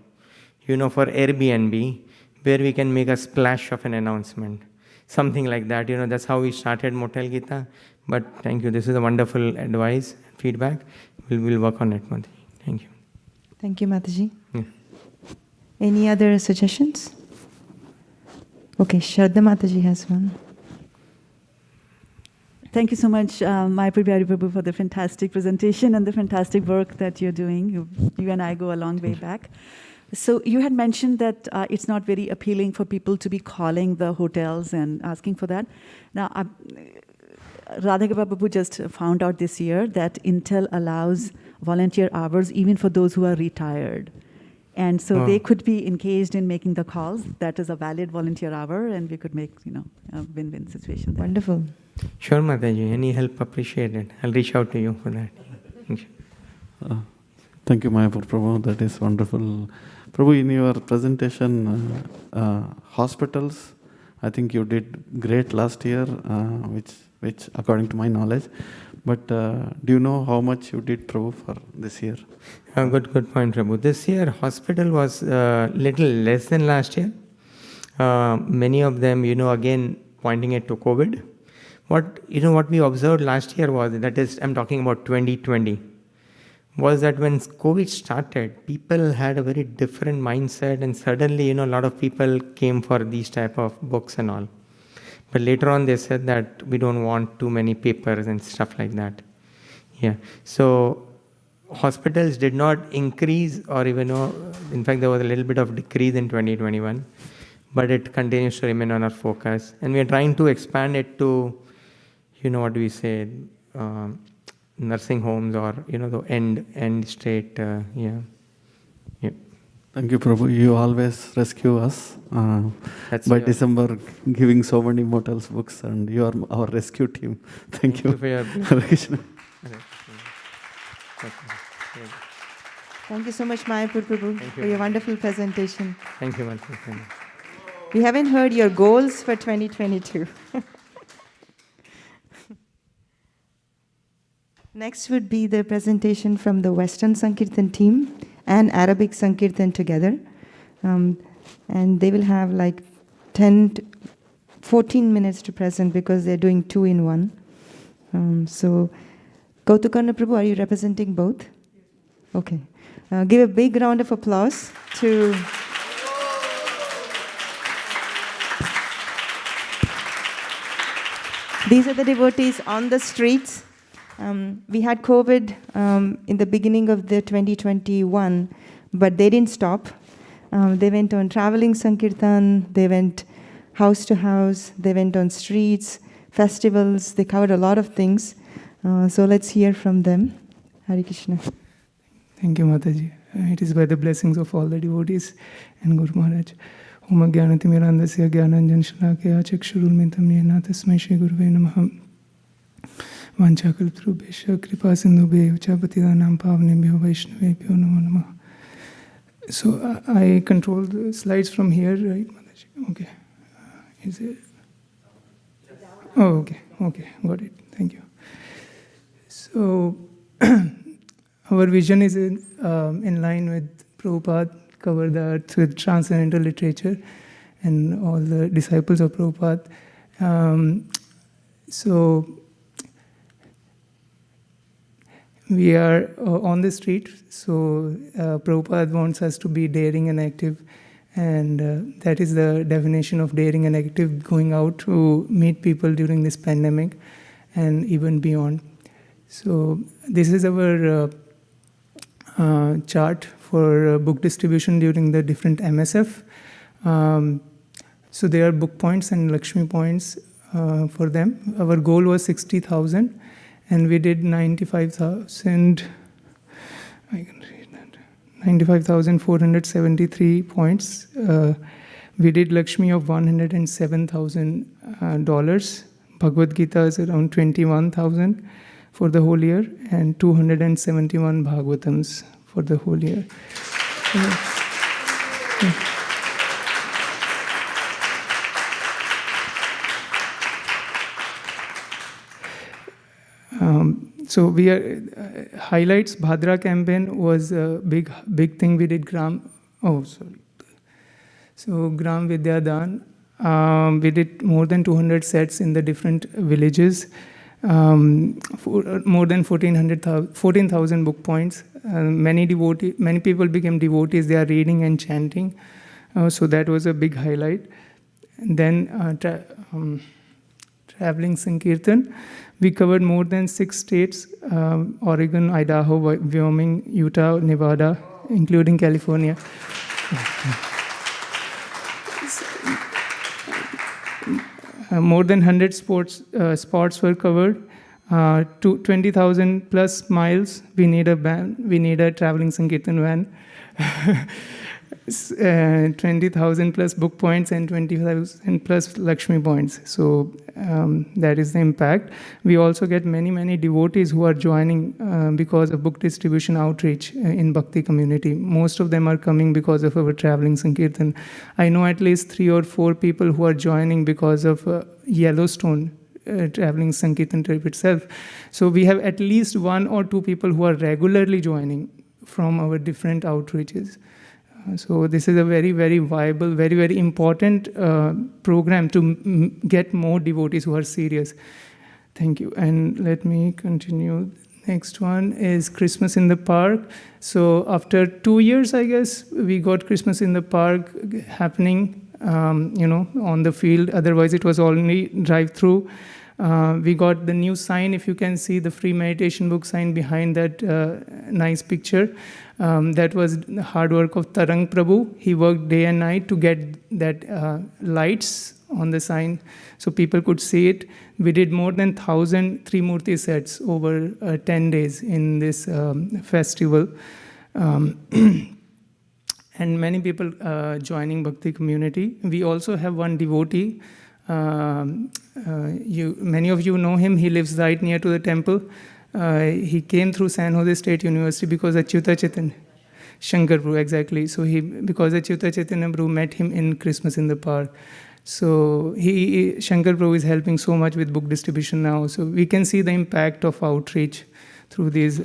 J: for Airbnb, where we can make a splash of an announcement. Something like that. That's how we started Motel Gita. But thank you. This is a wonderful advice, feedback. We'll work on it, Mataji. Thank you.
B: Thank you, Mataji.
J: Yeah.
B: Any other suggestions? Okay, Shraddha Mataji has one.
K: Thank you so much, Mayapur Bihari Prabhu, for the fantastic presentation and the fantastic work that you're doing. You and I go a long way back. So you had mentioned that it's not very appealing for people to be calling the hotels and asking for that. Now, Radhika Prabhu just found out this year that Intel allows volunteer hours even for those who are retired. And so they could be engaged in making the calls. That is a valid volunteer hour, and we could make, a win-win situation there.
B: Wonderful.
J: Sure, Mataji. Any help appreciated. I'll reach out to you for that. Thank you.
F: Thank you, Mayapur Prabhu. That is wonderful. Prabhu, in your presentation, hospitals, I think you did great last year, which according to my knowledge. But do you know how much you did, Prabhu, for this year?
J: Good point, Prabhu. This year, hospital was little less than last year. Many of them, again, pointing it to COVID. What we observed last year was, that is, I'm talking about 2020, was that when COVID started, people had a very different mindset, and suddenly, a lot of people came for these type of books and all. But later on, they said that we don't want too many papers and stuff like that. Yeah. So hospitals did not increase, or even, in fact, there was a little bit of decrease in 2021, but it continues to remain on our focus. And we are trying to expand it to, what do we say, nursing homes, or, the end state, yeah.
F: Thank you, Prabhu. You always rescue us by December, giving so many Motels books, and you are our rescue team. Thank you.
B: Thank you so much, Mayapur Prabhu, for your wonderful presentation.
J: Thank you, Mayapur.
B: We haven't heard your goals for 2022. Next would be the presentation from the Western Sankirtan team and Arabic Sankirtan together. And they will have like 14 minutes to present, because they're doing 2 in 1. So, Kautukarna Prabhu, are you representing both? Okay. Give a big round of applause to... These are the devotees on the streets. We had COVID in the beginning of the 2021, but they didn't stop. They went on traveling Sankirtan, they went house to house, they went on streets, festivals, they covered a lot of things. So let's hear from them. Hare Krishna.
P: Thank you, Mataji. It is by the blessings of all the devotees and Guru Maharaj. Om Jnanatimirandasya Jnananjan Shalakaya Chakshurulmitam Yena Tasmai Shri Guruve Namaha. Vanchakaltrubhesha Kripa Sindhubhe Uchapatidanam Pavnebhyo Vaishnavebhyo Namo Namaha. So I control the slides from here, right, Mataji? Okay. Is it? Oh, okay. Okay, got it. Thank you. So our vision is in line with Prabhupada, cover the earth with transcendental literature and all the disciples of Prabhupada. So we are on the street, so Prabhupada wants us to be daring and active, and that is the definition of daring and active, going out to meet people during this pandemic and even beyond. So this is our chart for book distribution during the different MSF. So there are book points and Lakshmi points for them. Our goal was 60,000. And we did 95,000, I can read that, 95,473 points. We did Lakshmi of $107,000. Bhagavat Gita is around 21,000 for the whole year, and 271 Bhagavatams for the whole year. So we are highlights. Bhadra campaign was a big thing. We did Gram Vidya Dan. We did more than 200 sets in the different villages. More than 14,000 book points. Many people became devotees. They are reading and chanting. So that was a big highlight. And then traveling Sankirtan. We covered more than 6 states, Oregon, Idaho, Wyoming, Utah, Nevada, including California. More than 100 spots were covered. 20,000 plus miles. We need a van. We need a traveling Sankirtan van. 20,000 plus book points and 20,000 plus Lakshmi points. So that is the impact. We also get many devotees who are joining because of book distribution outreach in Bhakti community. Most of them are coming because of our traveling Sankirtan. I know at least 3 or 4 people who are joining because of Yellowstone traveling Sankirtan trip itself. So we have at least 1 or 2 people who are regularly joining from our different outreaches. So this is a very viable, very important program to get more devotees who are serious. Thank you. And let me continue. Next one is Christmas in the Park. So after 2 years, I guess, we got Christmas in the Park happening, on the field. Otherwise, it was only drive-through. We got the new sign. If you can see the free meditation book sign behind that nice picture. That was the hard work of Tarang Prabhu. He worked day and night to get that lights on the sign so people could see it. We did more than 1,000 Trimurti sets over 10 days in this festival. And many people joining Bhakti community. We also have one devotee. Many of you know him. He lives right near to the temple. He came through San Jose State University because Achyuta Chaitanya, Shankar Prabhu, exactly. So because Achyuta Chaitanya Prabhu met him in Christmas in the Park. So Shankar Prabhu is helping so much with book distribution now. So we can see the impact of outreach through these.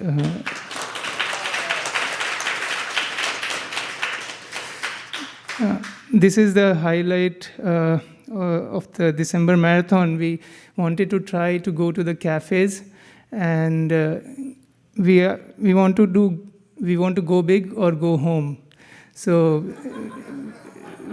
P: This is the highlight of the December marathon. We wanted to try to go to the cafes. And we want to go big or go home. So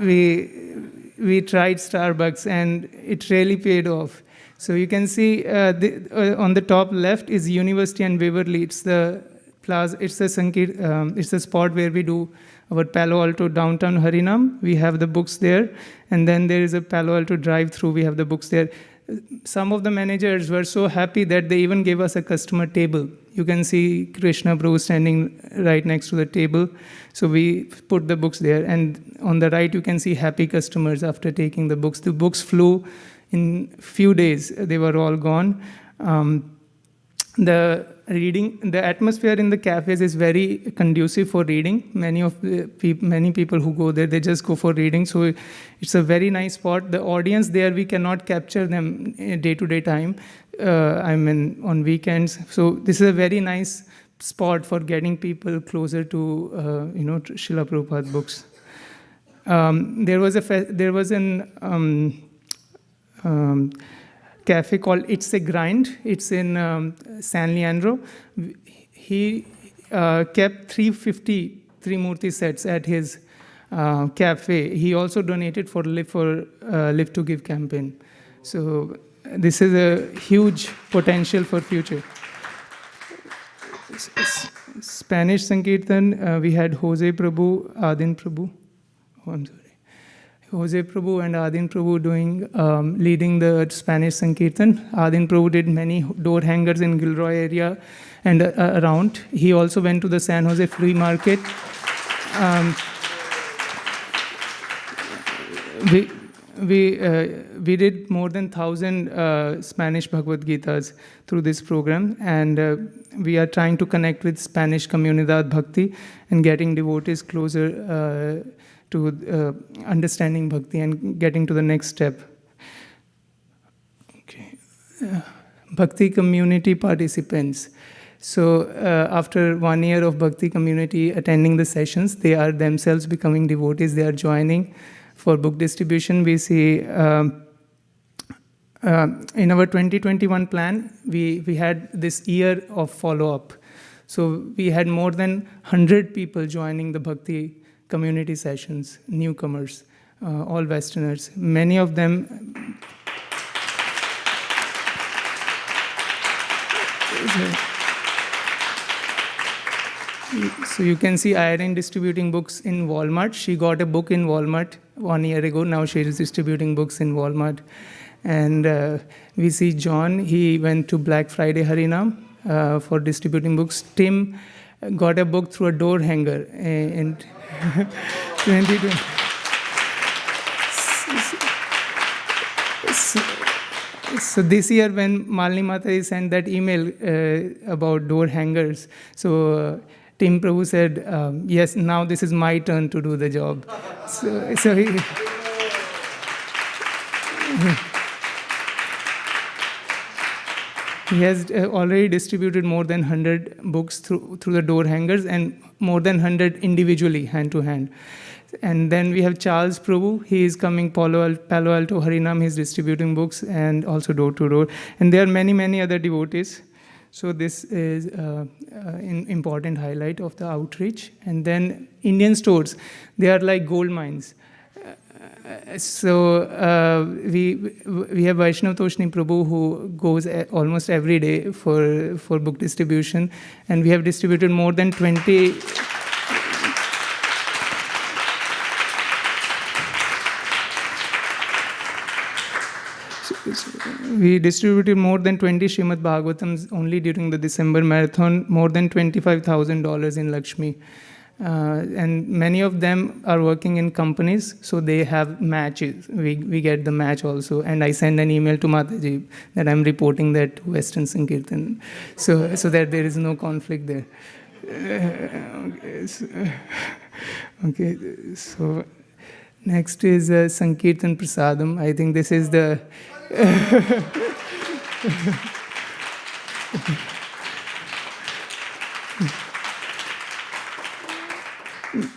P: we tried Starbucks and it really paid off. So you can see on the top left is University and Waverly. It's the plaza. It's the spot where we do our Palo Alto downtown Harinam. We have the books there, and then there is a Palo Alto drive-through. We have the books there. Some of the managers were so happy that they even gave us a customer table. You can see Krishna Prabhu standing right next to the table. So we put the books there. And on the right, you can see happy customers after taking the books. The books flew in few days. They were all gone. The atmosphere in the cafes is very conducive for reading. Many people who go there, they just go for reading. So it's a very nice spot. The audience there, we cannot capture them day-to-day time. On weekends. So this is a very nice spot for getting people closer to, Srila Prabhupada books. There was an cafe called It's a Grind. It's in San Leandro. He kept 350 Trimurti sets at his cafe. He also donated for Live to Give campaign. So this is a huge potential for future. Spanish Sankirtan, we had Jose Prabhu, Adin Prabhu. Oh, I'm sorry. Jose Prabhu and Adin Prabhu leading the Spanish Sankirtan. Adin Prabhu did many door hangers in Gilroy area and around. He also went to the San Jose Flea Market. We did more than 1,000 Spanish Bhagavad Gitas through this program, and we are trying to connect with Spanish Comunidad Bhakti and getting devotees closer to understanding Bhakti and getting to the next step. Okay. Bhakti community participants. So after 1 year of Bhakti community attending the sessions, they are themselves becoming devotees. They are joining for book distribution. We see in our 2021 plan, we had this year of follow-up. So we had more than 100 people joining the Bhakti community sessions, newcomers, all Westerners. Many of them. So you can see Irene distributing books in Walmart. She got a book in Walmart 1 year ago. Now she is distributing books in Walmart. And we see John, he went to Black Friday Harinam for distributing books. Tim got a book through a door hanger. And 2020. So this year when Malini Mataji sent that email about door hangers, so Tim Prabhu said, yes, now this is my turn to do the job. So he has already distributed more than 100 books through the door hangers and more than 100 individually, hand to hand. And then we have Charles Prabhu. He is coming Palo Alto, Harinam. He's distributing books and also door to door. And there are many, many other devotees. So this is an important highlight of the outreach. And then Indian stores, they are like gold mines. So we have Vaishnav Toshni Prabhu who goes almost every day for book distribution. And we have distributed more than 20... We distributed more than 20 Srimad Bhagavatams only during the December marathon, more than $25,000 in Lakshmi. And many of them are working in companies, so they have matches. We get the match also. And I send an email to Mataji that I'm reporting that to Western Sankirtan, so that there is no conflict there. Okay, so next is Sankirtan Prasadam. I think this is the...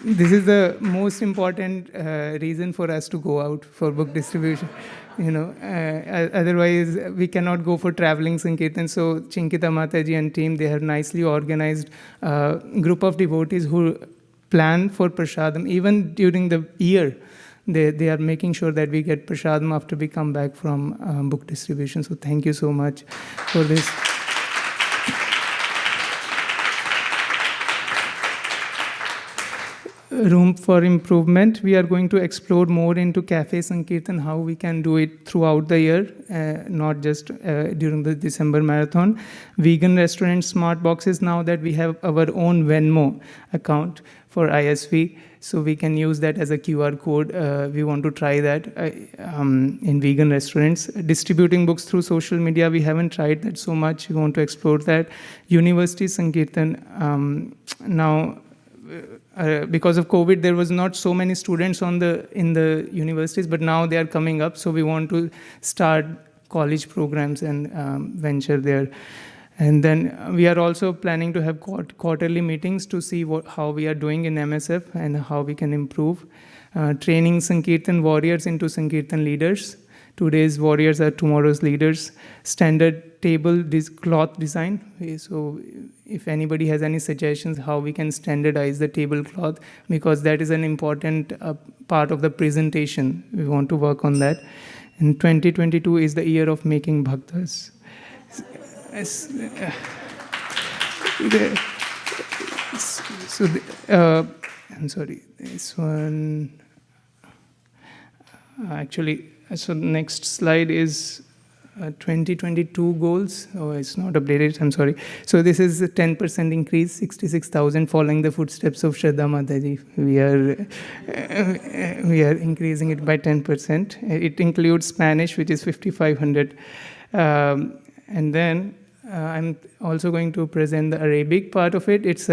P: This is the most important reason for us to go out for book distribution. Otherwise we cannot go for traveling Sankirtan. So Chinkita Mataji and team, they have nicely organized a group of devotees who plan for Prasadam. Even during the year, they are making sure that we get Prasadam after we come back from book distribution. So thank you so much for this. Room for improvement. We are going to explore more into Cafe Sankirtan, how we can do it throughout the year, not just during the December marathon. Vegan restaurant smart boxes, now that we have our own Venmo account for ISV, so we can use that as a QR code. We want to try that in vegan restaurants. Distributing books through social media, we haven't tried that so much. We want to explore that. University Sankirtan, now, because of COVID, there was not so many students in the universities, but now they are coming up, so we want to start college programs and venture there. And then we are also planning to have quarterly meetings to see how we are doing in MSF and how we can improve. Training Sankirtan warriors into Sankirtan leaders. Today's warriors are tomorrow's leaders. Standard table cloth design. So if anybody has any suggestions how we can standardize the tablecloth, because that is an important part of the presentation. We want to work on that. And 2022 is the year of making bhaktas. I'm sorry, this one, actually, so the next slide is 2022 goals. Oh, it's not updated, I'm sorry. So this is a 10% increase, 66,000, following the footsteps of Shraddha Mataji. We are increasing it by 10%. It includes Spanish, which is 5,500. And then I'm also going to present the Arabic part of it. It's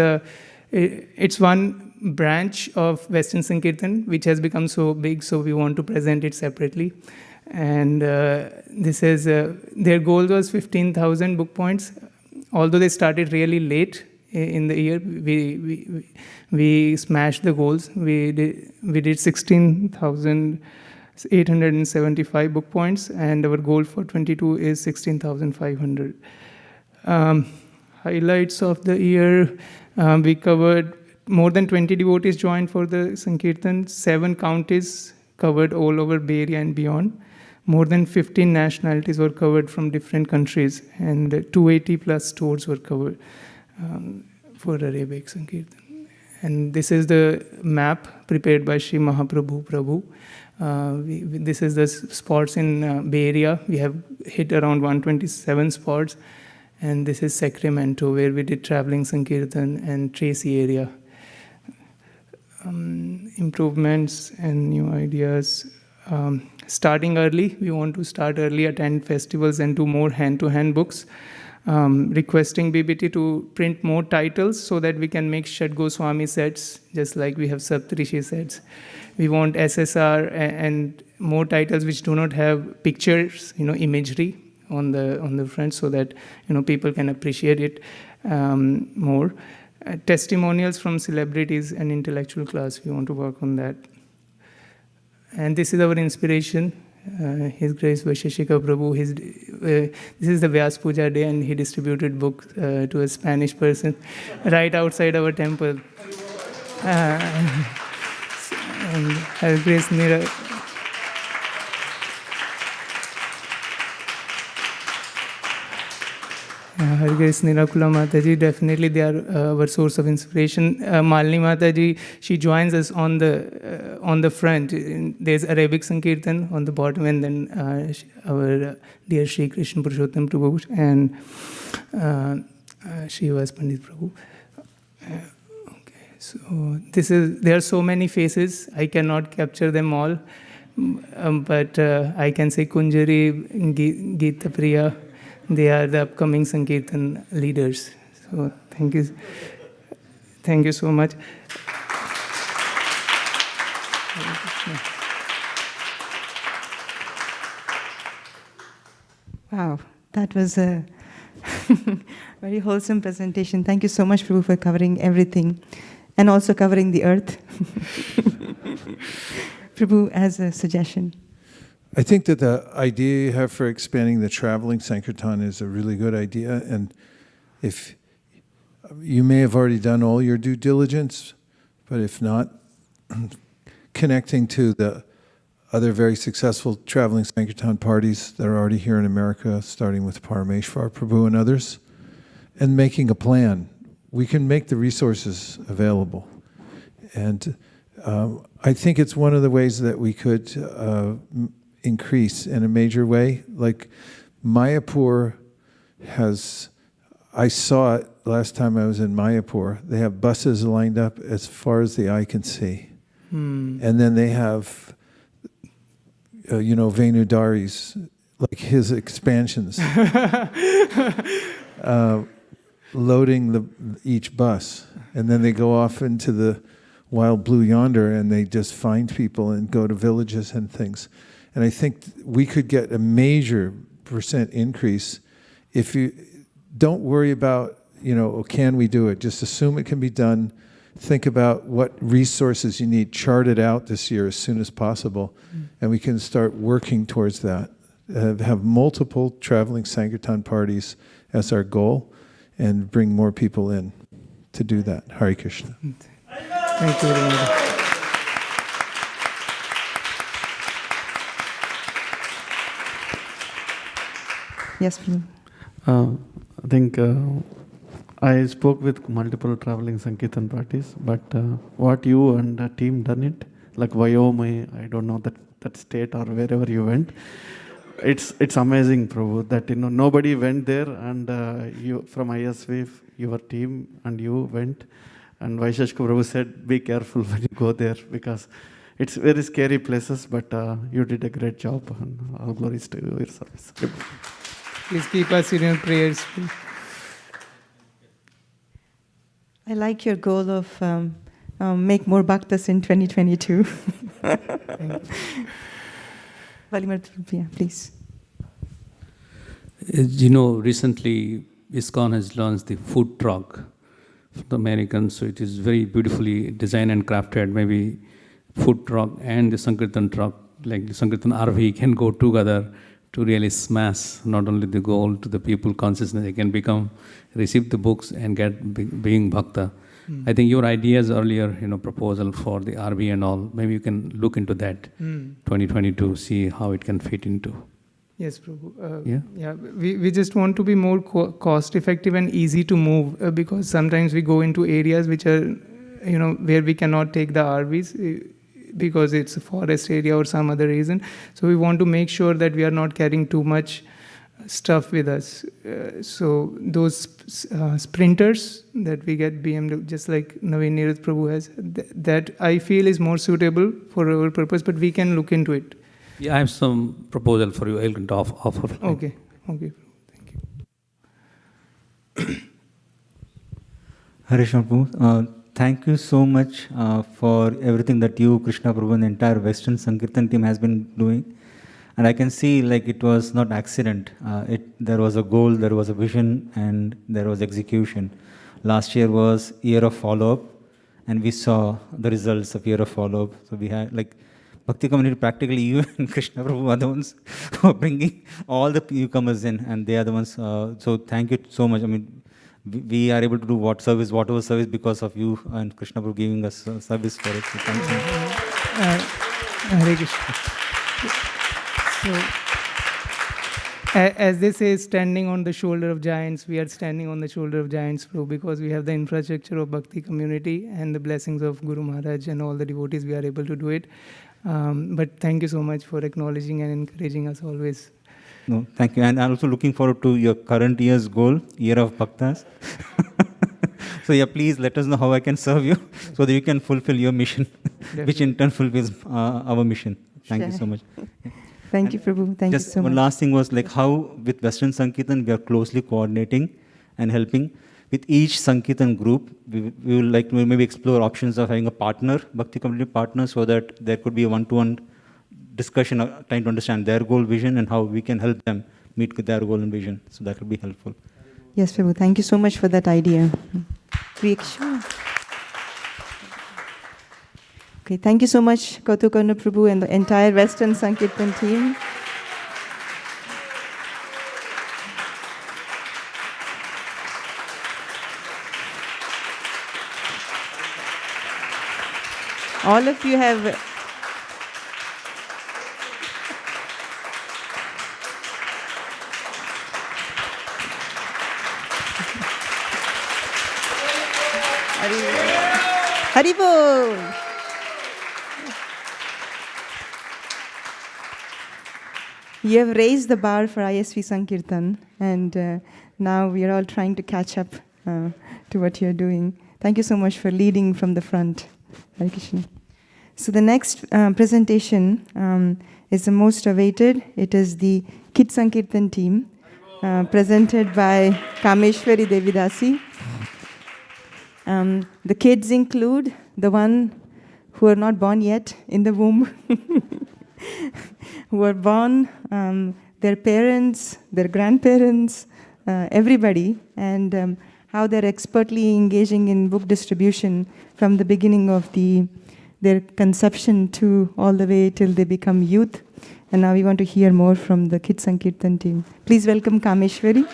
P: one branch of Western Sankirtan, which has become so big, so we want to present it separately. And this is, their goal was 15,000 book points. Although they started really late in the year, we smashed the goals. We did 16,875 book points, and our goal for 22 is 16,500. Highlights of the year, we covered more than 20 devotees joined for the Sankirtan, 7 counties covered all over Bay Area and beyond. More than 15 nationalities were covered from different countries, and 280 plus stores were covered for Arabic Sankirtan. And this is the map prepared by Sri Mahaprabhu Prabhu. This is the spots in Bay Area. We have hit around 127 spots. And this is Sacramento, where we did traveling Sankirtan, and Tracy area. improvements and new ideas. Starting early, we want to start early, attend festivals and do more hand-to-hand books. Requesting BBT to print more titles so that we can make Shad Goswami sets, just like we have Saptarishi sets. We want SSR and more titles which do not have pictures, imagery on the front, so that people can appreciate it more. Testimonials from celebrities and intellectual class, we want to work on that. And this is our inspiration. His Grace Vaisesika Prabhu. This is the Vyas Puja day, and he distributed books to a Spanish person right outside our temple. And Her Grace Nira. Her Grace Nirakula Mataji, definitely they are our source of inspiration. Malini Mataji, she joins us on the front. There's Arabic Sankirtan on the bottom, and then our dear Shri Krishna Purushottam Prabhu and Srivas Pandit Prabhu. Okay, so there are so many faces. I cannot capture them all, but I can say Kunjari, Gita Priya. They are the upcoming Sankirtan leaders. So thank you so much.
B: Wow, that was a very wholesome presentation. Thank you so much, Prabhu, for covering everything and also covering the earth. Prabhu has a suggestion.
A: I think that the idea you have for expanding the traveling Sankirtan is a really good idea. And if you may have already done all your due diligence, but if not, connecting to the other very successful traveling Sankirtan parties that are already here in America, starting with Parameshwar Prabhu and others, and making a plan. We can make the resources available. And I think it's one of the ways that we could increase in a major way. Like Mayapur I saw it last time I was in Mayapur. They have buses lined up as far as the eye can see. And then they have, Venudari's, like his expansions, loading each bus. And then they go off into the wild blue yonder and they just find people and go to villages and things. And I think we could get a major % increase if you don't worry about, can we do it? Just assume it can be done. Think about what resources you need. Chart it out this year as soon as possible. And we can start working towards that. Have multiple traveling Sankirtan parties as our goal and bring more people in to do that. Hare Krishna.
P: Thank you very much.
B: Yes, please.
F: I think I spoke with multiple traveling Sankirtan parties, but what you and the team done it, like Wyoming, I don't know that state or wherever you went, it's amazing, Prabhu, that nobody went there, and you from ISV, your team and you went, and Vaisesika Prabhu said, be careful when you go there because it's very scary places, but you did a great job, and all glories to your service.
P: Please keep us in your prayers.
B: I like your goal of make more bhaktas in 2022. Please.
H: Recently ISKCON has launched the food truck for the Americans, so it is very beautifully designed and crafted. Maybe food truck and the Sankirtan truck, like the Sankirtan RV, can go together to really smash not only the goal to the people consciousness, they can receive the books and get being bhakta. I think your ideas earlier, proposal for the RV and all, maybe you can look into that 2022, see how it can fit into.
P: Yes, Prabhu. Yeah. We just want to be more cost effective and easy to move because sometimes we go into areas which are, where we cannot take the RVs because it's a forest area or some other reason. So we want to make sure that we are not carrying too much stuff with us. So those sprinters that we get BMW, just like Naveen Neeraj Prabhu has, that I feel is more suitable for our purpose, but we can look into it.
H: Yeah, I have some proposal for you. I'll going to offer.
P: Okay. Thank you.
Q: Hare Krishna Prabhu, thank you so much for everything that you, Krishna Prabhu, and the entire Western Sankirtan team has been doing. And I can see like it was not accident. There was a goal, there was a vision, and there was execution. Last year was year of follow-up, and we saw the results of year of follow-up. So we had like Bhakti community, practically you and Krishna Prabhu are the ones who are bringing all the newcomers in, and they are the ones. So thank you so much. I mean, we are able to do whatever service because of you and Krishna Prabhu giving us service for it. So thank you.
P: Hare Krishna. So, as they say, standing on the shoulder of giants, we are standing on the shoulder of giants, Prabhu, because we have the infrastructure of Bhakti community and the blessings of Guru Maharaj and all the devotees, we are able to do it. But thank you so much for acknowledging and encouraging us always.
Q: No, thank you. And I'm also looking forward to your current year's goal, Year of Bhaktas. So yeah, please let us know how I can serve you so that you can fulfill your mission, which in turn fulfills our mission. Thank you so much.
B: Thank you, Prabhu. Thank you so much.
Q: Just one last thing was like how with Western Sankirtan we are closely coordinating and helping. With each Sankirtan group, we will like to maybe explore options of having a partner, Bhakti community partner, so that there could be a one-to-one discussion, trying to understand their goal, vision, and how we can help them meet with their goal and vision. So that will be helpful.
B: Yes, Prabhu. Thank you so much for that idea. Okay, thank you so much, Kautukarna Prabhu and the entire Western Sankirtan team. All of you have Haribol. You have raised the bar for ISV Sankirtan, and now we are all trying to catch up to what you're doing. Thank you so much for leading from the front. Hare Krishna. So the next presentation is the most awaited. It is the Kid Sankirtan team, presented by Kameshwari Devidasi. The kids include the one who are not born yet in the womb, who are born, their parents, their grandparents, everybody, and how they're expertly engaging in book distribution from the beginning of their conception to all the way till they become youth. And now we want to hear more from the Kid Sankirtan team. Please welcome Kameshwari.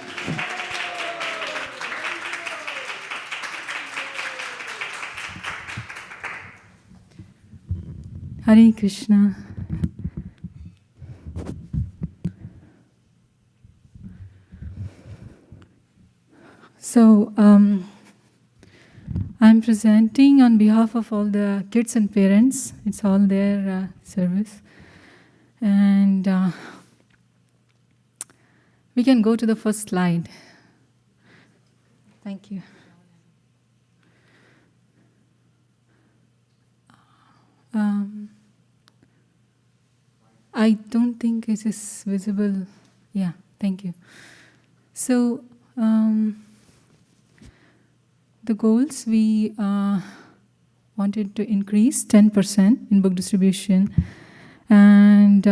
L: Hare Krishna. So, I'm presenting on behalf of all the kids and parents. It's all their service. And we can go to the first slide. Thank you. I don't think it is visible. Yeah, thank you. So, the goals, we wanted to increase 10% in book distribution. And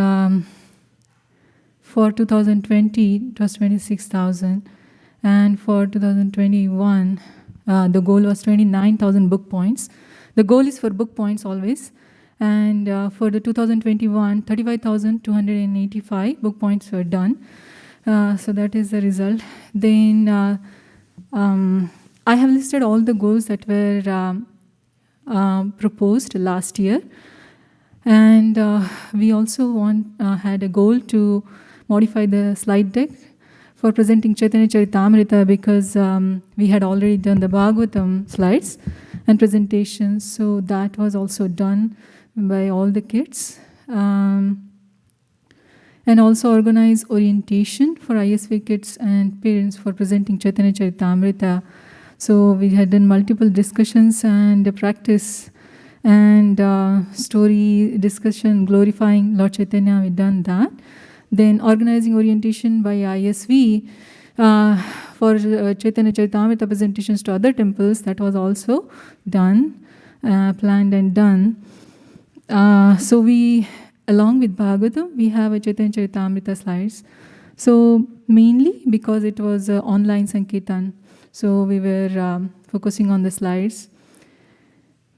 L: for 2020, it was 26,000. And for 2021, the goal was 29,000 book points. The goal is for book points always. And for the 2021, 35,285 book points were done. So that is the result. Then I have listed all the goals that were proposed last year. And we also had a goal to modify the slide deck for presenting Chaitanya Charitamrita, because we had already done the Bhagavatam slides and presentations. So that was also done by all the kids. and also organize orientation for ISV kids and parents for presenting Chaitanya Charitamrita. So we had done multiple discussions and practice and story discussion glorifying Lord Chaitanya. We've done that. Then organizing orientation by ISV for Chaitanya Charitamrita presentations to other temples, that was also done, planned and done. So we, along with Bhagavatam, we have a Chaitanya Charitamrita slides. So mainly because it was online Sankirtan, so we were focusing on the slides.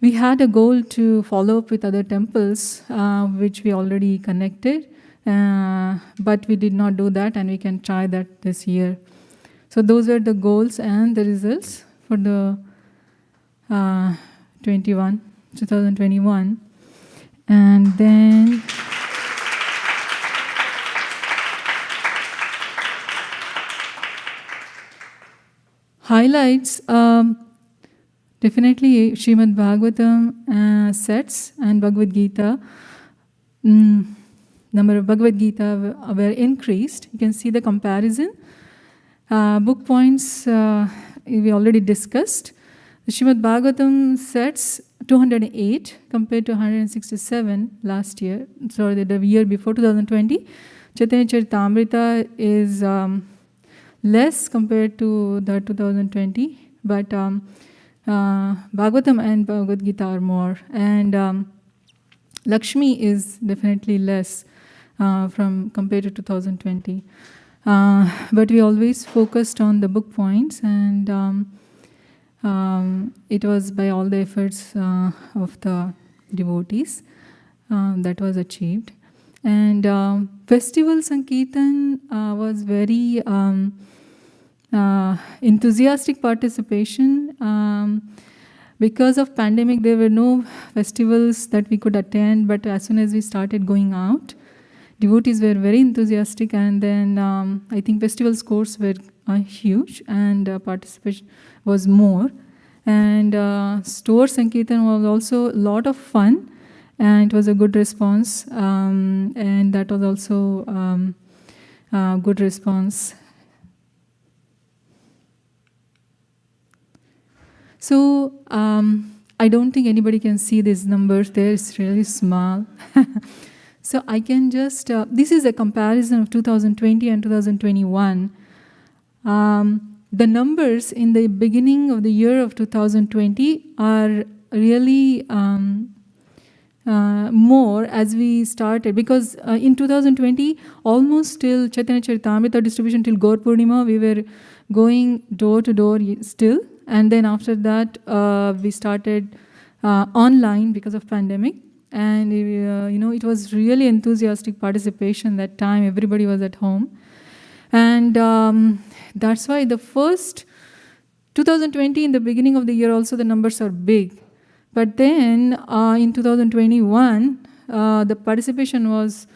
L: We had a goal to follow up with other temples, which we already connected, but we did not do that, and we can try that this year. So those were the goals and the results for the 2021. And then highlights, definitely Srimad Bhagavatam sets and Bhagavad Gita. Number of Bhagavad Gita were increased. You can see the comparison. Book points we already discussed. The Srimad Bhagavatam sets 208 compared to 167 last year, sorry, the year before, 2020. Chaitanya Charitamrita is less compared to the 2020, but Bhagavatam and Bhagavad Gita are more. And Lakshmi is definitely less from compared to 2020. But we always focused on the book points, and it was by all the efforts of the devotees that was achieved. And Festival Sankirtan was very enthusiastic participation. Because of pandemic, there were no festivals that we could attend, but as soon as we started going out, devotees were very enthusiastic, and then I think festival scores were huge, and participation was more. And Store Sankirtan was also a lot of fun, and it was a good response, and that was also good response. So I don't think anybody can see these numbers there. It's really small. So I can just, this is a comparison of 2020 and 2021. The numbers in the beginning of the year of 2020 are really more as we started, because in 2020, almost till Chaitanya Charitamrita distribution till Gaur Purnima, we were going door to door still. And then after that, we started online because of pandemic. And it was really enthusiastic participation that time. Everybody was at home. And that's why the first 2020, in the beginning of the year also, the numbers are big. But then in 2021, the participation was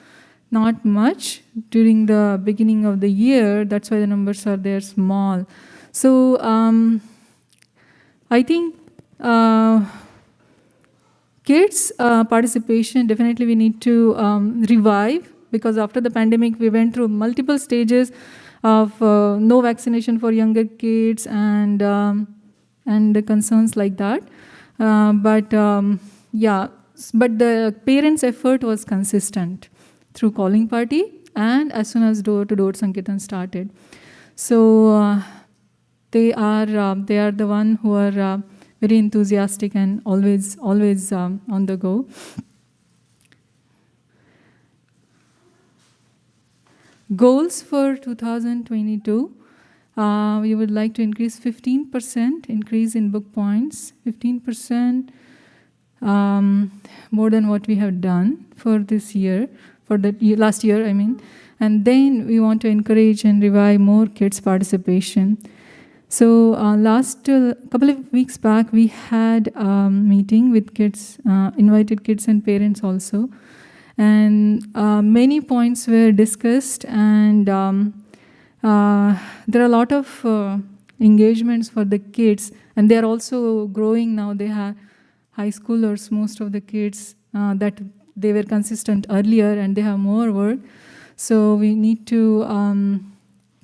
L: not much during the beginning of the year. That's why the numbers are there small. So I think kids' participation, definitely we need to revive, because after the pandemic, we went through multiple stages of no vaccination for younger kids and the concerns like that. But the parents' effort was consistent through calling party and as soon as door-to-door Sankirtan started. So they are the one who are very enthusiastic and always on the go. Goals for 2022. We would like to increase 15% increase in book points, 15% more than what we have done for this year, for the last year, I mean. And then we want to encourage and revive more kids' participation. So last couple of weeks back, we had a meeting with kids, invited kids and parents also. And many points were discussed, and there are a lot of engagements for the kids, and they are also growing now. They have high schoolers, most of the kids, that they were consistent earlier, and they have more work. So we need to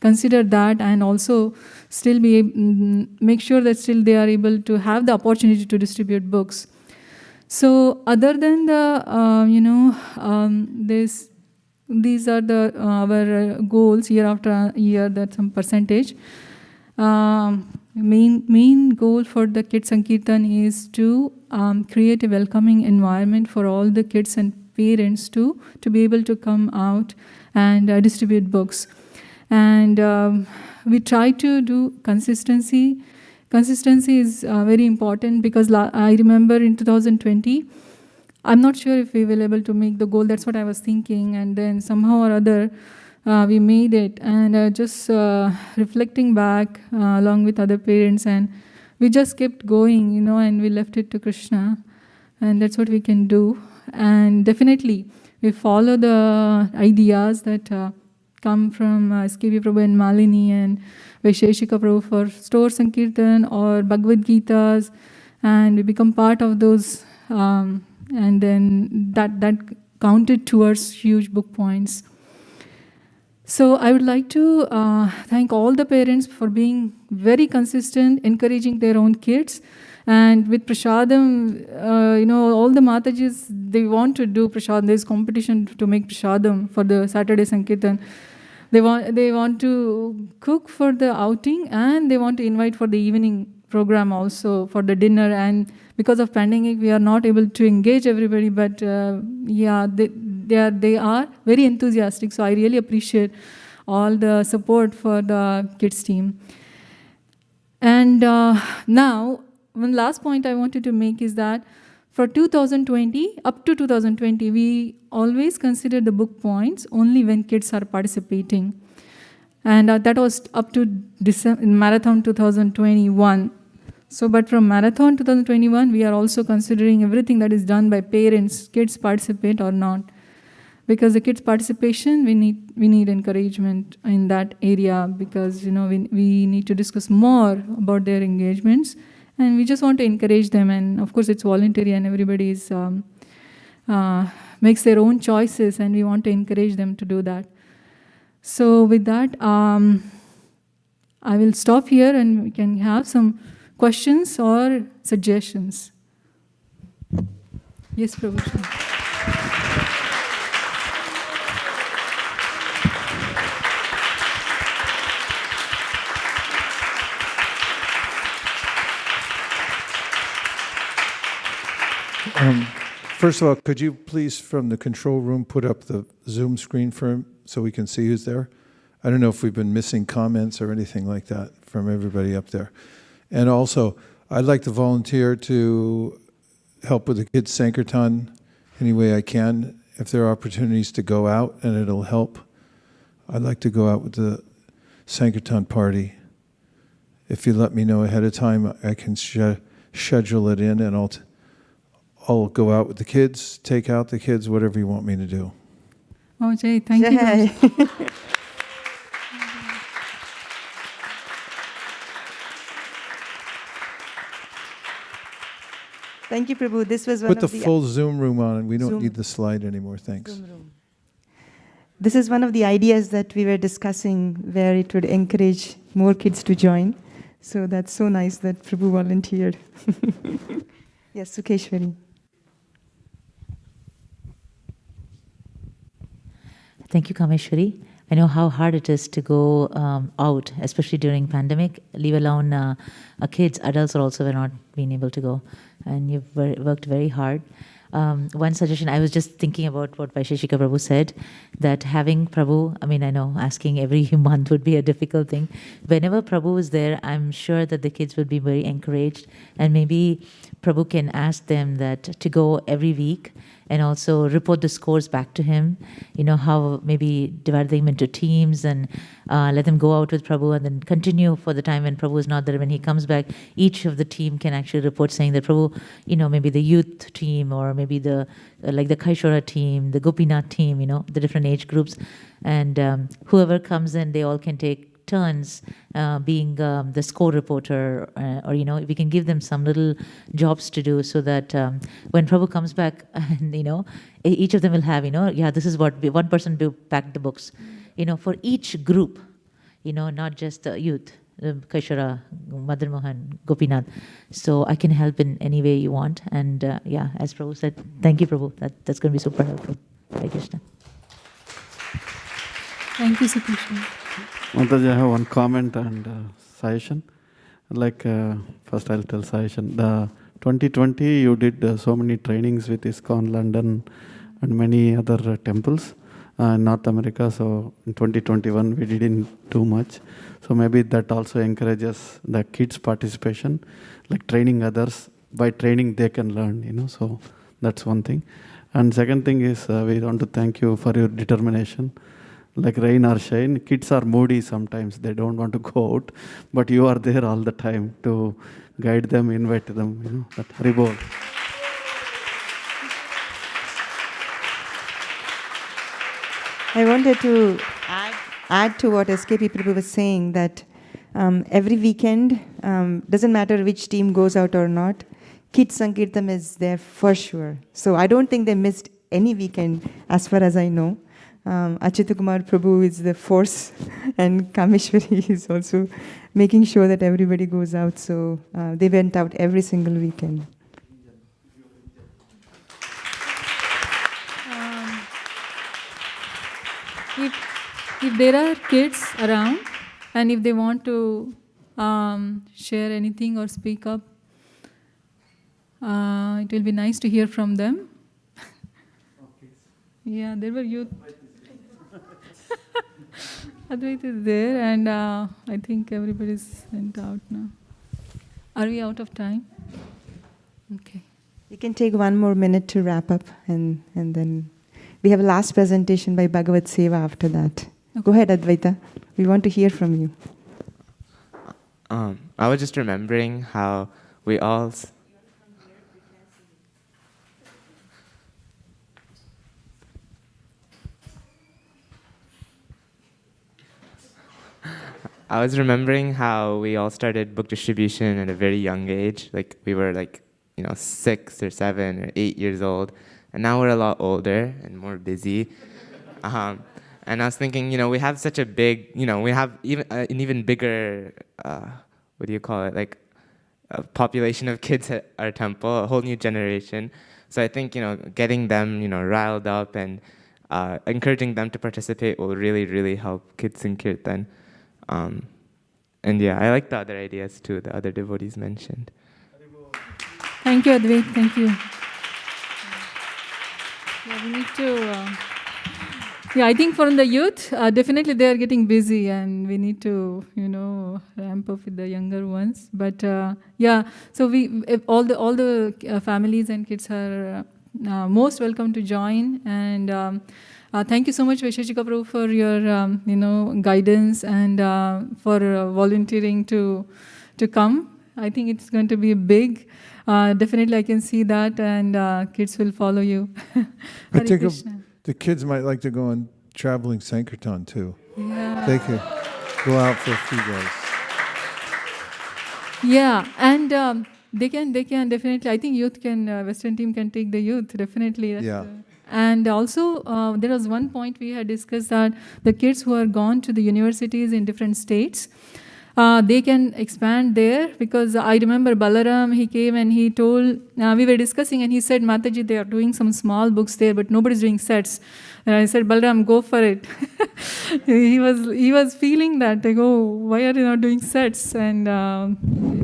L: consider that, and also still make sure that still they are able to have the opportunity to distribute books. So other than the, these are our goals year after year, that's some percentage. Main goal for the Kids Sankirtan is to create a welcoming environment for all the kids and parents to be able to come out and distribute books. And we try to do consistency. Consistency is very important, because I remember in 2020, I'm not sure if we will able to make the goal. That's what I was thinking. And then somehow or other, we made it. And just reflecting back along with other parents, and we just kept going, and we left it to Krishna. And that's what we can do. And definitely, we follow the ideas that come from SKB Prabhu and Malini and Vaisesika Prabhu for store Sankirtan or Bhagavat Gitas, and we become part of those, and then that counted towards huge book points. So I would like to thank all the parents for being very consistent, encouraging their own kids. And with Prasadam, all the Matajis, they want to do Prasadam. There's competition to make Prasadam for the Saturday Sankirtan. They want to cook for the outing, and they want to invite for the evening program also for the dinner. And because of pandemic, we are not able to engage everybody, but they are very enthusiastic. So I really appreciate all the support for the kids team. And now, one last point I wanted to make is that for 2020, up to 2020, we always consider the book points only when kids are participating. And that was up to Marathon 2021. So, but from Marathon 2021, we are also considering everything that is done by parents, kids participate or not. Because the kids' participation, we need encouragement in that area, because we need to discuss more about their engagements. And we just want to encourage them, and of course it's voluntary, and everybody makes their own choices, and we want to encourage them to do that. So with that, I will stop here, and we can have some questions or suggestions. Yes, Prabhu.
A: First of all, could you please, from the control room, put up the Zoom screen for him so we can see who's there? I don't know if we've been missing comments or anything like that from everybody up there. And also, I'd like to volunteer to help with the kids' Sankirtan any way I can. If there are opportunities to go out and it'll help, I'd like to go out with the Sankirtan party. If you let me know ahead of time, I can schedule it in, and I'll go out with the kids, take out the kids, whatever you want me to do.
L: Oh, Jay, thank you.
B: Thank you, Prabhu. This was
A: Put the full Zoom room on, and we don't need the slide anymore. Thanks.
B: Zoom room. This is one of the ideas that we were discussing, where it would encourage more kids to join. So that's so nice that Prabhu volunteered. Yes, Sukeshwari.
N: Thank you, Kameshwari. I know how hard it is to go out, especially during pandemic, leave alone kids. Adults are also not being able to go. And you've worked very hard. One suggestion, I was just thinking about what Vaisesika Prabhu said, that having Prabhu, I know asking every month would be a difficult thing. Whenever Prabhu is there, I'm sure that the kids will be very encouraged, and maybe Prabhu can ask them that to go every week and also report the scores back to him, how maybe divide them into teams and let them go out with Prabhu and then continue for the time when Prabhu is not there. When he comes back, each of the team can actually report saying that Prabhu, maybe the youth team or maybe the Kaishora team, the Gopinath team, the different age groups. And whoever comes in, they all can take turns, being the score reporter, or we can give them some little jobs to do, so that when Prabhu comes back, and each of them will have, this is what one person packed the books, for each group, not just the youth, Kaishara, Madan Mohan, Gopinath. So I can help in any way you want. And as Prabhu said, thank you, Prabhu. That's going to be super helpful. Hare Krishna.
L: Thank you, Sukrishna.
F: Mataji, I have one comment and suggestion. First I'll tell suggestion. The 2020, you did so many trainings with ISKCON London and many other temples in North America. So in 2021, we didn't do much. So maybe that also encourages the kids' participation, like training others. By training, they can learn, So that's one thing. And second thing is, we want to thank you for your determination. Like rain or shine, kids are moody sometimes. They don't want to go out. But you are there all the time to guide them, invite them, That Haribol.
B: I wanted to add to what SKP Prabhu was saying, that every weekend, doesn't matter which team goes out or not, Kids Sankirtan is there for sure. So I don't think they missed any weekend as far as I know. Achyuta Kumar Prabhu is the force, and Kameshwari is also making sure that everybody goes out. So they went out every single weekend.
L: If there are kids around, and if they want to share anything or speak up, it will be nice to hear from them. Yeah, there were youth. Advait is there, and I think everybody's went out now. Are we out of time? Okay.
B: We can take one more minute to wrap up, and then we have a last presentation by Bhagavat Seva after that. Okay. Go ahead, Advaita. We want to hear from you.
R: I was just remembering how we all... I was remembering how we all started book distribution at a very young age. Like we were 6 or 7 or 8 years old. And now we're a lot older and more busy. And I was thinking, we have such a big, we have even an even bigger, what do you call it? Like a population of kids at our temple, a whole new generation. So I think, getting them, riled up and encouraging them to participate will really, really help Kids Sankirtan. And yeah, I like the other ideas too, the other devotees mentioned.
L: Thank you, Advait. Thank you. Yeah, we need to... I think for the youth, definitely they are getting busy, and we need to, ramp up with the younger ones. But so all the families and kids are most welcome to join. And thank you so much, Vaisesika Prabhu, for your guidance and for volunteering to come. I think it's going to be big. Definitely, I can see that, and kids will follow you. Hare Krishna.
A: The kids might like to go on traveling Sankirtan too.
L: Yeah.
A: They could go out for a few days.
L: Yeah, and they can definitely. I think youth can, Western team can take the youth, definitely.
A: Yeah.
L: And also, there was one point we had discussed, that the kids who are gone to the universities in different states, they can expand there, because I remember Balaram, he came and he told, we were discussing, and he said, Mataji, they are doing some small books there, but nobody's doing sets. And I said, Balaram, go for it. he was feeling that, like, oh, why are you not doing sets? And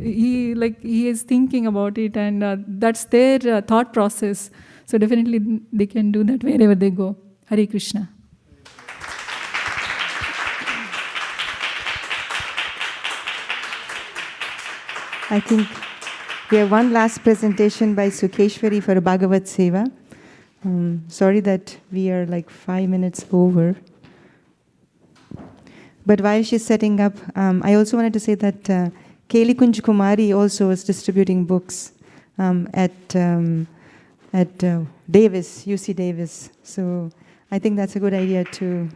L: he is thinking about it, and that's their thought process. So definitely they can do that wherever they go. Hare Krishna.
B: I think we have one last presentation by Sukeshwari for Bhagavat Seva. Sorry that we are like 5 minutes over. But while she's setting up, I also wanted to say that Keli Kunj Kumari also is distributing books at Davis, UC Davis. So I think that's a good idea too.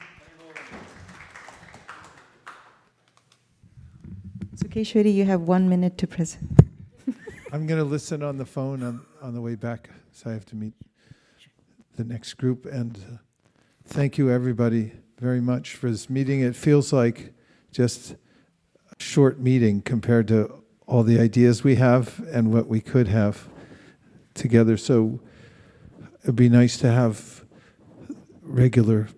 B: Sukeshwari, you have 1 minute to present.
A: I'm going to listen on the phone on the way back, so I have to meet the next group. And thank you, everybody, very much for this meeting. It feels like just a short meeting compared to all the ideas we have and what we could have together. So it'd be nice to have regular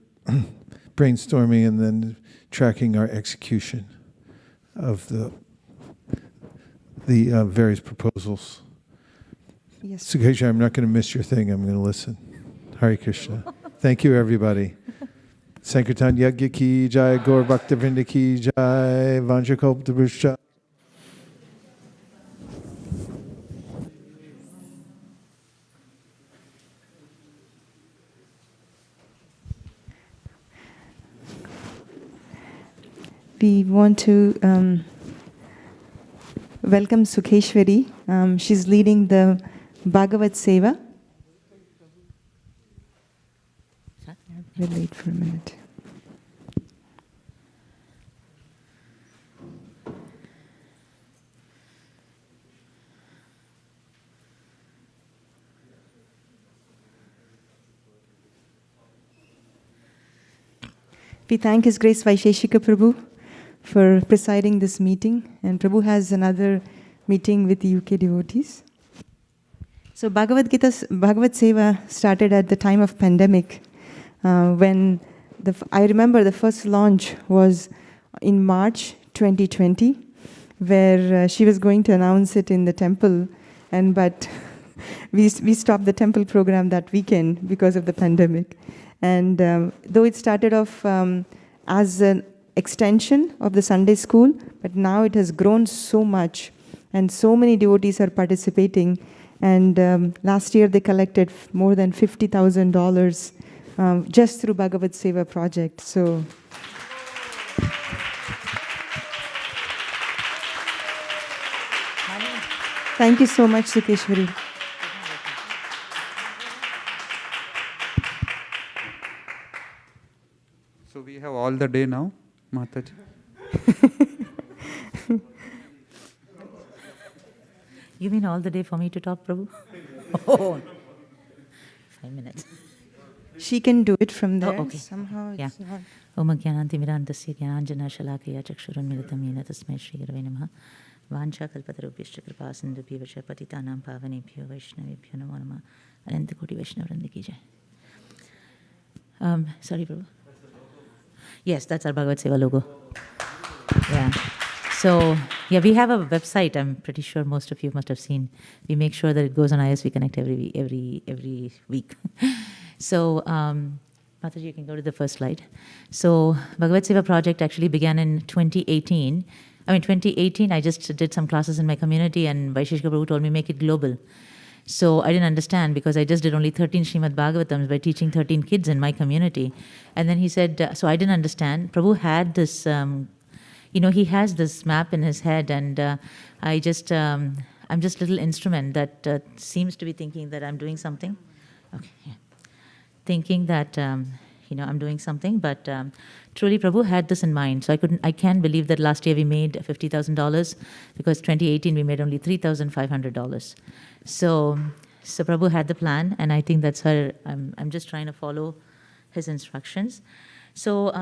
A: brainstorming and then tracking our execution of the various proposals.
B: Yes.
A: Sukesh, I'm not going to miss your thing. I'm going to listen. Hare Krishna. Thank you, everybody. Sankirtan Yagya ki jai, Gaur Bhakta Vrinda ki jai, Vanchakalptarusha.
B: We want to welcome Sukeshwari. She's leading the Bhagavat Seva. We'll wait for a minute. We thank His Grace Vaisesika Prabhu for presiding this meeting, and Prabhu has another meeting with the UK devotees. So Bhagavat Seva started at the time of pandemic, when I remember the first launch was in March 2020, where she was going to announce it in the temple, but we stopped the temple program that weekend because of the pandemic. And though it started off as an extension of the Sunday school, but now it has grown so much, and so many devotees are participating. And last year they collected more than $50,000 just through Bhagavat Seva project. So thank you so much, Sukeshwari.
C: So we have all the day now, Mataji.
N: You mean all the day for me to talk, Prabhu? Oh, 5 minutes.
B: She can do it from there.
N: Oh, okay.
B: Somehow
N: Yeah.
B: it's not.
N: Om Jnanantimirandasya Jnananjana Shalakaya Chakshurunmilitam Yena Tasmai Shri Gurave Namaha Vancha Kalpatarubhyascha Kripa Sindhubhyo Vacha Patitanam Pavanebhyo Vaishnavebhyo Namo Namaha Ananta Koti Vaishnavrinda ki jai. Sorry, Prabhu. Yes, that's our Bhagavat Seva logo. Yeah. So, yeah, we have a website. I'm pretty sure most of you must have seen. We make sure that it goes on ISV Connect every week. So, Mataji, you can go to the first slide. So, Bhagavat Seva project actually began in 2018. 2018, I just did some classes in my community, and Vaisesika Prabhu told me make it global. So I didn't understand, because I just did only 13 Srimad Bhagavatams by teaching 13 kids in my community. And then he said, so I didn't understand. Prabhu had this, he has this map in his head, and I'm just a little instrument that seems to be thinking that I'm doing something. Okay, yeah. Thinking that, I'm doing something, but truly Prabhu had this in mind. So I can't believe that last year we made $50,000, because 2018 we made only $3,500. So Prabhu had the plan, and I think that's her. I'm just trying to follow his instructions. So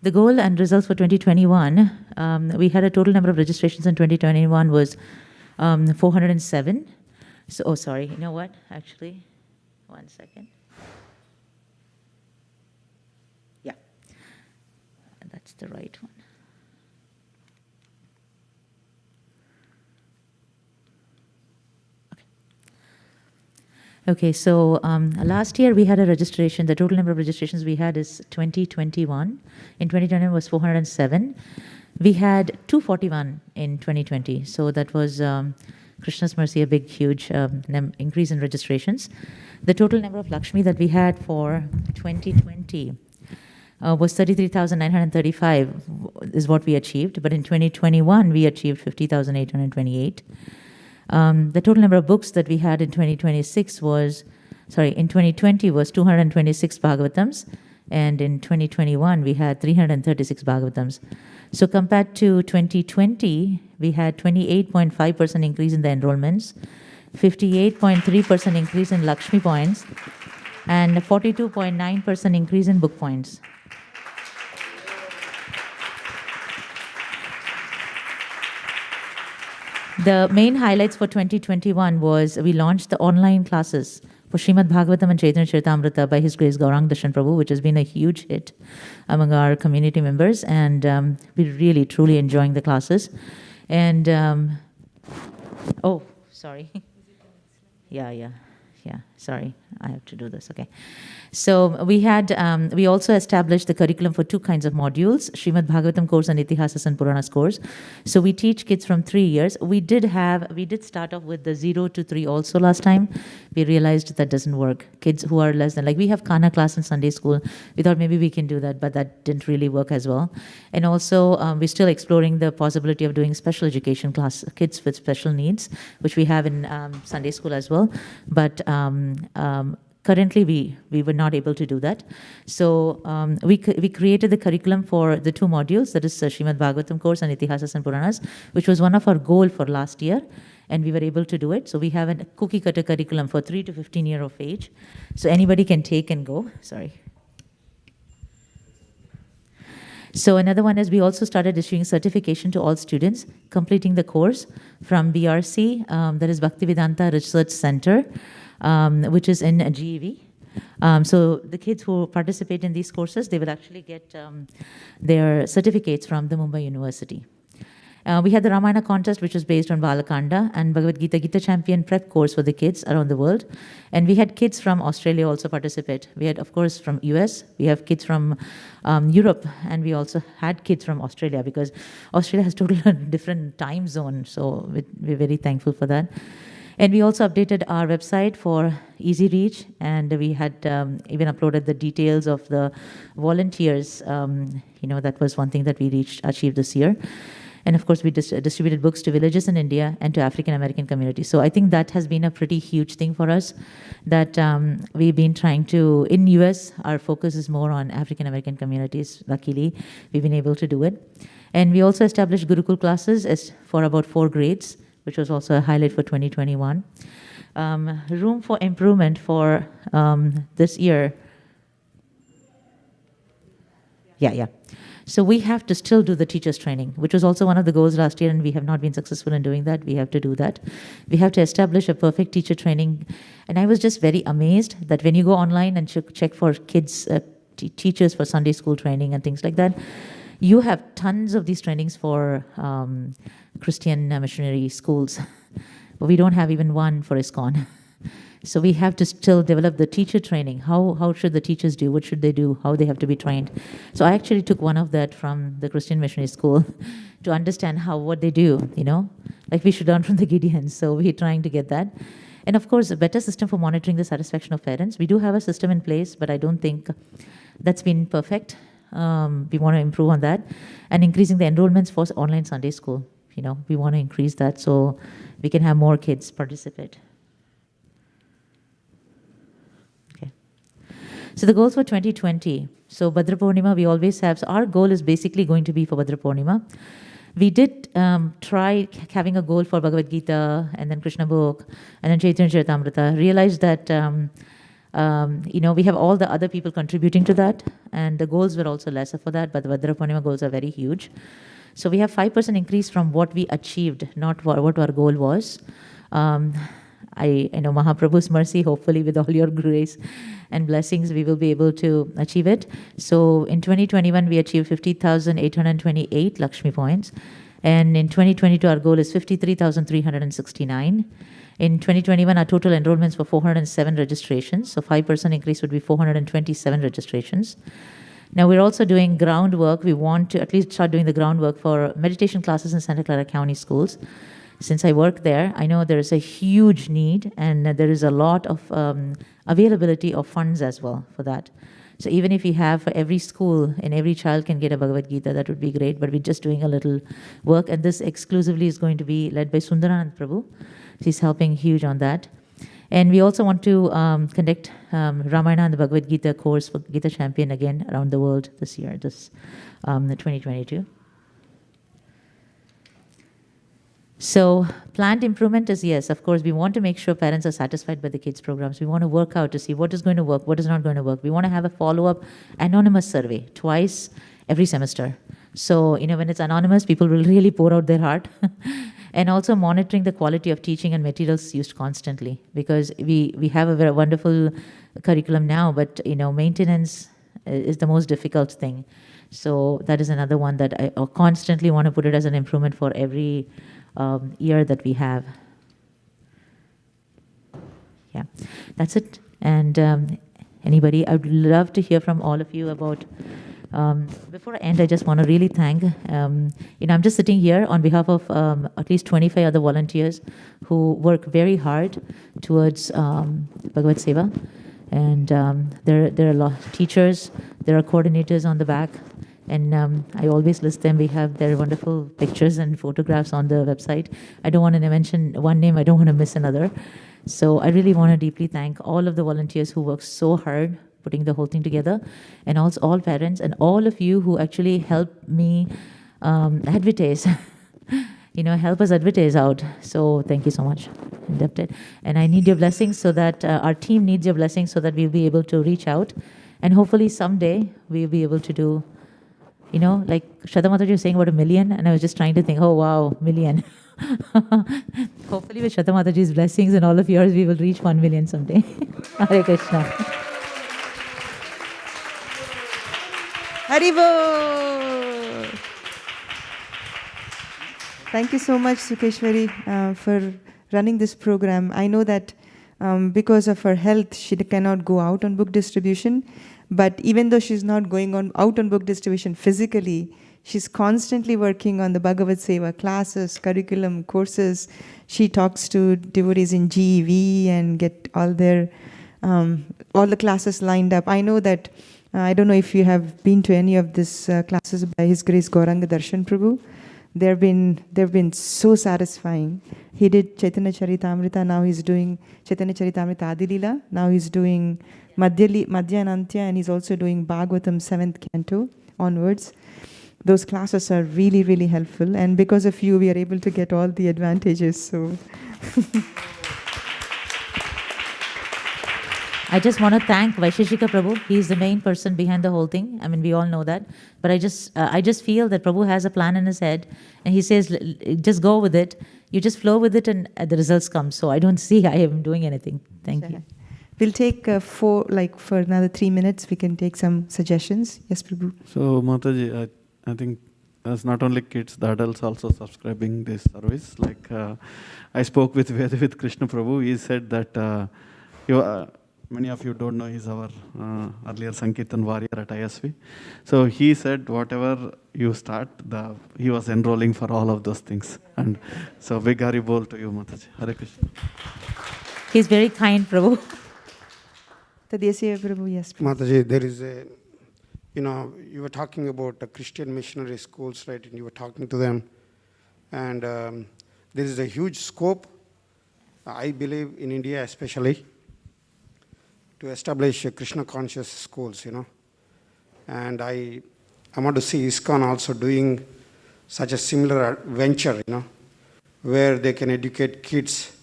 N: the goal and results for 2021, we had a total number of registrations in 2021 was 407. So, sorry, you know what? Actually, 1 second. Yeah, that's the right one. Okay, so last year we had a registration. The total number of registrations we had is 2021. In 2021 was 407. We had 241 in 2020. So that was Krishna's mercy, a big, huge increase in registrations. The total number of Lakshmi that we had for 2020 was 33,935 is what we achieved. But in 2021, we achieved 50,828. The total number of books that we had in 2020 was 226 Bhagavatams, and in 2021 we had 336 Bhagavatams. So compared to 2020, we had 28.5% increase in the enrollments, 58.3% increase in Lakshmi points, and 42.9% increase in book points. The main highlights for 2021 was we launched the online classes for Srimad Bhagavatam and Chaitanya Charitamrita by His Grace Gaurang Darshan Prabhu, which has been a huge hit among our community members, and we're really, truly enjoying the classes. And, oh, sorry. Yeah, sorry, I have to do this, okay. So we also established the curriculum for two kinds of modules, Srimad Bhagavatam course and Itihasas and Puranas course. So we teach kids from 3 years. We did start off with the 0 to 3 also last time. We realized that doesn't work. Kids who are less than, like we have Kana class in Sunday school. We thought maybe we can do that, but that didn't really work as well. And also we're still exploring the possibility of doing special education class, kids with special needs, which we have in Sunday school as well. But currently, we were not able to do that. So we created the curriculum for the two modules, that is Srimad Bhagavatam course and Itihasas and Puranas, which was one of our goal for last year, and we were able to do it. So we have a cookie cutter curriculum for 3 to 15 years of age. So anybody can take and go. Sorry. So another one is we also started issuing certification to all students completing the course from BRC, that is Bhaktivedanta Research Center, which is in GEV. So the kids who participate in these courses, they will actually get their certificates from the Mumbai University. We had the Ramayana contest, which was based on Balakanda, and Bhagavad Gita Gita Champion prep course for the kids around the world. And we had kids from Australia also participate. We had, of course, from US, we have kids from Europe, and we also had kids from Australia, because Australia has totally different time zone. So we're very thankful for that. And we also updated our website for easy reach, and we had even uploaded the details of the volunteers. That was one thing that we achieved this year. And of course, we distributed books to villages in India and to African American communities. So I think that has been a pretty huge thing for us, that we've been trying to, in US, our focus is more on African American communities. Luckily, we've been able to do it. And we also established Gurukul classes for about 4 grades, which was also a highlight for 2021. Room for improvement for this year. Yeah. So we have to still do the teachers training, which was also one of the goals last year, and we have not been successful in doing that. We have to do that. We have to establish a perfect teacher training. And I was just very amazed that when you go online and check for kids, teachers for Sunday school training and things like that, you have tons of these trainings for Christian missionary schools. But we don't have even one for ISKCON. So we have to still develop the teacher training. How should the teachers do? What should they do? How they have to be trained? So I actually took one of that from the Christian missionary school to understand what they do, like we should learn from the Gideons. So we're trying to get that. And of course, a better system for monitoring the satisfaction of parents. We do have a system in place, but I don't think that's been perfect. We want to improve on that. And increasing the enrollments for online Sunday school. We want to increase that so we can have more kids participate. So the goals for 2020. So Bhadra Purnima, we always have. So our goal is basically going to be for Bhadra Purnima. We did try having a goal for Bhagavad Gita and then Krishna book and then Chaitanya Charitamrita. Realized that we have all the other people contributing to that, and the goals were also lesser for that. But the Bhadra Purnima goals are very huge. So we have 5% increase from what we achieved, not what our goal was. I know Mahaprabhu's mercy, hopefully with all your grace and blessings, we will be able to achieve it. So in 2021, we achieved 50,828 Lakshmi points. And in 2022, our goal is 53,369. In 2021, our total enrollments were 407 registrations. So 5% increase would be 427 registrations. Now we're also doing groundwork. We want to at least start doing the groundwork for meditation classes in Santa Clara County schools. Since I work there, I know there is a huge need, and there is a lot of availability of funds as well for that. So even if we have for every school and every child can get a Bhagavad Gita, that would be great, but we're just doing a little work, and this exclusively is going to be led by Sundaranand Prabhu. He's helping huge on that. And we also want to conduct Ramayana and the Bhagavad Gita course for Gita Champion again around the world this year, 2022. So planned improvement is, yes, of course, we want to make sure parents are satisfied by the kids' programs. We want to work out to see what is going to work, what is not going to work. We want to have a follow-up anonymous survey twice every semester. So, when it's anonymous, people will really pour out their heart. And also monitoring the quality of teaching and materials used constantly, because we have a very wonderful curriculum now, but maintenance is the most difficult thing. So that is another one that I constantly want to put it as an improvement for every year that we have. Yeah, that's it. And anybody, I would love to hear from all of you about. Before I end, I just want to really thank, I'm just sitting here on behalf of at least 25 other volunteers who work very hard towards Bhagavat Seva. And there are a lot of teachers, there are coordinators on the back, and I always list them. We have their wonderful pictures and photographs on the website. I don't want to mention one name, I don't want to miss another. So I really want to deeply thank all of the volunteers who work so hard putting the whole thing together, and also all parents and all of you who actually help me advertise, help us advertise out. So thank you so much. Indebted. And I need your blessings so that our team needs your blessings so that we'll be able to reach out, and hopefully someday we'll be able to do, like Shraddha Mataji was saying about 1 million, and I was just trying to think, oh wow, million. Hopefully with Shraddha Mataji's blessings and all of yours, we will reach 1 million someday. Hare Krishna.
B: Haribo! Thank you so much, Sukeshwari, for running this program. I know that because of her health, she cannot go out on book distribution. But even though she's not going out on book distribution physically, she's constantly working on the Bhagavat Seva classes, curriculum, courses. She talks to devotees in GEV and get all the classes lined up. I know that, I don't know if you have been to any of these classes by His Grace Gauranga Darshan Prabhu. They've been so satisfying. He did Chaitanya Charitamrita, now he's doing Chaitanya Charitamrita Adilila, now he's doing Madhya and Antya, and he's also doing Bhagavatam 7th Canto onwards. Those classes are really, really helpful, and because of you, we are able to get all the advantages. So,
N: I just want to thank Vaisesika Prabhu. He's the main person behind the whole thing. I mean, we all know that. But I just feel that Prabhu has a plan in his head, and he says, just go with it. You just flow with it, and the results come. So I don't see I am doing anything. Thank you.
B: We'll take for another 3 minutes, we can take some suggestions. Yes, Prabhu.
F: So, Mataji, I think as not only kids, the adults also subscribing this service. Like I spoke with Krishna Prabhu. He said that many of you don't know, he's our earlier Sankirtan warrior at ISV. So he said whatever you start, he was enrolling for all of those things. And so big Haribol to you, Mataji. Hare Krishna.
N: He's very kind, Prabhu.
B: Tadesiya Prabhu, yes. Please.
S: Mataji, there is a, you were talking about the Christian missionary schools, right? And you were talking to them. And there is a huge scope, I believe, in India especially, to establish Krishna conscious schools, And I want to see ISKCON also doing such a similar venture, where they can educate kids.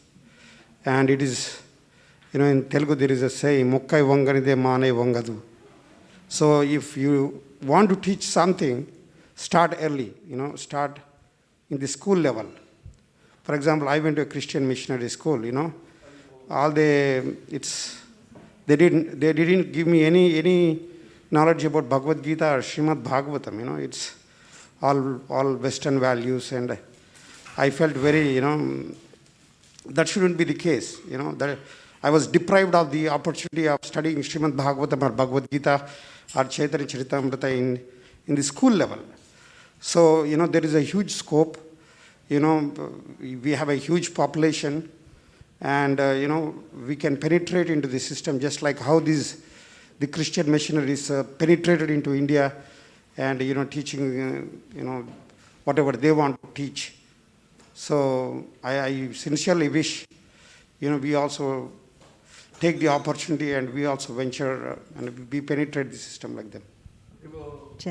S: And it is, in Telugu there is a saying, Mokkai vanganide maane vangadu. So if you want to teach something, start early, start in the school level. For example, I went to a Christian missionary school, They didn't give me any knowledge about Bhagavad Gita or Srimad Bhagavatam. It's all Western values, and I felt very, that shouldn't be the case. That I was deprived of the opportunity of studying Srimad Bhagavatam or Bhagavad Gita or Chaitanya Charitamrita in the school level. So there is a huge scope. We have a huge population. And, we can penetrate into the system just like how the Christian missionaries penetrated into India and, teaching, whatever they want to teach. So I sincerely wish, we also take the opportunity and we also venture and we penetrate the system like them.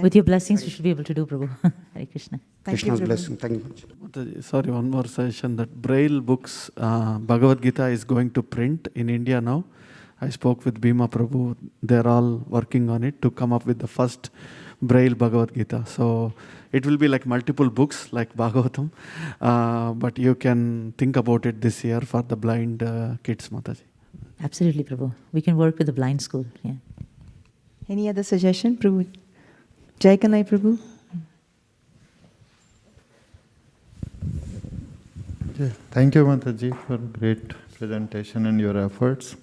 N: With your blessings, you should be able to do, Prabhu. Hare Krishna.
S: Krishna's blessing. Thank you much.
F: Mataji, sorry, one more suggestion that Braille books, Bhagavad Gita is going to print in India now. I spoke with Bhima Prabhu. They're all working on it to come up with the first Braille Bhagavad Gita. So it will be like multiple books like Bhagavatam, but you can think about it this year for the blind kids, Mataji.
N: Absolutely, Prabhu. We can work with the blind school. Yeah.
B: Any other suggestion, Prabhu? Jai Kanai, Prabhu?
A: Thank you, Mataji, for great presentation and your efforts.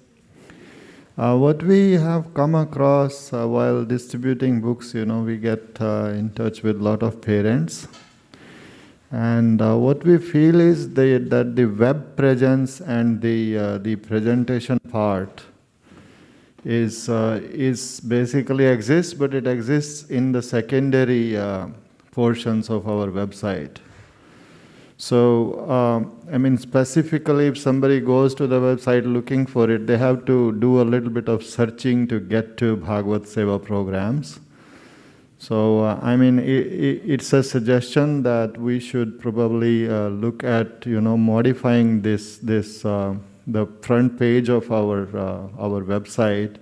A: What we have come across while distributing books, we get in touch with a lot of parents. And what we feel is that the web presence and the presentation part is basically exists, but it exists in the secondary portions of our website. So, specifically if somebody goes to the website looking for it, they have to do a little bit of searching to get to Bhagavat Seva programs. So, it's a suggestion that we should probably look at, modifying the front page of our website,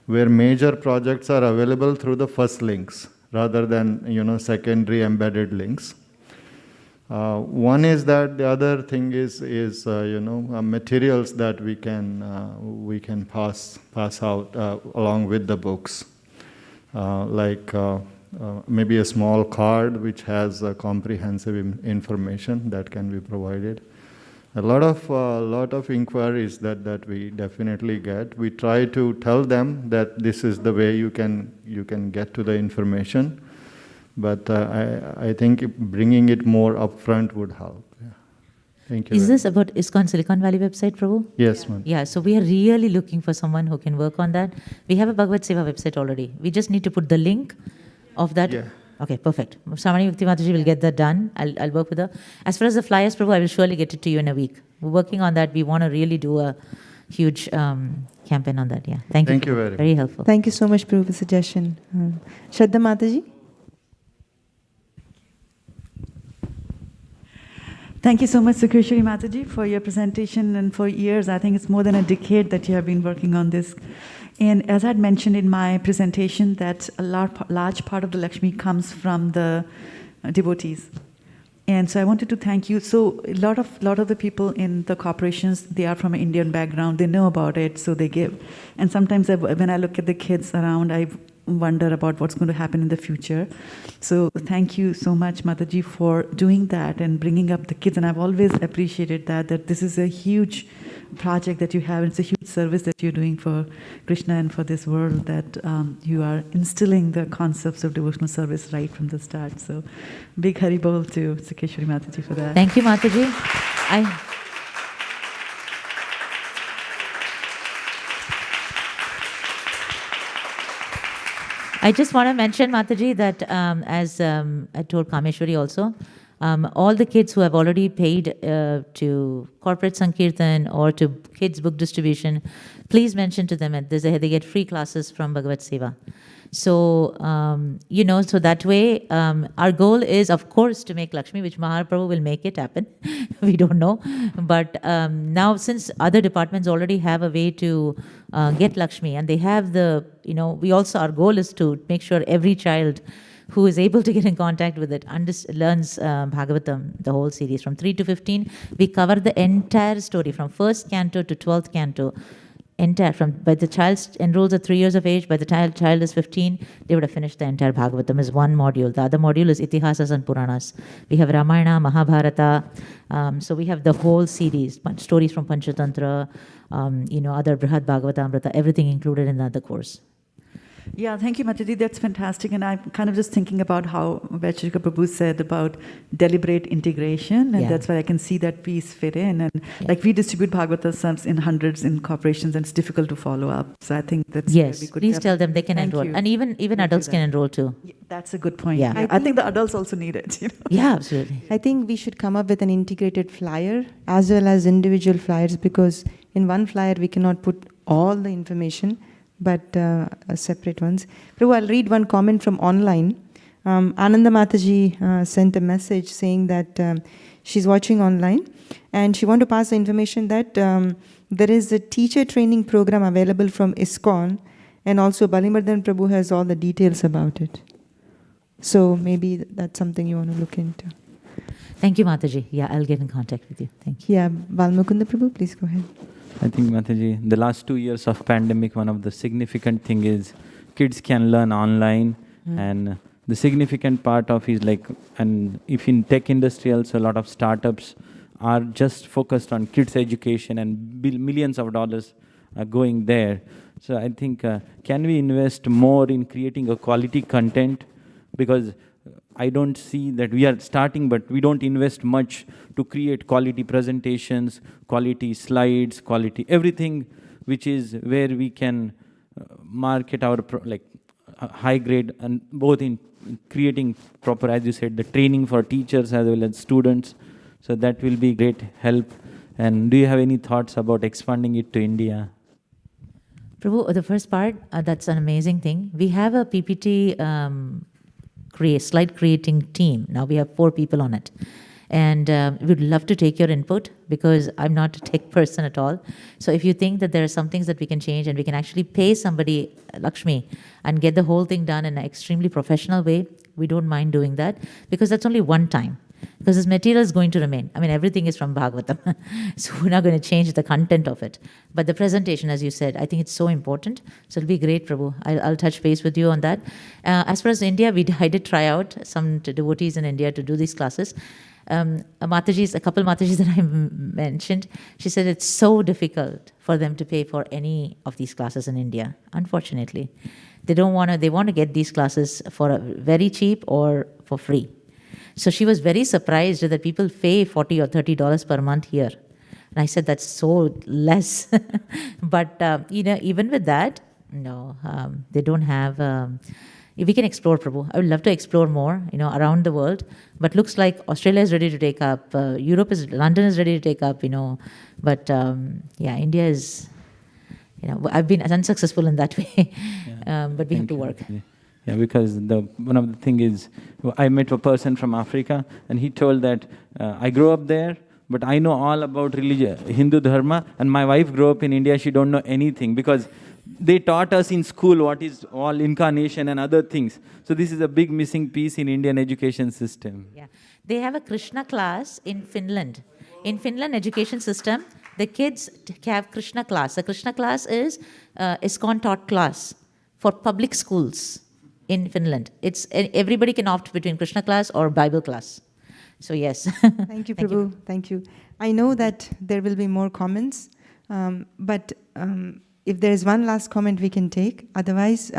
A: where major projects are available through the first links, rather than, secondary embedded links. One is that, the other thing is materials that we can pass out along with the books, like maybe a small card which has comprehensive information that can be provided. A lot of inquiries that we definitely get. We try to tell them that this is the way you can get to the information. But I think bringing it more upfront would help. Yeah. Thank you.
N: Is this about ISKCON Silicon Valley website, Prabhu?
A: Yes, ma'am.
N: Yeah, so we are really looking for someone who can work on that. We have a Bhagavat Seva website already. We just need to put the link of that. Yeah. Okay, perfect. Samani Bhakti Mataji will get that done. I'll work with her. As far as the flyers, Prabhu, I will surely get it to you in a week. We're working on that. We want to really do a huge campaign on that. Yeah. Thank you.
A: Thank you very much.
N: Very helpful.
B: Thank you so much, Prabhu, for suggestion. Shraddha Mataji?
K: Thank you so much, Sankirtana Mataji, for your presentation, and for years. I think it's more than a decade that you have been working on this. And as I had mentioned in my presentation, that a large part of the Lakshmi comes from the devotees. And so I wanted to thank you. So a lot of the people in the corporations, they are from an Indian background. They know about it, so they give. And sometimes when I look at the kids around, I wonder about what's going to happen in the future. So thank you so much, Mataji, for doing that and bringing up the kids. And I've always appreciated that this is a huge project that you have. It's a huge service that you're doing for Krishna and for this world, that you are instilling the concepts of devotional service right from the start. So big Haribol to Sankirtana Mataji for that.
N: Thank you, Mataji. I just want to mention, Mataji, that as I told Kameshwari also, all the kids who have already paid to corporate Sankirtan or to kids book distribution, please mention to them that they get free classes from Bhagavat Seva. So, so that way, our goal is, of course, to make Lakshmi, which Mahaprabhu will make it happen. We don't know. But now, since other departments already have a way to get Lakshmi, and they have our goal is to make sure every child who is able to get in contact with it learns Bhagavatam, the whole series. From 3 to 15, we cover the entire story, from 1st canto to 12th canto. By the child enrolls at 3 years of age, by the child is 15, they would have finished the entire Bhagavatam as one module. The other module is Itihasas and Puranas. We have Ramayana, Mahabharata, so we have the whole series, stories from Panchatantra, other Brihad Bhagavatamrita, everything included in the other course.
K: Yeah, thank you, Mataji. That's fantastic. And I'm kind of just thinking about how Vaisesika Prabhu said about deliberate integration. And that's where I can see that piece fit in. And like we distribute Bhagavatam in hundreds in corporations, and it's difficult to follow up. So I think that's where we could
N: please tell them they can enroll. And even adults can enroll too.
K: Yeah, that's a good point.
N: Yeah.
K: I think the adults also need it.
N: Yeah, absolutely.
B: I think we should come up with an integrated flyer as well as individual flyers, because in one flyer we cannot put all the information, but separate ones. Prabhu, I'll read one comment from online. Ananda Mataji sent a message saying that she's watching online and she wants to pass the information that there is a teacher training program available from ISKCON, and also Balimardhan Prabhu has all the details about it. So maybe that's something you want to look into.
N: Thank you, Mataji. Yeah, I'll get in contact with you. Thank you.
B: Yeah, Balmukunda Prabhu, please go ahead.
O: I think, Mataji, the last 2 years of pandemic, one of the significant thing is kids can learn online, and the significant part of is like, and if in tech industry also, a lot of startups are just focused on kids' education, and millions of dollars are going there. So I think, can we invest more in creating a quality content? Because I don't see that we are starting, but we don't invest much to create quality presentations, quality slides, quality everything, which is where we can market our high grade, and both in creating proper, as you said, the training for teachers as well as students. So that will be great help. And do you have any thoughts about expanding it to India?
N: Prabhu, the first part, that's an amazing thing. We have a PPT slide creating team. Now we have 4 people on it. And we'd love to take your input because I'm not a tech person at all. So if you think that there are some things that we can change and we can actually pay somebody, Lakshmi, and get the whole thing done in an extremely professional way, we don't mind doing that because that's only one time. Because this material is going to remain. I mean, everything is from Bhagavatam. So we're not going to change the content of it. But the presentation, as you said, I think it's so important. So it'll be great, Prabhu. I'll touch base with you on that. As far as India, I did try out some devotees in India to do these classes. A couple Matajis that I mentioned, she said it's so difficult for them to pay for any of these classes in India, unfortunately. They want to get these classes for very cheap or for free. So she was very surprised that people pay $40 or $30 per month here. And I said, that's so less. But, even with that, no, they don't have... we can explore, Prabhu. I would love to explore more, around the world. But looks like Australia is ready to take up. London is ready to take up, But, India is... I've been unsuccessful in that way. But we have to work.
O: Yeah, because one of the thing is, I met a person from Africa, and he told that I grew up there, but I know all about religion, Hindu dharma, and my wife grew up in India. She don't know anything because they taught us in school what is all incarnation and other things. So this is a big missing piece in Indian education system.
N: Yeah, they have a Krishna class in Finland. In Finland education system, the kids have Krishna class. The Krishna class is ISKCON taught class for public schools. In Finland, everybody can opt between Krishna class or Bible class. So yes.
B: Thank you, Prabhu. Thank you. I know that there will be more comments, but if there is one last comment we can take. Otherwise,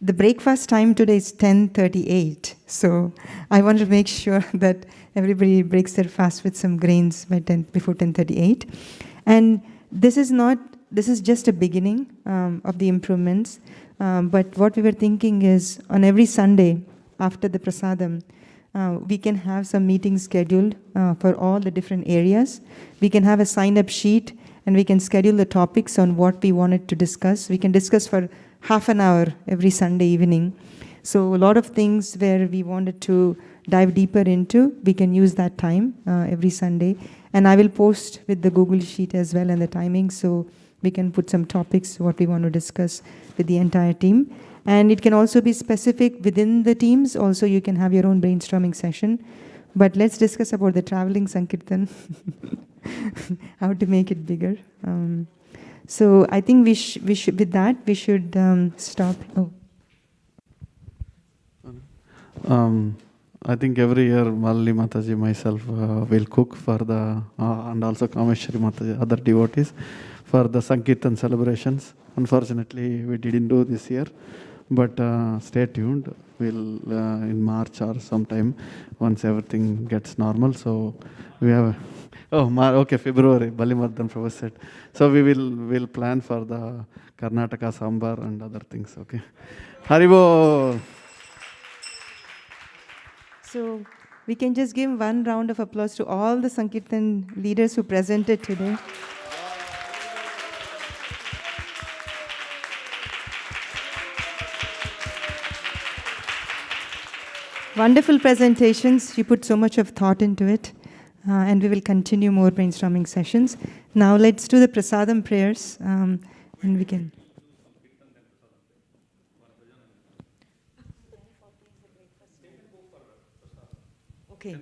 B: the breakfast time today is 10:38. So I want to make sure that everybody breaks their fast with some grains before 10:38. And this is just a beginning of the improvements. But what we were thinking is on every Sunday after the prasadam, we can have some meetings scheduled for all the different areas. We can have a sign-up sheet and we can schedule the topics on what we wanted to discuss. We can discuss for half an hour every Sunday evening. So a lot of things where we wanted to dive deeper into, we can use that time every Sunday. And I will post with the Google Sheet as well and the timing, so we can put some topics, what we want to discuss with the entire team. And it can also be specific within the teams. Also, you can have your own brainstorming session. But let's discuss about the traveling Sankirtan, how to make it bigger. So I think we should, with that, we should stop.
F: I think every year Malli Mataji, myself, will cook for the, and also Kameshwari Mataji, other devotees, for the Sankirtan celebrations. Unfortunately, we didn't do this year, but stay tuned. We'll in March or sometime once everything gets normal. So we have, February, Balimardhan Prabhu said. So we'll plan for the Karnataka Sambar and other things, okay? Haribo!
B: So we can just give one round of applause to all the Sankirtan leaders who presented today. Wonderful presentations. You put so much of thought into it. And we will continue more brainstorming sessions. Now let's do the prasadam prayers. And we can... Okay.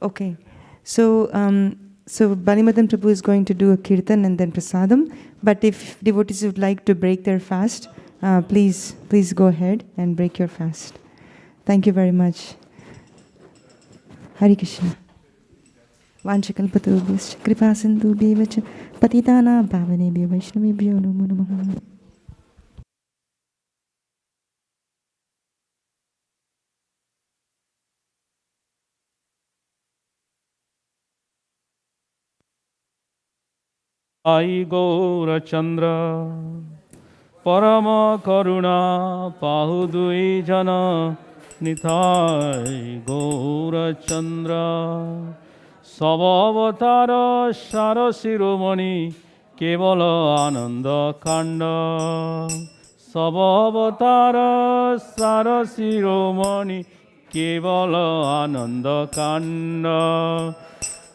B: Okay. So Balimadan Prabhu is going to do a kirtan and then prasadam. But if devotees would like to break their fast, please go ahead and break your fast. Thank you very much. Hare Krishna. Vanchakalpatubhyascha kripasindhubhyev cha patitana pavanebhyo vaishnavebhyo namo namaha.
T: Ai Gaura Chandra Parama Karuna Pahudui Jana Nitai Gaura Chandra Savavatara Sarasiromani Kevala Ananda Kanda Savavatara Sarasiromani Kevala Ananda Kanda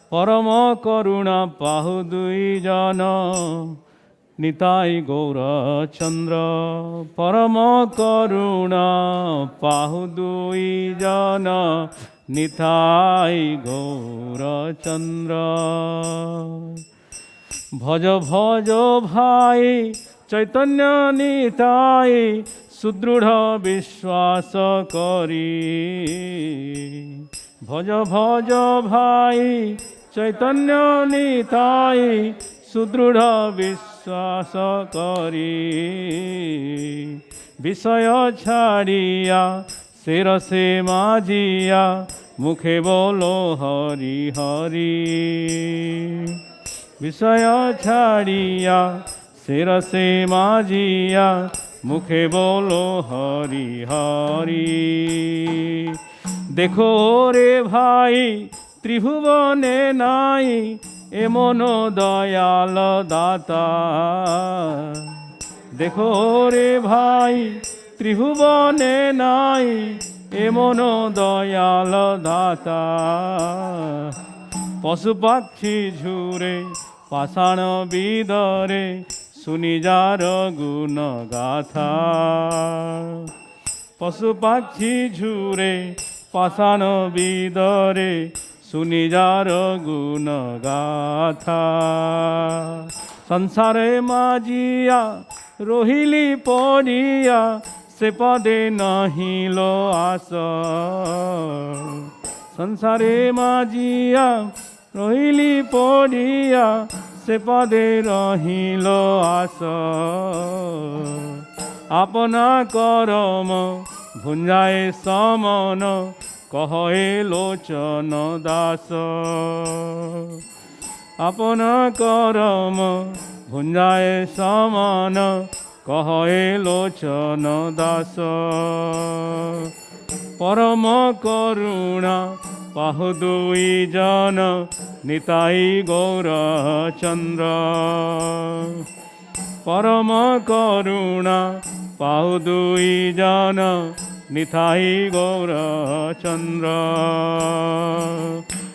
T: Parama Karuna Pahudui Jana Nitai Gaura Chandra Parama Karuna Pahudui Jana Nitai Gaura Chandra Bhaja Bhaja Bhai Chaitanya Nitai Sudrudha Vishwasa Kari Bhaja Bhaja Bhai Chaitanya Nitai Sudrudha Vishwasa Kari Visaya Chhadiya Sirase Majiya Mukhe Bolo Hari Hari Visaya Chhadiya Sirase Majiya Mukhe Bolo Hari Hari Dekho re bhai Tribhuvane nai Emono dayal data Dekho re bhai Tribhuvane nai Emono dayal data Pasupakshi jhure Pasana vidare Sunijara guna gatha Pasupakshi jhure Pasana vidare Sunijara guna gatha Sansare majiya Rohili podiya Sepade nahi lo asa Sansare majiya Rohili podiya Sepade nahi lo asa Apana karama Bhunjaye samana Kahaye lochana dasa Apana karama Bhunjaye samana Kahaye lochana dasa Parama karuna Pahudui jana Nitai Gaura Chandra Parama karuna Pahudui jana Nitai Gaura Chandra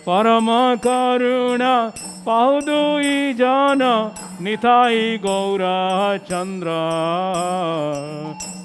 T: Parama karuna Pahudui jana Nitai Gaura Chandra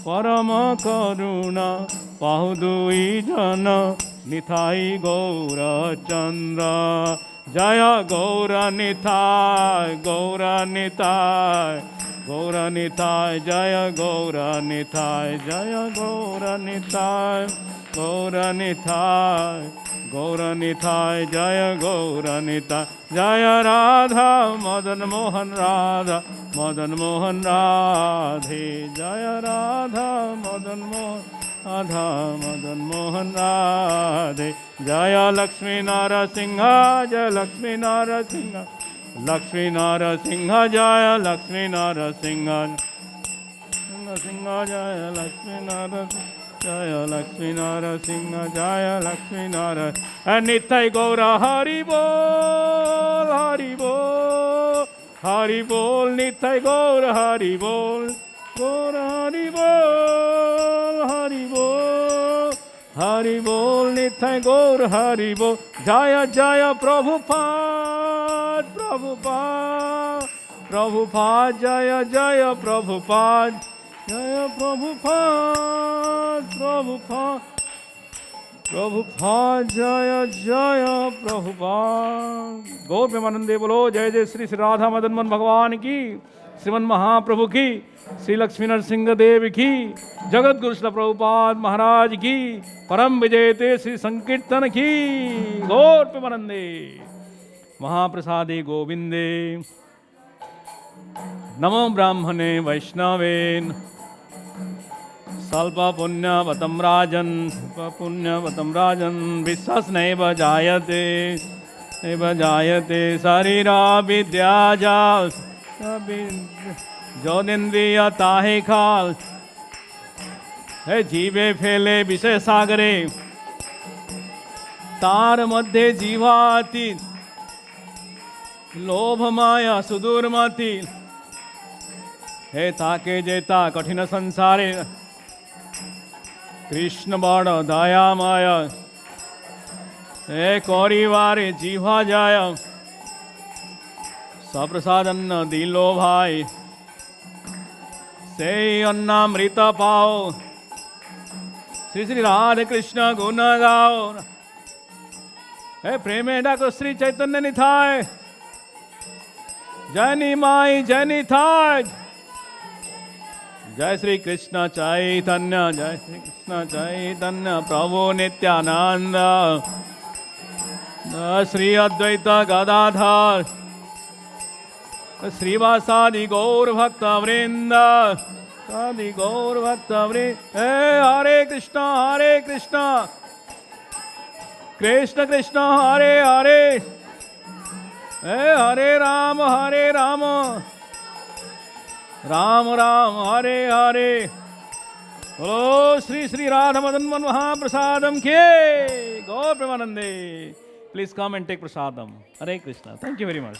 T: Parama karuna Pahudui jana Nitai Gaura Chandra Jaya Gaura Nitai Gaura Nitai Gaura Nitai Jaya Gaura Nitai Jaya Gaura Nitai Gaura Nitai Gaura Nitai Jaya Gaura Nitai Jaya Radha Madan Mohan Radha Madan Mohan Radhe Jaya Radha Madan Mohan Radha Madan Mohan Radhe Jaya Lakshmi Narasingha Jaya Lakshmi Narasingha Lakshmi Narasingha Jaya Lakshmi Narasingha Narasingha Jaya Lakshmi Narasingha Jaya Lakshmi Narasingha Jaya Lakshmi Narasingha and Nitai Gaura Hari Bol Hari Bol Hari Bol Nitai Gaura Hari Bol Gaur Hari Bol, Hari Bol, Hari Bol, Nithai Gaur Hari Bol. Jaya Jaya Prabhupada, Prabhupada, Prabhupada, Jaya Jaya Prabhupada, Jaya Prabhupada, Prabhupada, Prabhupada, Jaya Jaya Prabhupada. Gaur Premanande Bolo, Jai Jai Sri Sri Radha Madan Mohan Bhagavan ki, Sriman Mahaprabhu ki, Sri Lakshmi Narasimha Dev ki, Jagat Guru Srila Prabhupada Maharaj ki, Param Vijayate Sri Sankirtan ki. Gaur Premanande Mahaprasade Govinde. Namo Brahmane Vaishnave. Salpa punya vatam rajan, salpa punya vatam rajan, vishwas naiva jayate, naiva jayate, sarira vidya jal, jodindriya tahe khal, hai jive phele vishay sagare, tar madhe jivati, lobh maya sudurmati, hai take jeta kathina sansare, Krishna Bada Daya Maya, He Korivari Jiva Jaya, Saprasadanna Dilo Bhai, Say Annamrita Pao, Sri Sri Radha Krishna Guna Gao, He Preme Dako Sri Chaitanya Nithai, Jani Mai Jani Thai. Jai Sri Krishna Chaitanya, Jai Sri Krishna Chaitanya, Prabhu Nityananda, Sri Advaita Gadadhar, Sri Vasadi Gaur Bhakta Vrinda, Sadi Gaur Bhakta Vrinda, Hare Krishna, Hare Krishna, Krishna Krishna, Hare Hare, Hare Rama, Hare Rama, Ram Ram, Hare Hare. Oh, Sri Sri Radha Madan Mohan Mahaprasadam ke. Gaur Premanande. Please come and take prasadam. Hare Krishna. Thank you very much.